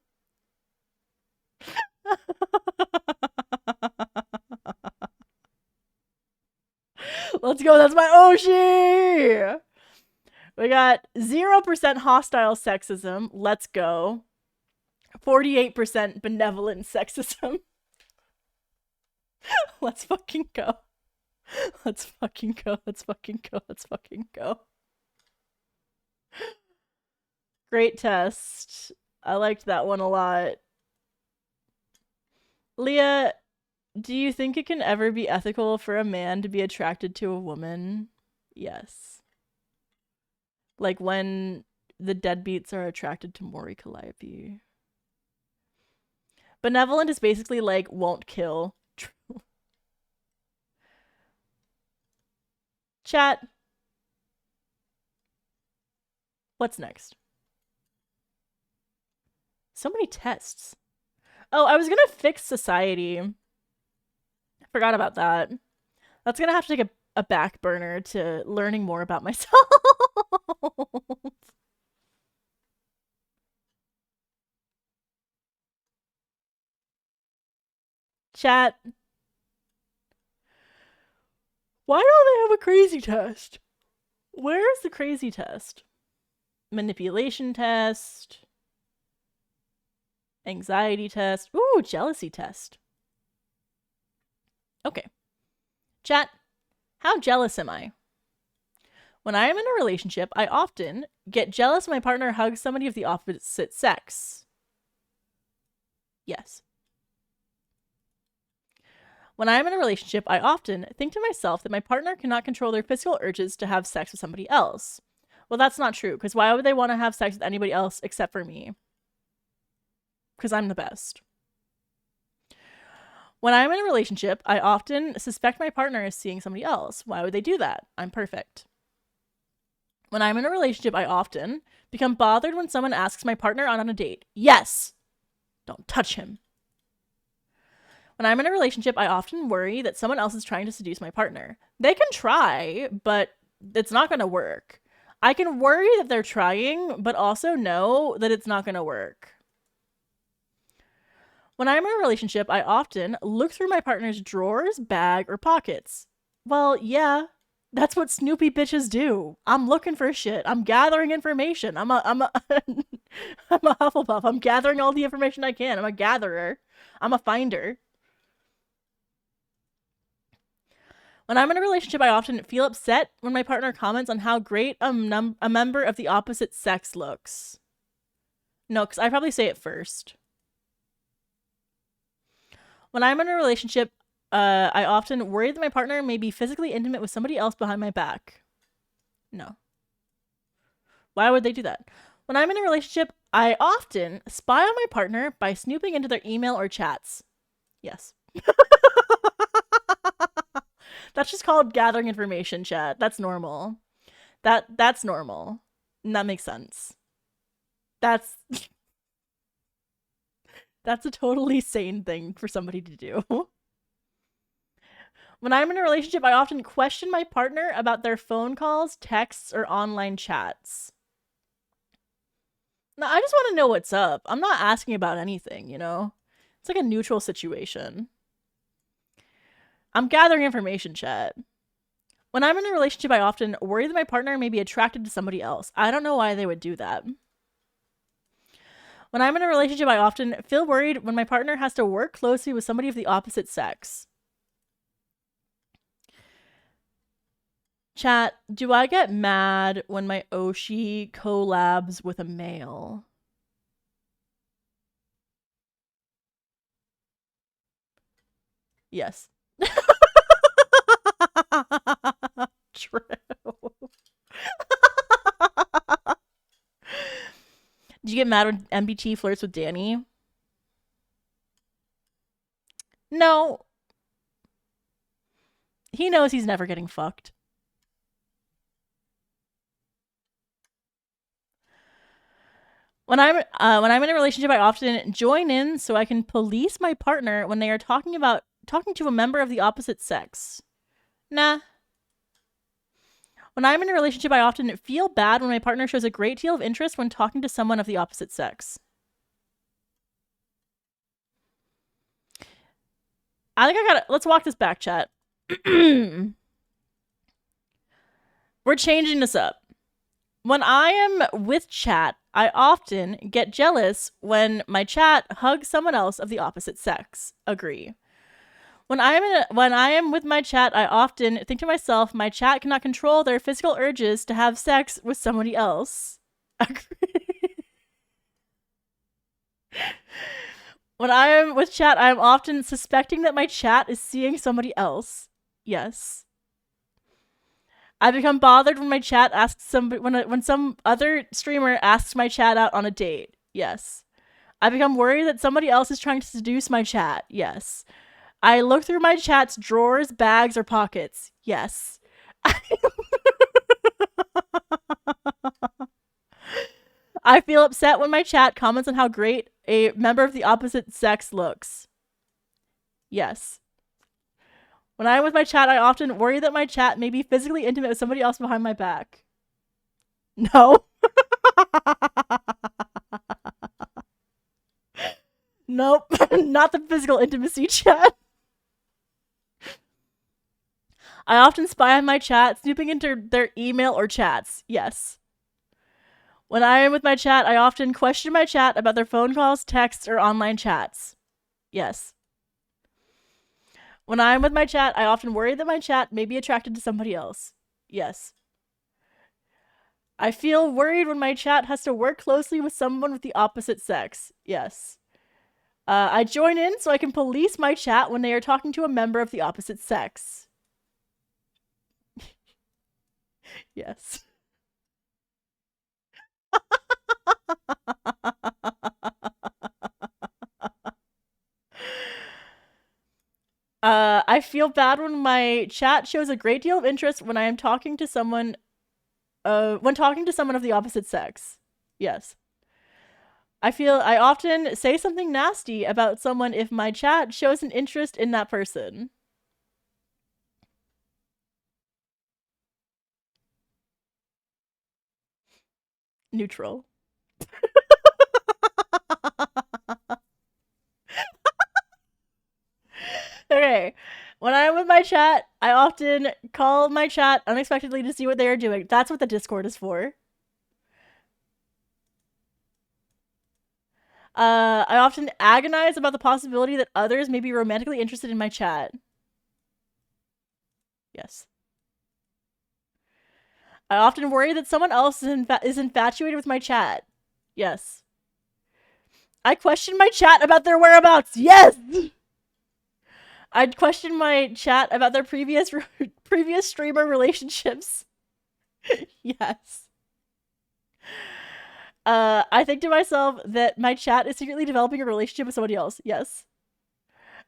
Let's go. That's my OSHI. We got 0% hostile sexism. Let's go. 48% benevolent sexism. Let's fucking go. Let's fucking go. Let's fucking go. Let's fucking go. Great test. I liked that one a lot. Leah, do you think it can ever be ethical for a man to be attracted to a woman? Yes. Like when the deadbeats are attracted to Maury Calliope. Benevolent is basically like won't kill. True. Chat. What's next? So many tests. Oh, I was gonna fix society. I forgot about that. That's gonna have to take a back burner to learning more about myself. Chat. Why don't they have a crazy test? Where is the crazy test? Manipulation test. Anxiety test. Ooh, jealousy test. Okay. Chat, how jealous am I? When I am in a relationship, I often get jealous when my partner hugs somebody of the opposite sex. Yes. When I am in a relationship, I often think to myself that my partner cannot control their physical urges to have sex with somebody else. Well, that's not true, because why would they want to have sex with anybody else except for me? Because I'm the best. When I'm in a relationship, I often suspect my partner is seeing somebody else. Why would they do that? I'm perfect. When I'm in a relationship, I often become bothered when someone asks my partner out on a date. Yes! Don't touch him. When I'm in a relationship, I often worry that someone else is trying to seduce my partner. They can try, but it's not going to work. I can worry that they're trying, but also know that it's not going to work. When I'm in a relationship, I often look through my partner's drawers, bag, or pockets. Well, yeah, that's what Snoopy bitches do. I'm looking for shit. I'm gathering information. I'm a I'm a Hufflepuff. I'm gathering all the information I can. I'm a gatherer. I'm a finder. When I'm in a relationship, I often feel upset when my partner comments on how great a member of the opposite sex looks. No, because I probably say it first. When I'm in a relationship, I often worry that my partner may be physically intimate with somebody else behind my back. No. Why would they do that? When I'm in a relationship, I often spy on my partner by snooping into their email or chats. Yes. That's just called gathering information, chat. That's normal. That's normal. And that makes sense. That's a totally sane thing for somebody to do. When I'm in a relationship, I often question my partner about their phone calls, texts, or online chats. Now, I just want to know what's up. I'm not asking about anything, you know? It's like a neutral situation. I'm gathering information, chat. When I'm in a relationship, I often worry that my partner may be attracted to somebody else. I don't know why they would do that. When I'm in a relationship, I often feel worried when my partner has to work closely with somebody of the opposite sex. Chat, do I get mad when my OSHI collabs with a male? Yes. True. Do you get mad when MBT flirts with Danny? No. He knows he's never getting fucked. When I'm in a relationship, I often join in so I can police my partner when they are talking to a member of the opposite sex. Nah. When I'm in a relationship, I often feel bad when my partner shows a great deal of interest when talking to someone of the opposite sex. I think I gotta. Let's walk this back, chat. We're changing this up. When I am with chat, I often get jealous when my chat hugs someone else of the opposite sex. Agree. When I am with my chat, I often think to myself, my chat cannot control their physical urges to have sex with somebody else. Agree. When I am with chat, I am often suspecting that my chat is seeing somebody else. Yes. I become bothered when my chat asks somebody when some other streamer asks my chat out on a date. Yes. I become worried that somebody else is trying to seduce my chat. Yes. I look through my chat's drawers, bags, or pockets. Yes. I feel upset when my chat comments on how great a member of the opposite sex looks. Yes. When I'm with my chat, I often worry that my chat may be physically intimate with somebody else behind my back. No. Nope. Not the physical intimacy chat. I often spy on my chat, snooping into their email or chats. Yes. When I am with my chat, I often question my chat about their phone calls, texts, or online chats. Yes. When I'm with my chat, I often worry that my chat may be attracted to somebody else. Yes. I feel worried when my chat has to work closely with someone with the opposite sex. Yes. I join in so I can police my chat when they are talking to a member of the opposite sex. Yes. I feel bad when my chat shows a great deal of interest when I am talking to someone of the opposite sex. Yes. I often say something nasty about someone if my chat shows an interest in that person. Neutral. Okay. When I'm with my chat, I often call my chat unexpectedly to see what they are doing. That's what the Discord is for. I often agonize about the possibility that others may be romantically interested in my chat. Yes. I often worry that someone else is infatuated with my chat. Yes. I question my chat about their whereabouts. Yes. I'd question my chat about their previous streamer relationships. Yes. I think to myself that my chat is secretly developing a relationship with somebody else. Yes.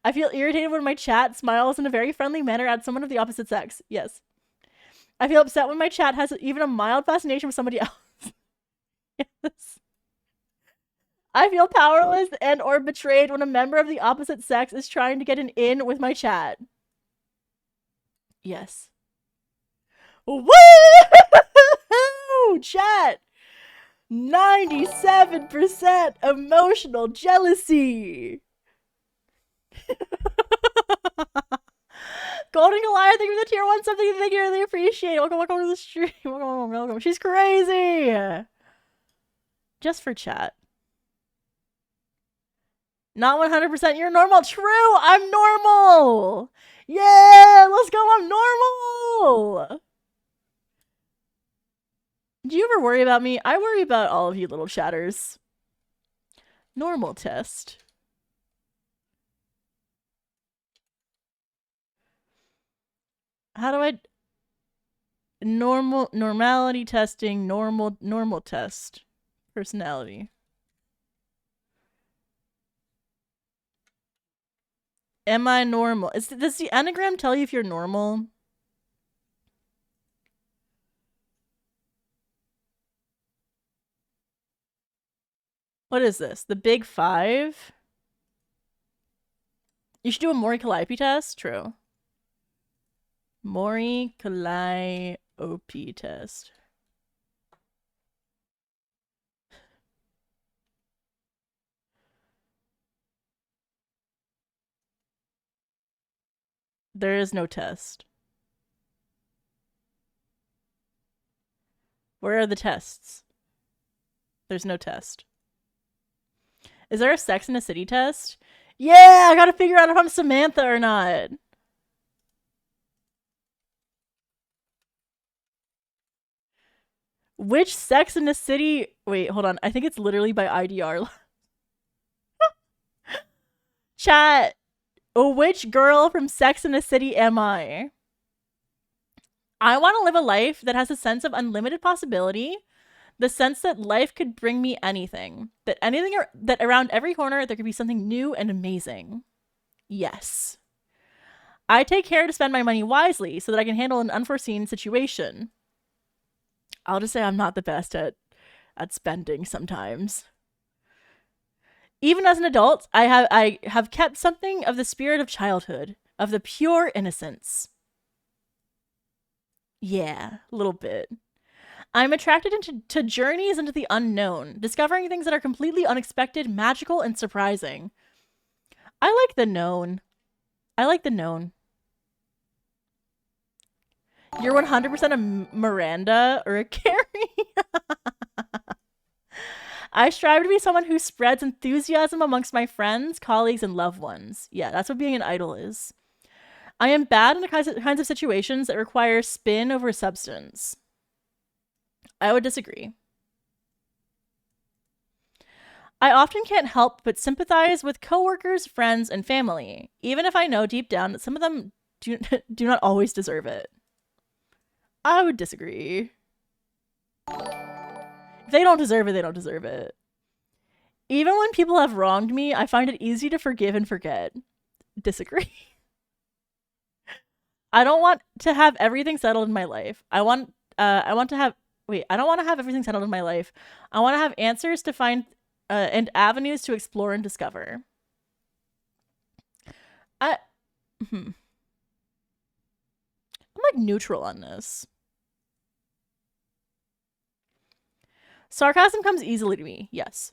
I feel irritated when my chat smiles in a very friendly manner at someone of the opposite sex. Yes. I feel upset when my chat has even a mild fascination with somebody else. Yes. I feel powerless and or betrayed when a member of the opposite sex is trying to get an in with my chat. Yes. Woo! Chat! 97% emotional jealousy. Golden Goliath, thank you for the tier 1 something. Thank you, really appreciate it. Welcome to the stream. Welcome. She's crazy. Just for chat. Not 100% you're normal. True, I'm normal. Yeah, let's go. I'm normal. Do you ever worry about me? I worry about all of you little chatters. Normal test. How do I... Normality testing, normal test. Personality. Am I normal? Does the Enneagram tell you if you're normal? What is this? The Big Five? You should do a Mori Calliope test? True. Mori Calliope test. There is no test. Where are the tests? There's no test. Is there a Sex in the City test? Yeah, I gotta figure out if I'm Samantha or not. Which Sex in the City? Wait, hold on. I think it's literally by IDR. Chat. Which girl from Sex in the City am I? I want to live a life that has a sense of unlimited possibility, the sense that life could bring me anything, that around every corner there could be something new and amazing. Yes. I take care to spend my money wisely so that I can handle an unforeseen situation. I'll just say I'm not the best at spending sometimes. Even as an adult, I have kept something of the spirit of childhood, of the pure innocence. Yeah, a little bit. I'm attracted to journeys into the unknown, discovering things that are completely unexpected, magical, and surprising. I like the known. I like the known. You're 100% a Miranda or a Carrie. I strive to be someone who spreads enthusiasm amongst my friends, colleagues, and loved ones. Yeah, that's what being an idol is. I am bad in the kinds of situations that require spin over substance. I would disagree. I often can't help but sympathize with coworkers, friends, and family, even if I know deep down that some of them do not always deserve it. I would disagree. If they don't deserve it, they don't deserve it. Even when people have wronged me, I find it easy to forgive and forget. Disagree. I don't want to have everything settled in my life. I don't want to have everything settled in my life. I want to have answers to find and avenues to explore and discover. I'm like neutral on this. Sarcasm comes easily to me, yes.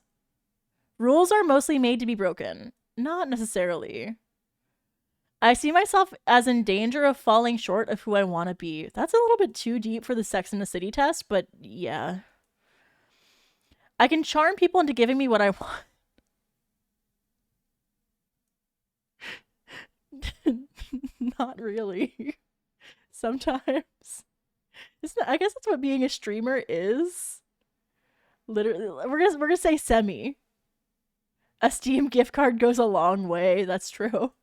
Rules are mostly made to be broken. Not necessarily. I see myself as in danger of falling short of who I want to be. That's a little bit too deep for the Sex in the City test, but yeah. I can charm people into giving me what I want. Not really. Sometimes. I guess that's what being a streamer is. Literally, we're gonna say semi. A Steam gift card goes a long way. That's true.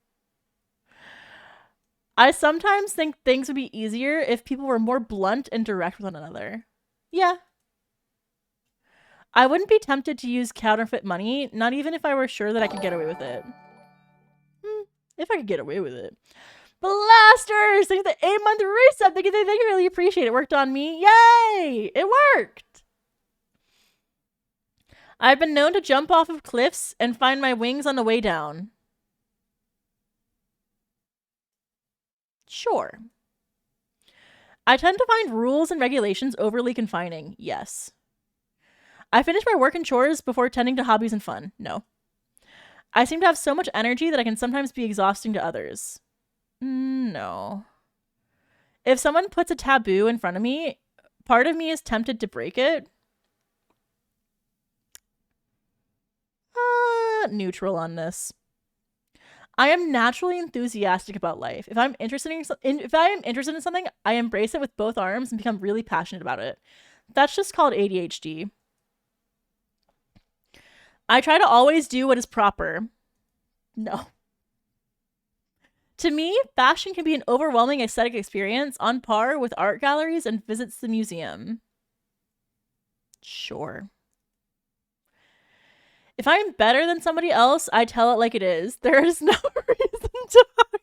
I sometimes think things would be easier if people were more blunt and direct with one another. Yeah. I wouldn't be tempted to use counterfeit money, not even if I were sure that I could get away with it. If I could get away with it. Blasters! Thank you for the 8-month resub. Thank you, really appreciate it. Worked on me. Yay! It worked! I've been known to jump off of cliffs and find my wings on the way down. Sure. I tend to find rules and regulations overly confining. Yes. I finish my work and chores before tending to hobbies and fun. No. I seem to have so much energy that I can sometimes be exhausting to others. No. If someone puts a taboo in front of me, part of me is tempted to break it. Neutral on this. I am naturally enthusiastic about life. If I am interested in something, I embrace it with both arms and become really passionate about it. That's just called ADHD. I try to always do what is proper. No. To me, fashion can be an overwhelming aesthetic experience on par with art galleries and visits to the museum. Sure. If I'm better than somebody else, I tell it like it is. There is no reason so hard.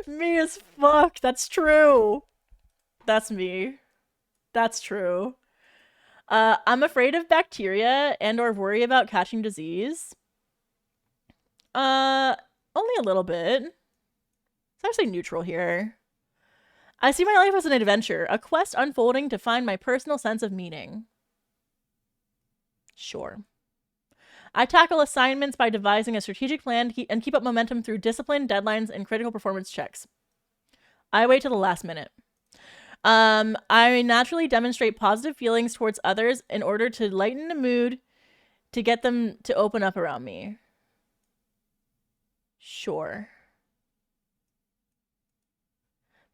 Me as fuck. That's true. That's me. That's true. I'm afraid of bacteria and or worry about catching disease. Uh, Only a little bit. It's actually neutral here. I see my life as an adventure, a quest unfolding to find my personal sense of meaning. Sure. I tackle assignments by devising a strategic plan and keep up momentum through discipline, deadlines, and critical performance checks. I wait till the last minute. I naturally demonstrate positive feelings towards others in order to lighten the mood to get them to open up around me. Sure.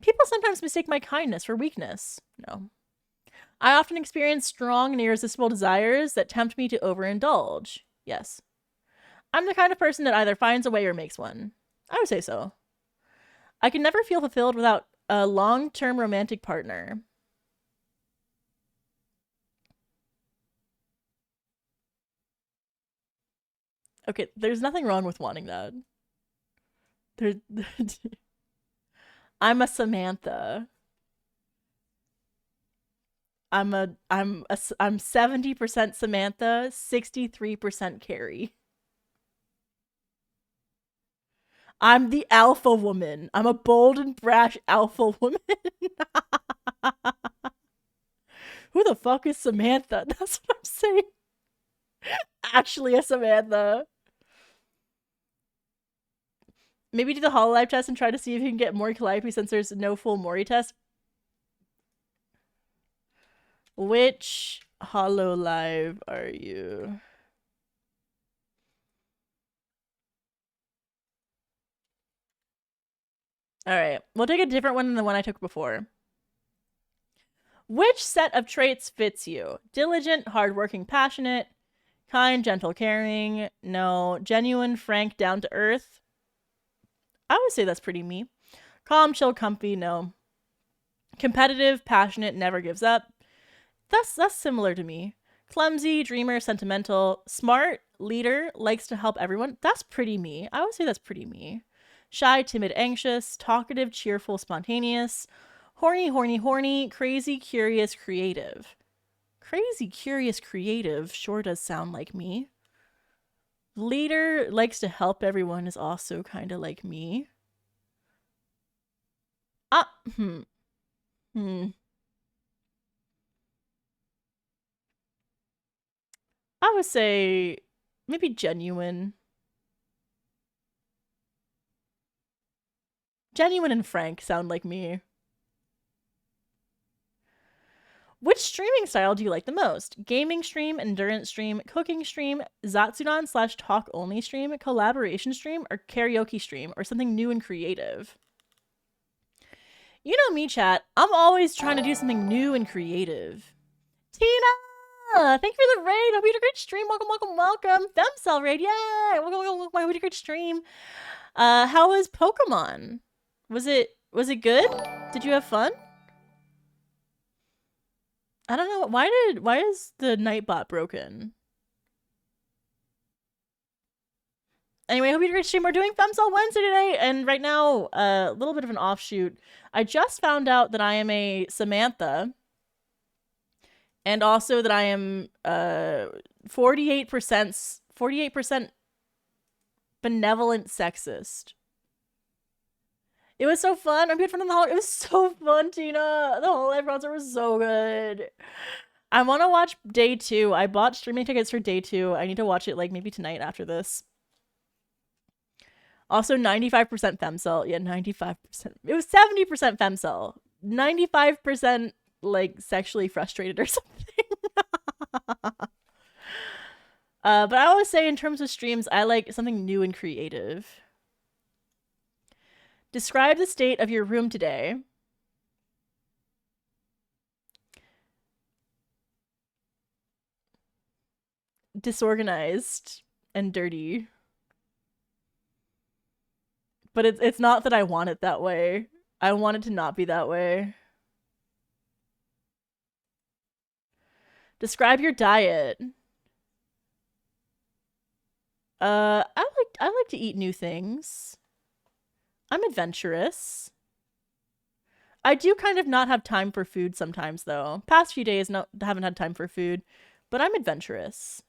People sometimes mistake my kindness for weakness. No. I often experience strong and irresistible desires that tempt me to overindulge. Yes. I'm the kind of person that either finds a way or makes one. I would say so. I can never feel fulfilled without a long-term romantic partner. Okay, there's nothing wrong with wanting that. There, I'm a Samantha. I'm 70% Samantha, 63% Carrie. I'm the alpha woman. I'm a bold and brash alpha woman. Who the fuck is Samantha? That's what I'm saying. Actually a Samantha. Maybe do the HoloLive test and try to see if you can get more Calliope since there's no full Mori test. Which HoloLive are you? Alright, we'll take a different one than the one I took before. Which set of traits fits you? Diligent, hardworking, passionate, kind, gentle, caring, no, genuine, frank, down to earth. I would say that's pretty me. Calm, chill, comfy, no. Competitive, passionate, never gives up. That's similar to me. Clumsy, dreamer, sentimental, smart, leader, likes to help everyone. That's pretty me. I would say that's pretty me. Shy, timid, anxious, talkative, cheerful, spontaneous, horny, crazy, curious, creative. Crazy, curious, creative sure does sound like me. Leader, likes to help everyone is also kind of like me. Hmm. I would say maybe genuine. Genuine and frank sound like me. Which streaming style do you like the most? Gaming stream, endurance stream, cooking stream, Zatsudan / talk only stream, collaboration stream, or karaoke stream, or something new and creative? You know me, chat. I'm always trying to do something new and creative. Tina! Thank you for the raid. Hope you had a great stream. Welcome. Femcel raid. Yay! Welcome. I had a great stream. How was Pokemon? Was it good? Did you have fun? I don't know. Why is the Nightbot broken? Anyway, hope you had a great stream. We're doing Femcel Wednesday today, and right now, a little bit of an offshoot. I just found out that I am a Samantha, and also that I am 48% benevolent sexist. It was so fun. I'm good fun in the hall. It was so fun, Tina. The whole live concert was so good. I want to watch day 2. I bought streaming tickets for day 2. I need to watch it like maybe tonight after this. Also, 95% Femcel. Yeah, 95%. It was 70% Femcel. 95% like sexually frustrated or something. But I always say in terms of streams, I like something new and creative. Describe the state of your room today. Disorganized and dirty. But it's not that I want it that way. I want it to not be that way. Describe your diet. I like to eat new things. I'm adventurous. I do kind of not have time for food sometimes, though. Past few days, haven't had time for food, but I'm adventurous.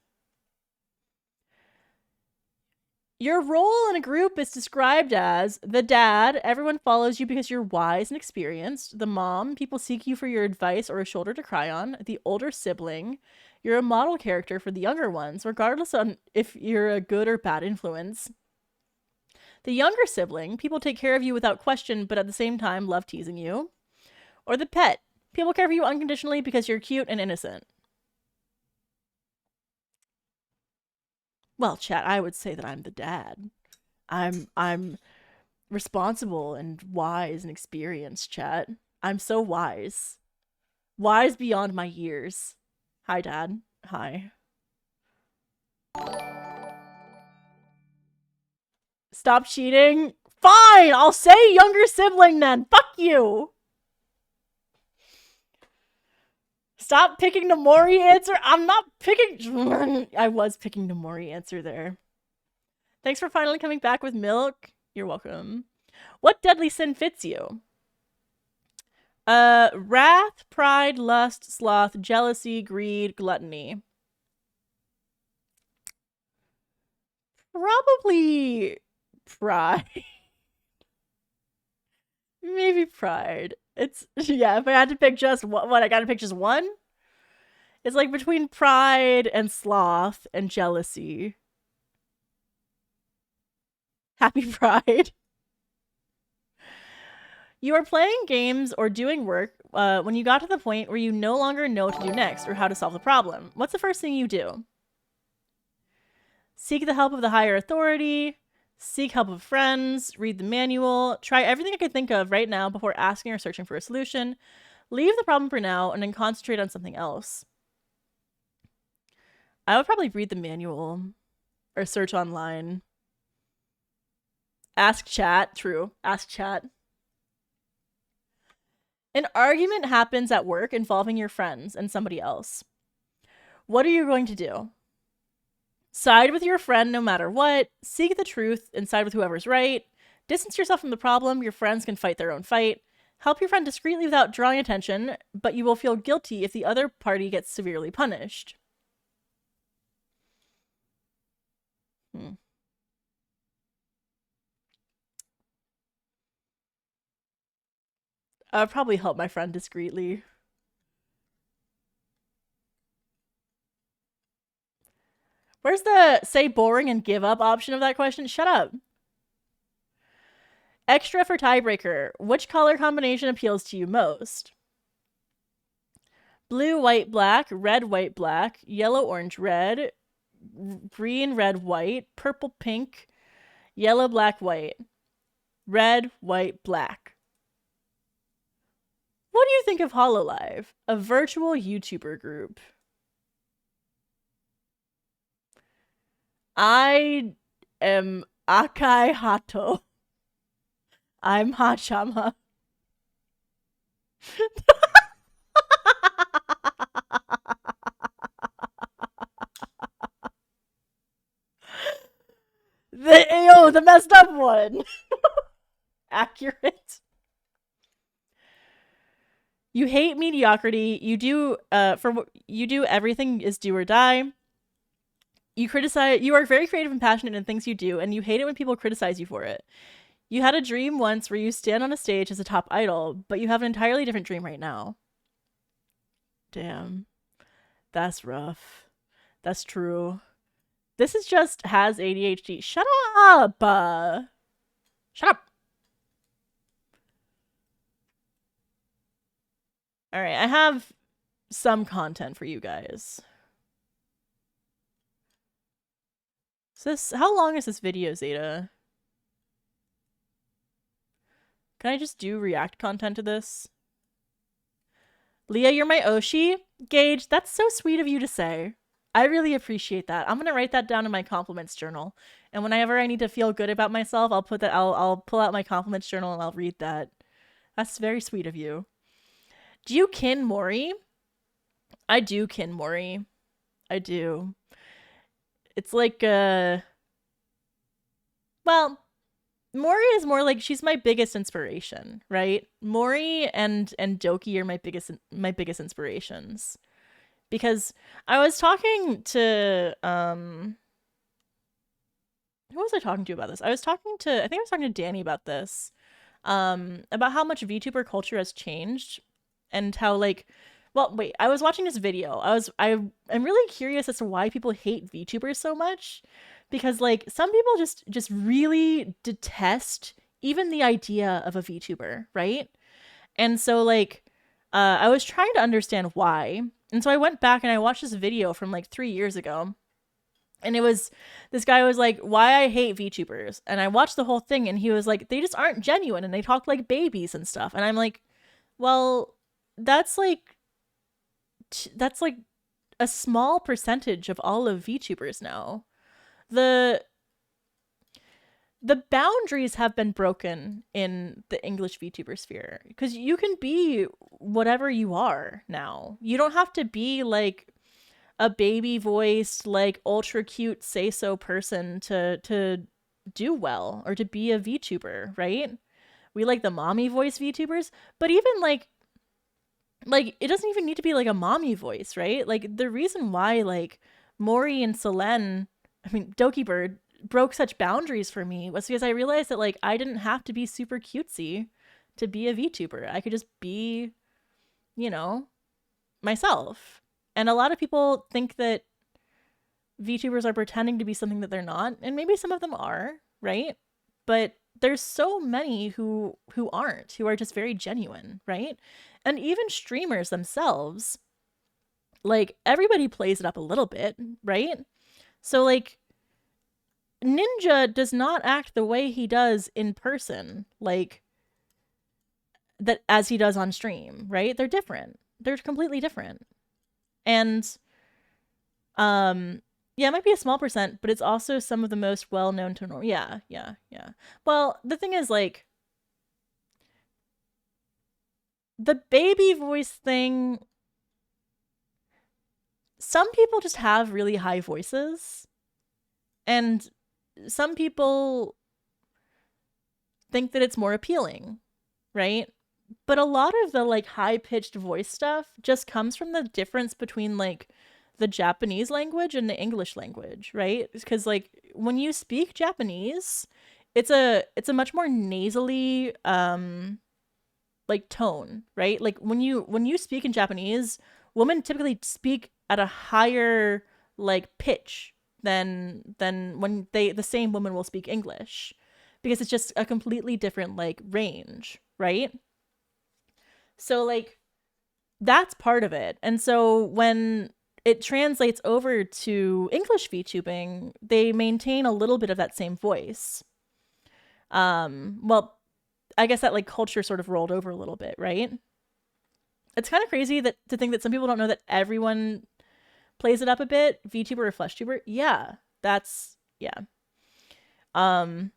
Your role in a group is described as the dad. Everyone follows you because you're wise and experienced. The mom. People seek you for your advice or a shoulder to cry on. The older sibling. You're a model character for the younger ones, regardless on if you're a good or bad influence. The younger sibling. People take care of you without question, but at the same time love teasing you. Or the pet. People care for you unconditionally because you're cute and innocent. Well, chat, I would say that I'm the dad. I'm responsible and wise and experienced, chat. I'm so wise. Wise beyond my years. Hi, Dad. Hi. Stop cheating. Fine, I'll say younger sibling then. Fuck you. Stop picking the Mori answer. I'm not picking. I was picking the Mori answer there. Thanks for finally coming back with milk. You're welcome. What deadly sin fits you? Wrath, pride, lust, sloth, jealousy, greed, gluttony. Probably pride. Maybe pride. It's, yeah, if I had to pick just what I gotta pick just one? It's like between pride and sloth and jealousy. Happy Pride. You are playing games or doing work when you got to the point where you no longer know what to do next or how to solve the problem. What's the first thing you do? Seek the help of the higher authority. Seek help of friends. Read the manual. Try everything I could think of right now before asking or searching for a solution. Leave the problem for now and then concentrate on something else. I would probably read the manual or search online. Ask chat. True. Ask chat. An argument happens at work involving your friends and somebody else. What are you going to do? Side with your friend no matter what. Seek the truth and side with whoever's right. Distance yourself from the problem. Your friends can fight their own fight. Help your friend discreetly without drawing attention, but you will feel guilty if the other party gets severely punished. I'll probably help my friend discreetly. Where's the say boring and give up option of that question? Shut up. Extra for tiebreaker. Which color combination appeals to you most? Blue, white, black, red, white, black, yellow, orange, red, green, red, white, purple, pink, yellow, black, white. Red, white, black. What do you think of HoloLive? A virtual YouTuber group. I am Akai Hato. I'm Hachama. The messed up one. Accurate. You hate mediocrity. You do everything is do or die. You criticize. You are very creative and passionate in things you do, and you hate it when people criticize you for it. You had a dream once where you stand on a stage as a top idol, but you have an entirely different dream right now. Damn. That's rough. That's true. This is just has ADHD. Shut up! Shut up! Alright, I have some content for you guys. How long is this video, Zeta? Can I just do react content to this? Leah, you're my OSHI? Gage, that's so sweet of you to say. I really appreciate that. I'm gonna write that down in my compliments journal. And whenever I need to feel good about myself, I'll pull out my compliments journal and I'll read that. That's very sweet of you. Do you kin Mori? I do kin Mori. I do. It's like well, Mori is more like she's my biggest inspiration, right? Mori and Doki are my biggest inspirations because I was talking to who was I talking to about this? I think I was talking to Danny about this. About how much VTuber culture has changed and how like well, wait, I was watching this video. I'm really curious as to why people hate VTubers so much because like some people just really detest even the idea of a VTuber, right? And so like I was trying to understand why. And so I went back and I watched this video from like 3 years ago, and it was this guy was like, why I hate VTubers. And I watched the whole thing and he was like, they just aren't genuine and they talk like babies and stuff. And I'm like, well, that's like that's like a small percentage of all of VTubers now. The the boundaries have been broken in the English VTuber sphere because you can be whatever you are now. You don't have to be like a baby voiced, like ultra cute say so person to do well or to be a VTuber, right? We like the mommy voice VTubers, but even like it doesn't even need to be like a mommy voice, right? Like the reason why like Mori and Selene, I mean Doki Bird broke such boundaries for me was because I realized that like I didn't have to be super cutesy to be a VTuber. I could just be, you know, myself. And a lot of people think that VTubers are pretending to be something that they're not, and maybe some of them are, right? But there's so many who aren't, who are just very genuine, right? And even streamers themselves, like everybody plays it up a little bit, right? So like Ninja does not act the way he does in person, like that as he does on stream, right? They're different. They're completely different. And yeah, it might be a small percent, but it's also some of the most well-known to normal. Yeah, yeah, yeah. Well, the thing is like the baby voice thing, some people just have really high voices and some people think that it's more appealing, right? But a lot of the like high-pitched voice stuff just comes from the difference between like the Japanese language and the English language, right? Because like when you speak Japanese, it's a much more nasally like tone, right? Like when you speak in Japanese, women typically speak at a higher like pitch than when the same woman will speak English because it's just a completely different like range, right? So like that's part of it. And so when it translates over to English VTubing, they maintain a little bit of that same voice. Well, I guess that like culture sort of rolled over a little bit, right? It's kind of crazy that to think that some people don't know that everyone plays it up a bit. VTuber or FleshTuber, yeah, that's yeah. Um,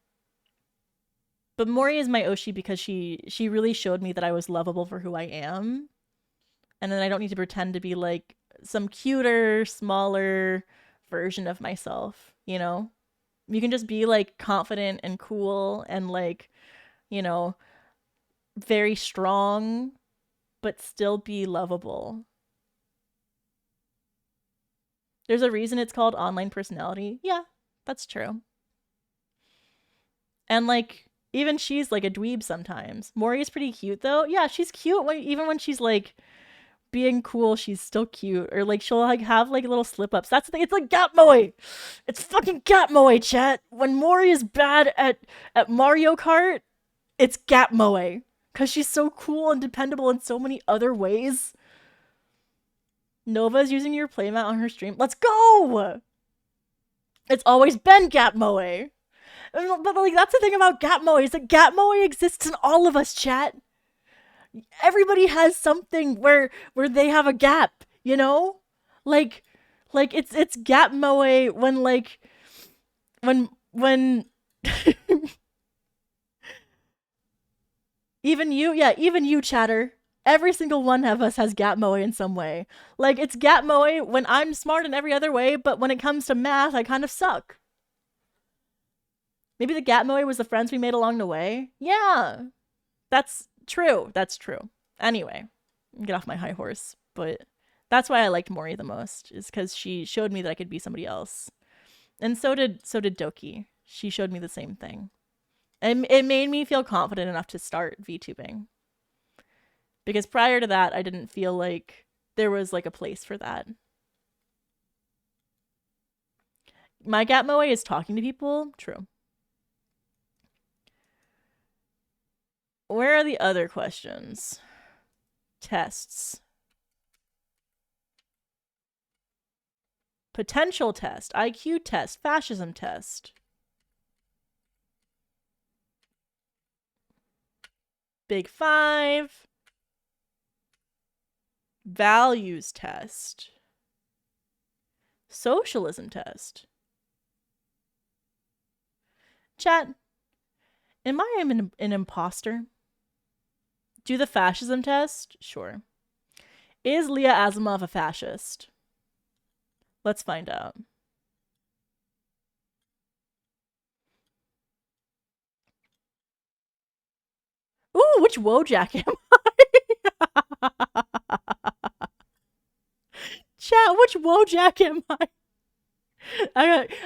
but Mori is my Oshi because she really showed me that I was lovable for who I am, and then I don't need to pretend to be like some cuter, smaller version of myself. You can just be like confident and cool and like you know very strong but still be lovable. There's a reason it's called online personality. Yeah, that's true. And like even she's like a dweeb sometimes. Mori's pretty cute though. Yeah, she's cute even when she's like being cool, she's still cute. Or like she'll like have like little slip ups. That's the thing. It's like Gatmoe. It's fucking Gatmoe, chat. When Mori is bad at Mario Kart, it's Gatmoe. Cause she's so cool and dependable in so many other ways. Nova's using your playmat on her stream. Let's go! It's always been Gatmoe. But like that's the thing about Gatmoe is that Gatmoe exists in all of us, chat. Everybody has something where they have a gap, you know? Like it's Gatmoe when like when even you, yeah, even you chatter. Every single one of us has gap moe in some way. Like, it's gap moe when I'm smart in every other way, but when it comes to math, I kind of suck. Maybe the gap moe was the friends we made along the way. Yeah, that's true. That's true. Anyway, get off my high horse. But that's why I liked Mori the most, is because she showed me that I could be somebody else. And so did Doki. She showed me the same thing. And it made me feel confident enough to start VTubing. Because prior to that, I didn't feel like there was like a place for that. My gap moe is talking to people. True. Where are the other questions? Tests. Potential test. IQ test. Fascism test. Big Five. Values test. Socialism test. Chat. Am I an imposter? Do the fascism test? Sure. Is Leah Asimov a fascist? Let's find out. Ooh, which Wojak am I? Chat, which Wojak am I?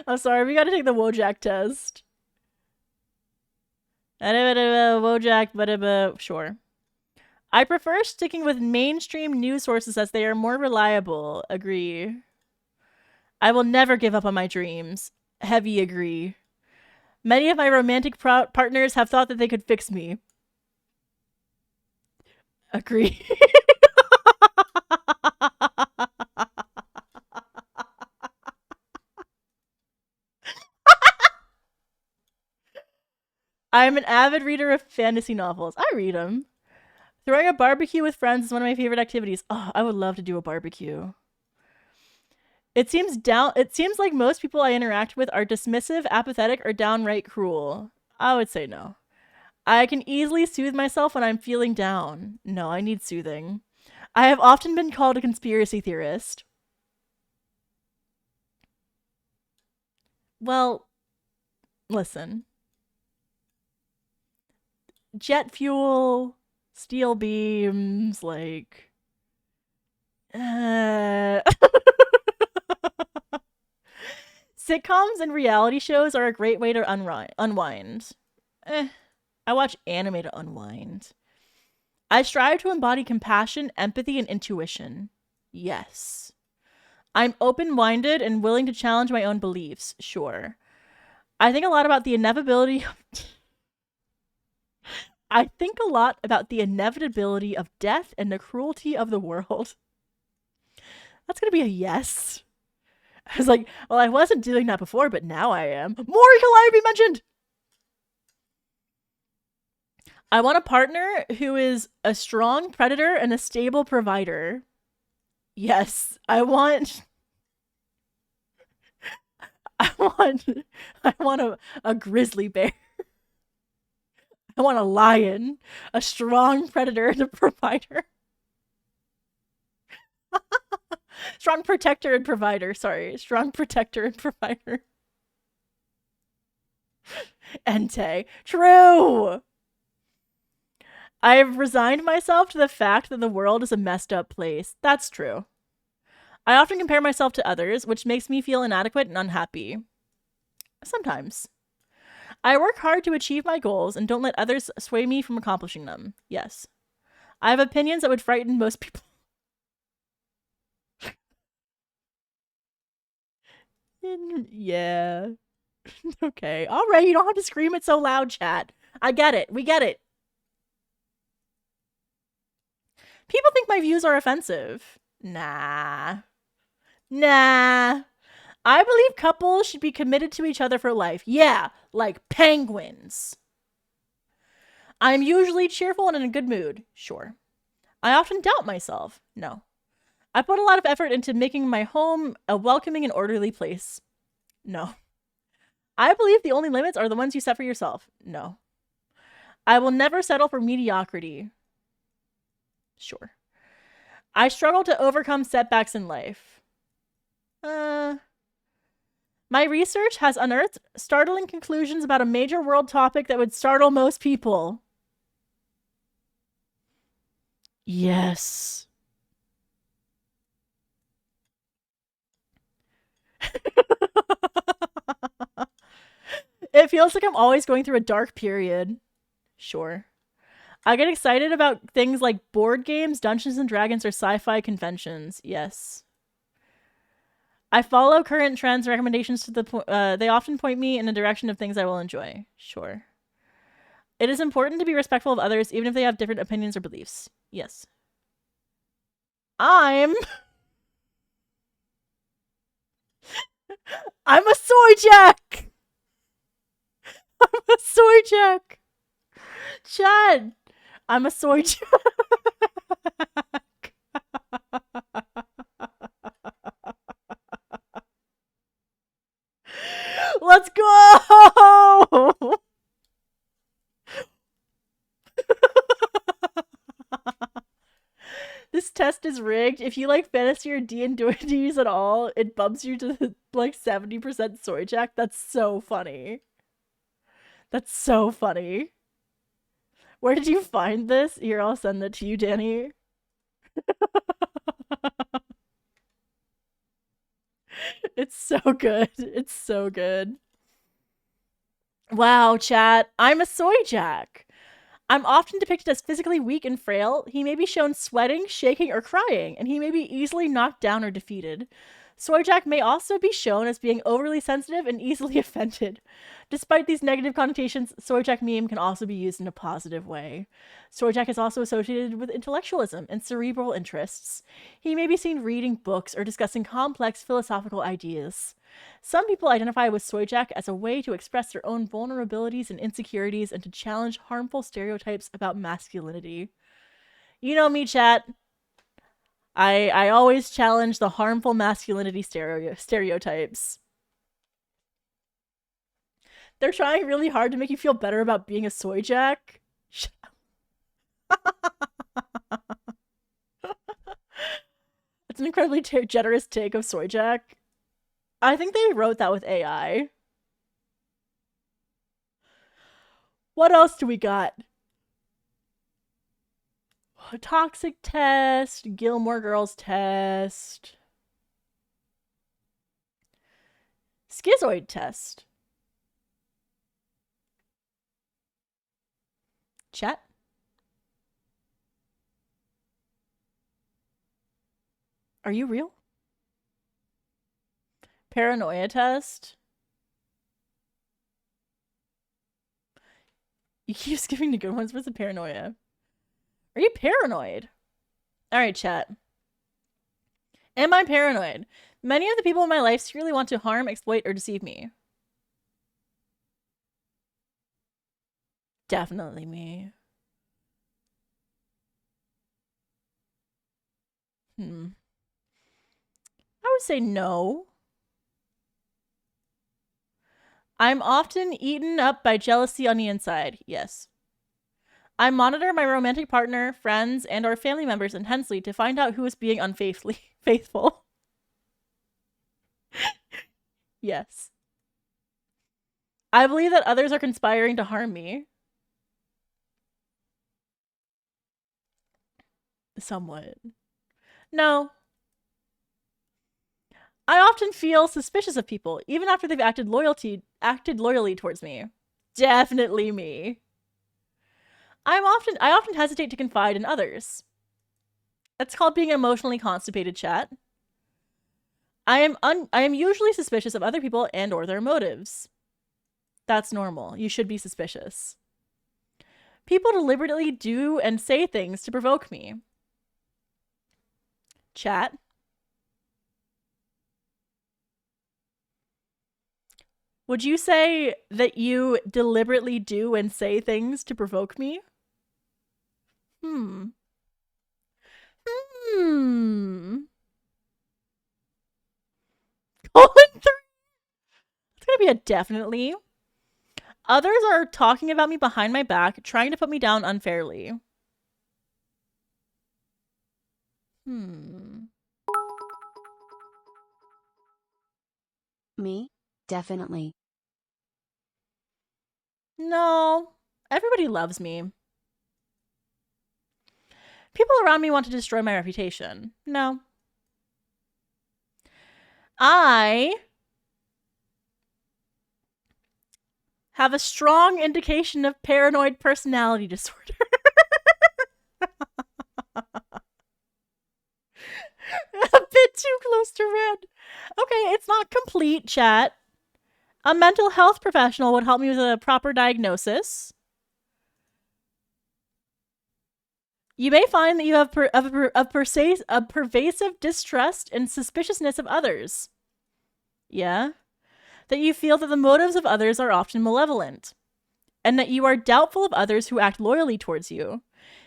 I'm sorry, we gotta take the Wojak test. Wojak, but sure. I prefer sticking with mainstream news sources as they are more reliable. Agree. I will never give up on my dreams. Heavy agree. Many of my romantic partners have thought that they could fix me. Agree. I'm an avid reader of fantasy novels. I read them. Throwing a barbecue with friends is one of my favorite activities. Oh, I would love to do a barbecue. It seems like most people I interact with are dismissive, apathetic, or downright cruel. I would say no. I can easily soothe myself when I'm feeling down. No, I need soothing. I have often been called a conspiracy theorist. Well, listen. Jet fuel, steel beams, like... Sitcoms and reality shows are a great way to unwind. I watch anime to unwind. I strive to embody compassion, empathy, and intuition. Yes. I'm open-minded and willing to challenge my own beliefs. Sure. I think a lot about the inevitability of death and the cruelty of the world. That's gonna be a yes. I was like, well, I wasn't doing that before, but now I am. Mori Calliope mentioned! I want a partner who is a strong predator and a stable provider. Yes, I want a grizzly bear. I want a lion, a strong predator and a provider. Strong protector and provider. Sorry, strong protector and provider. Entei. True! I've resigned myself to the fact that the world is a messed up place. That's true. I often compare myself to others, which makes me feel inadequate and unhappy. Sometimes. I work hard to achieve my goals and don't let others sway me from accomplishing them. Yes. I have opinions that would frighten most people. Yeah. Okay. All right. You don't have to scream it so loud, chat. I get it. We get it. People think my views are offensive. Nah. Nah. I believe couples should be committed to each other for life. Yeah, like penguins. I'm usually cheerful and in a good mood. Sure. I often doubt myself. No. I put a lot of effort into making my home a welcoming and orderly place. No. I believe the only limits are the ones you set for yourself. No. I will never settle for mediocrity. Sure. I struggle to overcome setbacks in life. My research has unearthed startling conclusions about a major world topic that would startle most people. Yes. It feels like I'm always going through a dark period. Sure. I get excited about things like board games, Dungeons and Dragons, or sci-fi conventions. Yes. I follow current trends and recommendations to the point. They often point me in the direction of things I will enjoy. Sure. It is important to be respectful of others, even if they have different opinions or beliefs. Yes. I'm a soy jack. I'm a soy jack. Chad, I'm a soy jack. Let's go. This test is rigged. If you like fantasy or D&D's at all, it bumps you to like 70% soy jack. That's so funny. That's so funny. Where did you find this? Here, I'll send it to you, Danny. It's so good. It's so good. Wow, chat. I'm a soy jack. I'm often depicted as physically weak and frail. He may be shown sweating, shaking, or crying, and he may be easily knocked down or defeated. Soyjack may also be shown as being overly sensitive and easily offended. Despite these negative connotations, Soyjack meme can also be used in a positive way. Soyjack is also associated with intellectualism and cerebral interests. He may be seen reading books or discussing complex philosophical ideas. Some people identify with Soyjack as a way to express their own vulnerabilities and insecurities and to challenge harmful stereotypes about masculinity. You know me, chat. I always challenge the harmful masculinity stereotypes. They're trying really hard to make you feel better about being a soy jack. It's an incredibly generous take of soy jack. I think they wrote that with AI. What else do we got? Toxic test, Gilmore Girls test, schizoid test. Chat. Are you real? Paranoia test. You keep skipping the good ones. What's the paranoia? Are you paranoid? All right, chat. Am I paranoid? Many of the people in my life secretly want to harm, exploit, or deceive me. Definitely me. I would say no. I'm often eaten up by jealousy on the inside. Yes. I monitor my romantic partner, friends, and our family members intensely to find out who is being unfaithful. Yes. I believe that others are conspiring to harm me. Somewhat. No. I often feel suspicious of people, even after they've acted loyally towards me. Definitely me. I often hesitate to confide in others. That's called being emotionally constipated, chat. I am usually suspicious of other people and or their motives. That's normal. You should be suspicious. People deliberately do and say things to provoke me. Chat. Would you say that you deliberately do and say things to provoke me? Colin 3. It's gonna be a definitely. Others are talking about me behind my back, trying to put me down unfairly. Me? Definitely. No. Everybody loves me. People around me want to destroy my reputation. No. I have a strong indication of paranoid personality disorder. A bit too close to red. Okay, it's not complete, chat. A mental health professional would help me with a proper diagnosis. You may find that you have a pervasive distrust and suspiciousness of others. Yeah? That you feel that the motives of others are often malevolent, and that you are doubtful of others who act loyally towards you,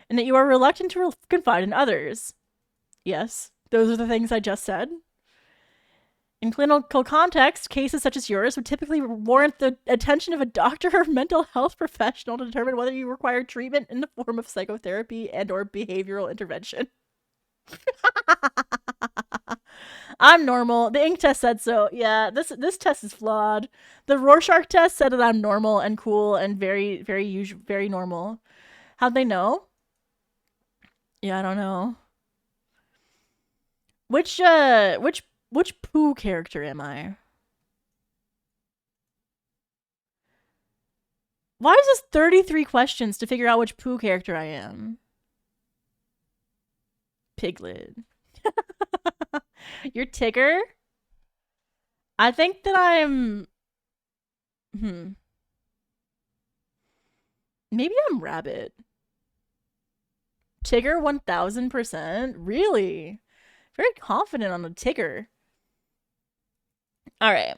and that you are reluctant to confide in others. Yes, those are the things I just said. In clinical context, cases such as yours would typically warrant the attention of a doctor or mental health professional to determine whether you require treatment in the form of psychotherapy and or behavioral intervention. I'm normal. The ink test said so. Yeah, this test is flawed. The Rorschach test said that I'm normal and cool and very normal. How'd they know? Yeah, I don't know. Which poo character am I? Why is this 33 questions to figure out which poo character I am? Piglet. You're Tigger? I think that I'm... Maybe I'm Rabbit. Tigger 1000%? Really? Very confident on the Tigger. Alright.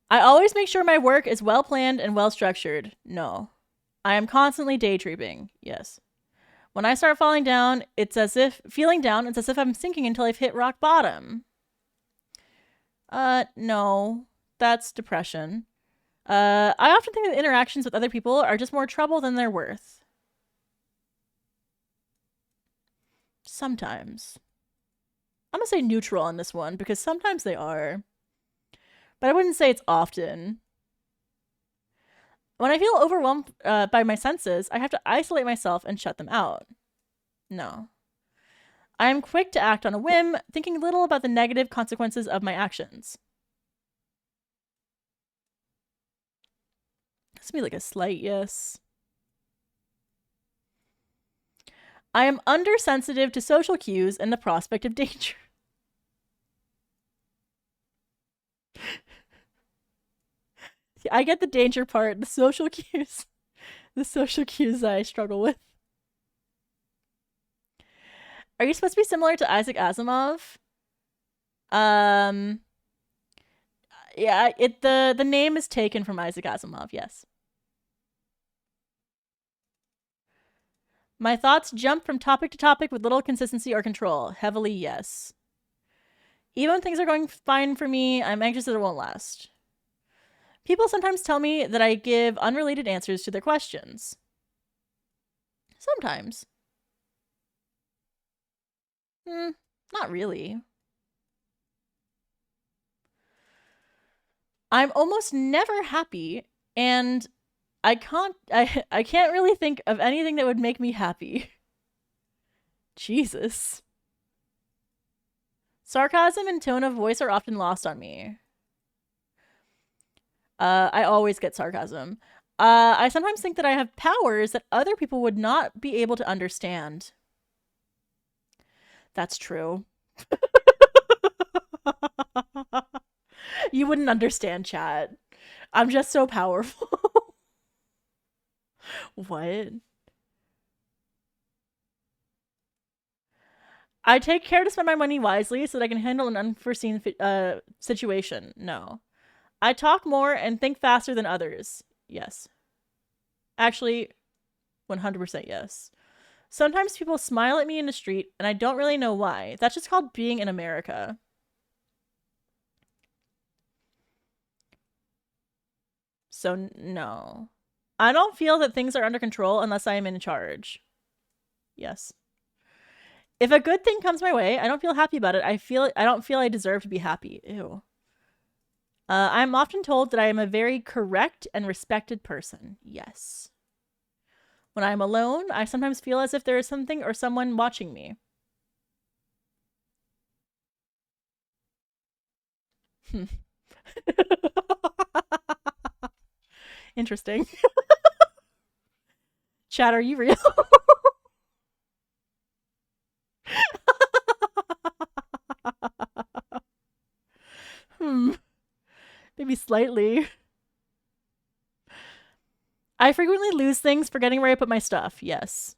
I always make sure my work is well planned and well structured. No. I am constantly daydreaming. Yes. When I start feeling down, it's as if I'm sinking until I've hit rock bottom. No. That's depression. I often think that interactions with other people are just more trouble than they're worth. Sometimes. I'm gonna say neutral on this one because sometimes they are. But I wouldn't say it's often. When I feel overwhelmed by my senses, I have to isolate myself and shut them out. No. I am quick to act on a whim, thinking little about the negative consequences of my actions. This would be like a slight yes. I am undersensitive to social cues and the prospect of danger. I get the danger part, the social cues. The social cues I struggle with. Are you supposed to be similar to Isaac Asimov? Yeah, the name is taken from Isaac Asimov, yes. My thoughts jump from topic to topic with little consistency or control. Heavily, yes. Even when things are going fine for me, I'm anxious that it won't last. People sometimes tell me that I give unrelated answers to their questions. Sometimes. Not really. I'm almost never happy, and I can't really think of anything that would make me happy. Jesus. Sarcasm and tone of voice are often lost on me. I always get sarcasm. I sometimes think that I have powers that other people would not be able to understand. That's true. You wouldn't understand, chat. I'm just so powerful. What? I take care to spend my money wisely so that I can handle an unforeseen situation. No. I talk more and think faster than others. Yes. Actually, 100% yes. Sometimes people smile at me in the street and I don't really know why. That's just called being in America. So, no. I don't feel that things are under control unless I am in charge. Yes. If a good thing comes my way, I don't feel happy about it. I don't feel I deserve to be happy. Ew. I'm often told that I am a very correct and respected person. Yes. When I'm alone, I sometimes feel as if there is something or someone watching me. Interesting. Chat, are you real? Maybe slightly. I frequently lose things forgetting where I put my stuff. Yes.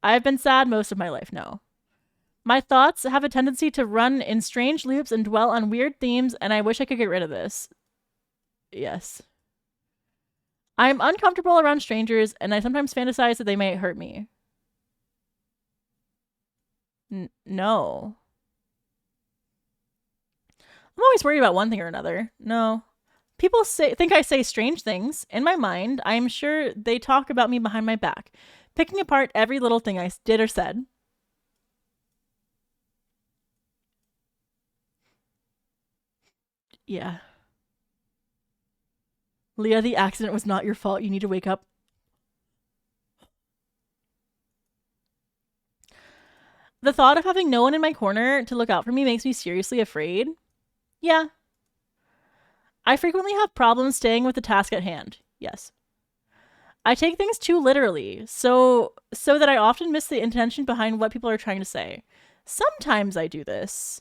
I've been sad most of my life. No. My thoughts have a tendency to run in strange loops and dwell on weird themes, and I wish I could get rid of this. Yes. I'm uncomfortable around strangers, and I sometimes fantasize that they might hurt me. No. I'm always worried about one thing or another. No. People think I say strange things. In my mind, I am sure they talk about me behind my back, picking apart every little thing I did or said. Yeah. Leah, the accident was not your fault. You need to wake up. The thought of having no one in my corner to look out for me makes me seriously afraid. Yeah. I frequently have problems staying with the task at hand. Yes. I take things too literally, so that I often miss the intention behind what people are trying to say. Sometimes I do this.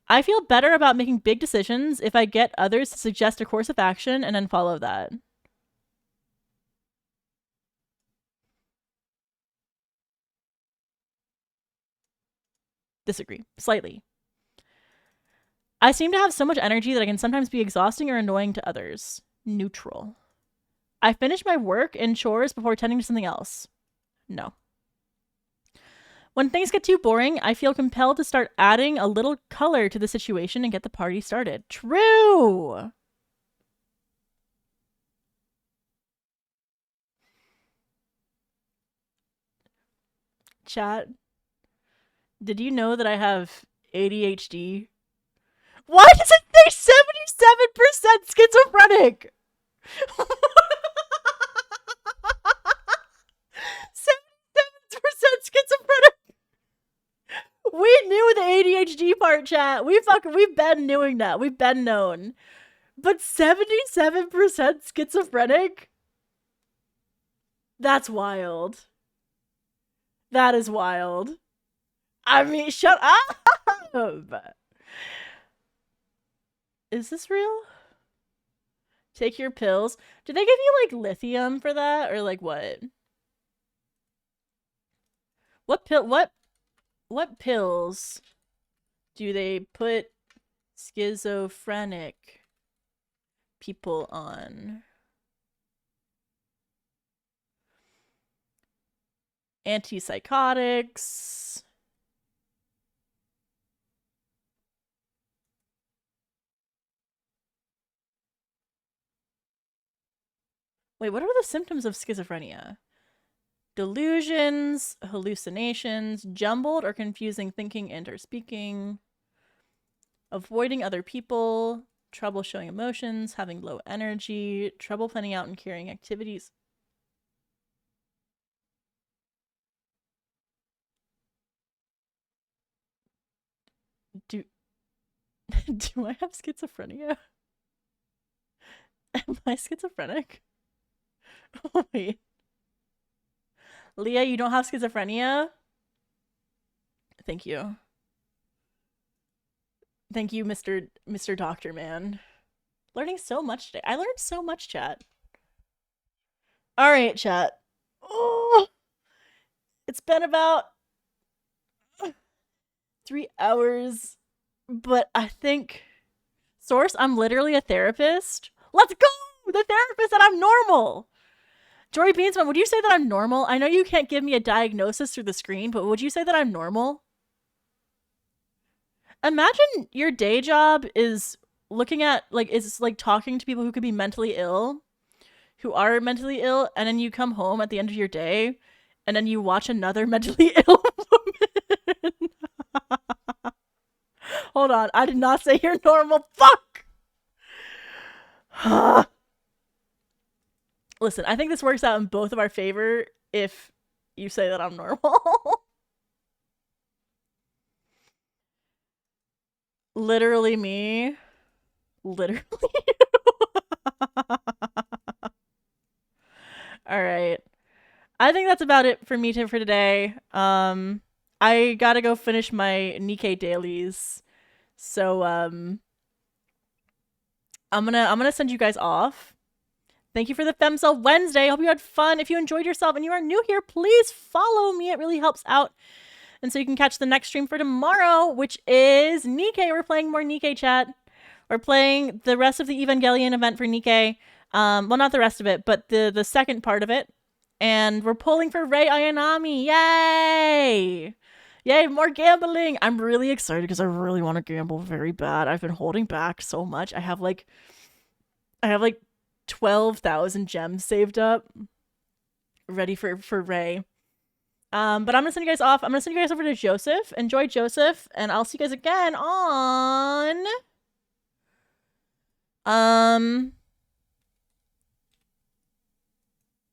I feel better about making big decisions if I get others to suggest a course of action and then follow that. Disagree. Slightly. I seem to have so much energy that I can sometimes be exhausting or annoying to others. Neutral. I finish my work and chores before tending to something else. No. When things get too boring, I feel compelled to start adding a little color to the situation and get the party started. True! Chat, did you know that I have ADHD? Why does it say 77% schizophrenic? 77% schizophrenic. We knew the ADHD part, chat. We've been knowing that. We've been known. But 77% schizophrenic? That's wild. That is wild. I mean, shut up. Is this real? Take your pills. Do they give you like lithium for that or like what? What pills do they put schizophrenic people on? Antipsychotics. Wait, what are the symptoms of schizophrenia? Delusions, hallucinations, jumbled or confusing thinking and or speaking, avoiding other people, trouble showing emotions, having low energy, trouble planning out and carrying activities. Do I have schizophrenia? Am I schizophrenic? Oh, wait. Leah, you don't have schizophrenia? Thank you. Thank you, Mr. Doctor Man. Learning so much today. I learned so much, chat. All right, chat. Oh, it's been about 3 hours, but I think source, I'm literally a therapist. Let's go! The therapist said I'm normal. Jory Beansman, would you say that I'm normal? I know you can't give me a diagnosis through the screen, but would you say that I'm normal? Imagine your day job is looking at, like, is like talking to people who could be mentally ill, who are mentally ill, and then you come home at the end of your day, and then you watch another mentally ill Hold on. I did not say you're normal. Fuck! Listen, I think this works out in both of our favor if you say that I'm normal. Literally me. Literally you. Alright. I think that's about it for me for today. I gotta go finish my Nikkei dailies. So I'm gonna send you guys off. Thank you for the Femcel Wednesday. Hope you had fun. If you enjoyed yourself and you are new here, please follow me. It really helps out. And so you can catch the next stream for tomorrow, which is Nikkei. We're playing more Nikkei chat. We're playing the rest of the Evangelion event for Nikkei. Well, not the rest of it, but the second part of it. And we're pulling for Rei Ayanami. Yay! Yay, more gambling. I'm really excited because I really want to gamble very bad. I've been holding back so much. I have like 12,000 gems saved up, ready for Rei. But I'm gonna send you guys off. I'm gonna send you guys over to Joseph. Enjoy Joseph, and I'll see you guys again on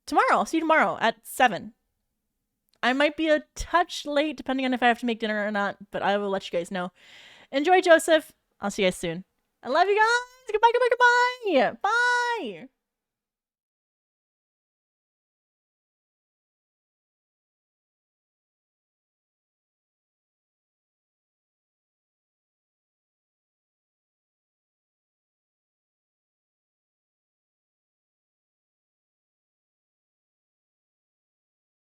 tomorrow. I'll see you tomorrow at 7. I might be a touch late depending on if I have to make dinner or not, but I will let you guys know. Enjoy Joseph. I'll see you guys soon. I love you guys. Goodbye, goodbye, goodbye. Bye.